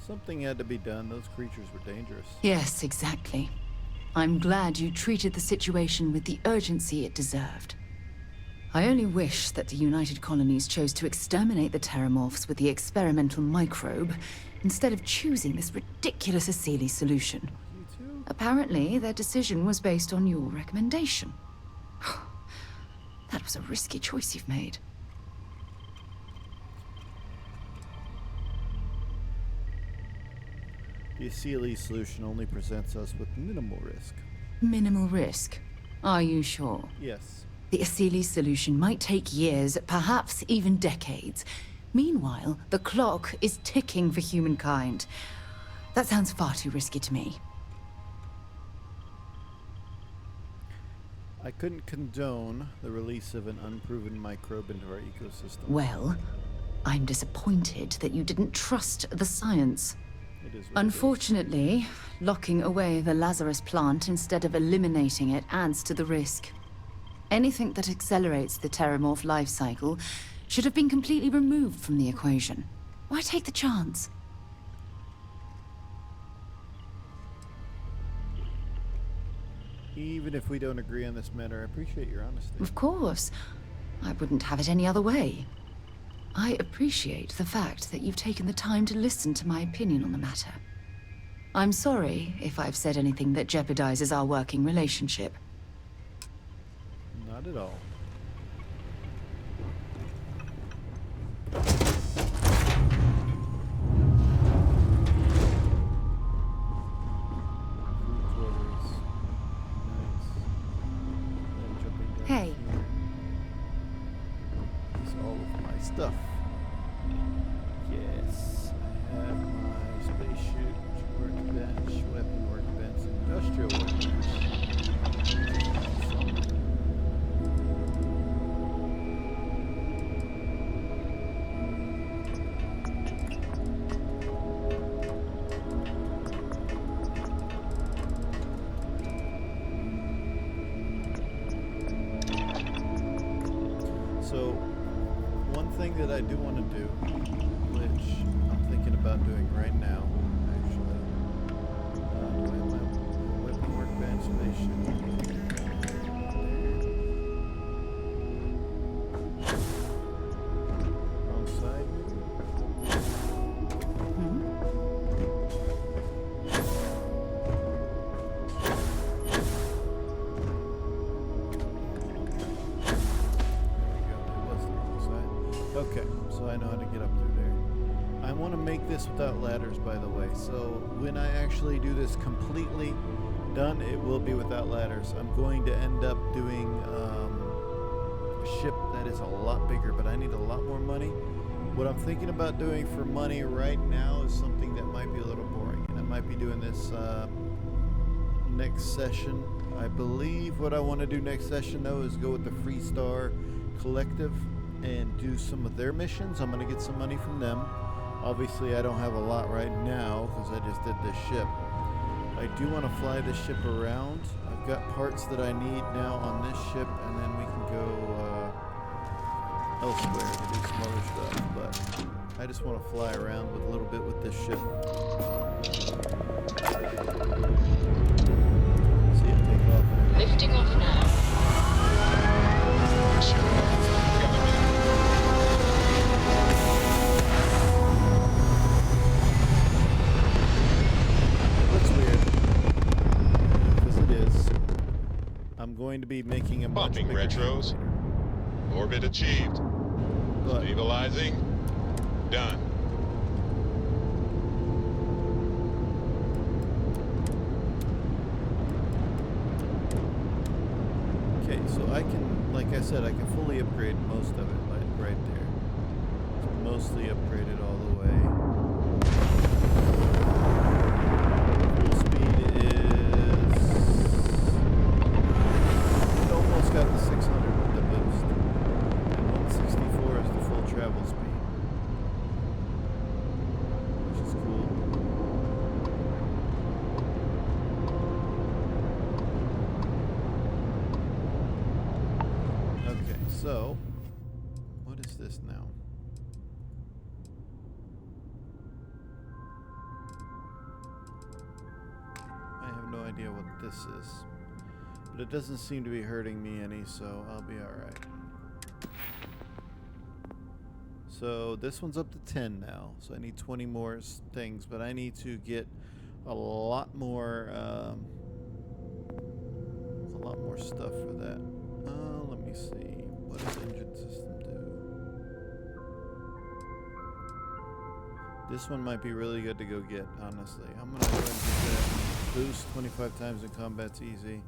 Something had to be done. Those creatures were dangerous. Yes, exactly. I'm glad you treated the situation with the urgency it deserved. I only wish that the United Colonies chose to exterminate the Terrormorphs with the experimental microbe, instead of choosing this ridiculous Asylee solution. You too? Apparently, their decision was based on your recommendation. That was a risky choice you've made. The Asylee solution only presents us with minimal risk. Minimal risk? Are you sure? Yes. The Asylee solution might take years, perhaps even decades. Meanwhile, the clock is ticking for humankind. That sounds far too risky to me. I couldn't condone the release of an unproven microbe into our ecosystem. Well, I'm disappointed that you didn't trust the science. It is what Unfortunately, locking away the Lazarus plant instead of eliminating it adds to the risk. Anything that accelerates the Terrormorph life cycle should have been completely removed from the equation. Why take the chance? Even if we don't agree on this matter, I appreciate your honesty. Of course. I wouldn't have it any other way. I appreciate the fact that you've taken the time to listen to my opinion on the matter. I'm sorry if I've said anything that jeopardizes our working relationship. Not at all. Hey. It's all of my stuff. Yes, I have my spaceship, workbench, weapon workbench, industrial workbench. So, one thing that I do want to do, which I'm thinking about doing right now, actually, do I have my weapon workbench spaceship? Wrong side? Okay, so I know how to get up through there. I want to make this without ladders, by the way, so when I actually do this completely done, it will be without ladders. I'm going to end up doing a ship that is a lot bigger, but I need a lot more money. What I'm thinking about doing for money right now is something that might be a little boring, and I'm might be doing this next session. I believe what I want to do next session, though, is go with the Freestar Collective and do some of their missions. I'm going to get some money from them. Obviously, I don't have a lot right now because I just did this ship. I do want to fly this ship around. I've got parts that I need now on this ship, and then we can go elsewhere to do some other stuff. But I just want to fly around with a little bit with this ship. See it take off. Lifting off now. Going to be making a pumping retros. Orbit achieved. Stabilizing. Done. Okay, so I can, like I said, I can fully upgrade most of it, like right there. It's mostly upgraded all the way. Full speed is got the 600 with the boost, and 164 is the full travel speed, which is cool. Okay, so what is this now? I have no idea what this is. But it doesn't seem to be hurting me any, so I'll be alright. So this one's up to 10 now, so I need 20 more things, but I need to get a lot more stuff for that. Let me see. What does engine system do? This one might be really good to go get, honestly. I'm gonna go ahead and get that. Boost 25 times in combat's easy.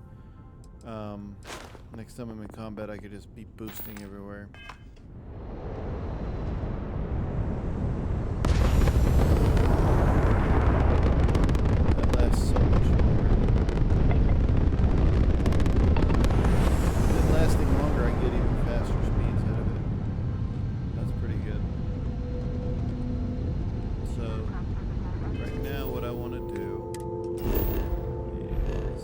Next time I'm in combat, I could just be boosting everywhere. That lasts so much longer. With it lasting longer, I can get even faster speeds out of it. That's pretty good. So, right now, what I want to do is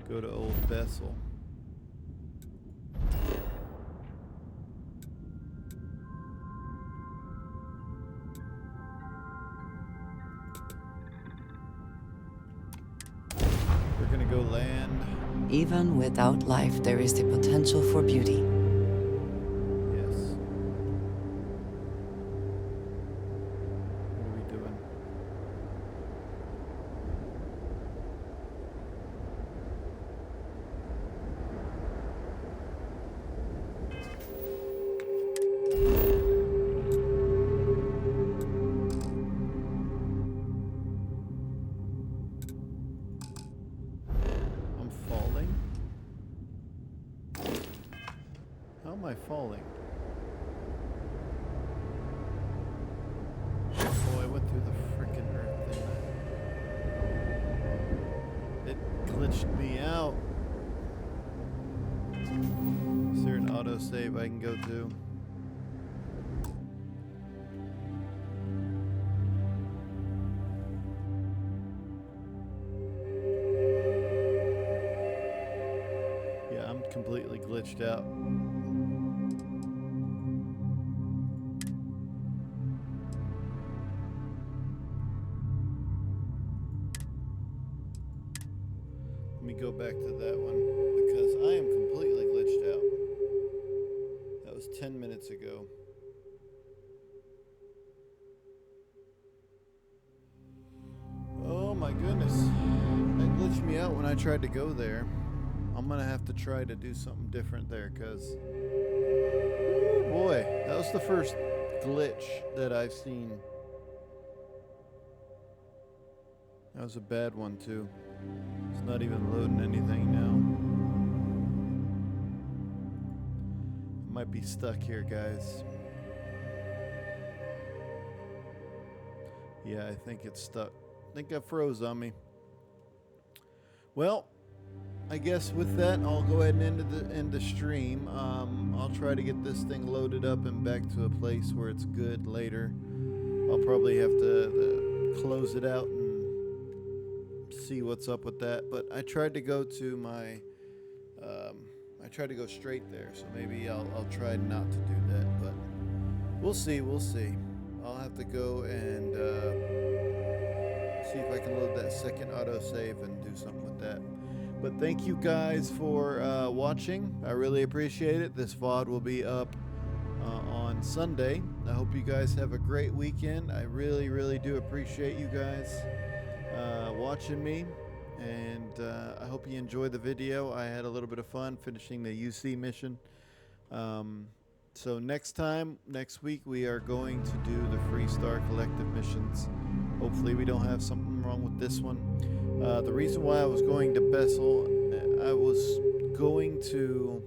go to Old Bessel. We're gonna go land. Even without life, there is the potential for beauty. Yes. What are we doing? How am I falling? Oh, I went through the frickin' earth, didn't I? It glitched me out. Is there an autosave I can go to? Yeah, I'm completely glitched out. Let me go back to that one because I am completely glitched out. That was 10 minutes ago. Oh my goodness. That glitched me out when I tried to go there. I'm gonna have to try to do something different there because, boy, that was the first glitch that I've seen. That was a bad one too. It's not even loading anything now. I Might be stuck here, guys. Yeah, I think it's stuck. I think it froze on me. Well, I guess with that, I'll go ahead and end the stream. I'll try to get this thing loaded up and back to a place where it's good later. I'll probably have to close it out and see what's up with that. But I tried to go to my, I tried to go straight there, so maybe I'll try not to do that. But we'll see, we'll see. I'll have to go and see if I can load that second autosave and do something with that. But thank you guys for watching. I really appreciate it. This VOD will be up on Sunday. I hope you guys have a great weekend. I really, really do appreciate you guys watching me. And I hope you enjoyed the video. I had a little bit of fun finishing the UC mission. So next week, we are going to do the Freestar Collective missions. Hopefully we don't have something wrong with this one. The reason why I was going to Bessel, I was going to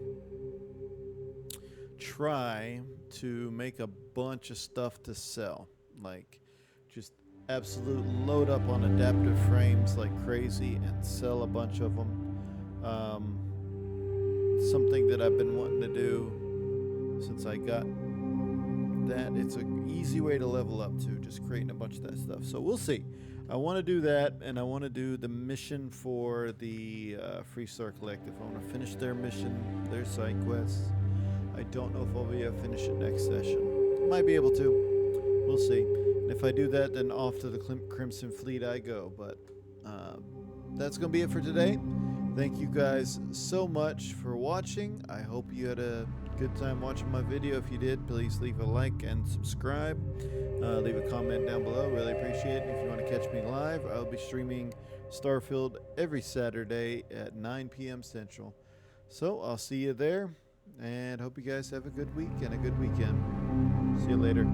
try to make a bunch of stuff to sell. Like, just absolute load up on adaptive frames like crazy and sell a bunch of them. Something that I've been wanting to do since I got that. It's an easy way to level up too, just creating a bunch of that stuff. So we'll see. I want to do that, and I want to do the mission for the Freestar Collective. I want to finish their mission, their side quests. I don't know if I'll be able to finish it next session. Might be able to. We'll see. And if I do that, then off to the Crimson Fleet I go. But that's going to be it for today. Thank you guys so much for watching. I hope you had a good time watching my video. If you did, please leave a like and subscribe. Leave a comment down below. Really appreciate it. If you want to catch me live, I'll be streaming Starfield every Saturday at 9 p.m. Central. So I'll see you there, and hope you guys have a good week and a good weekend. See you later.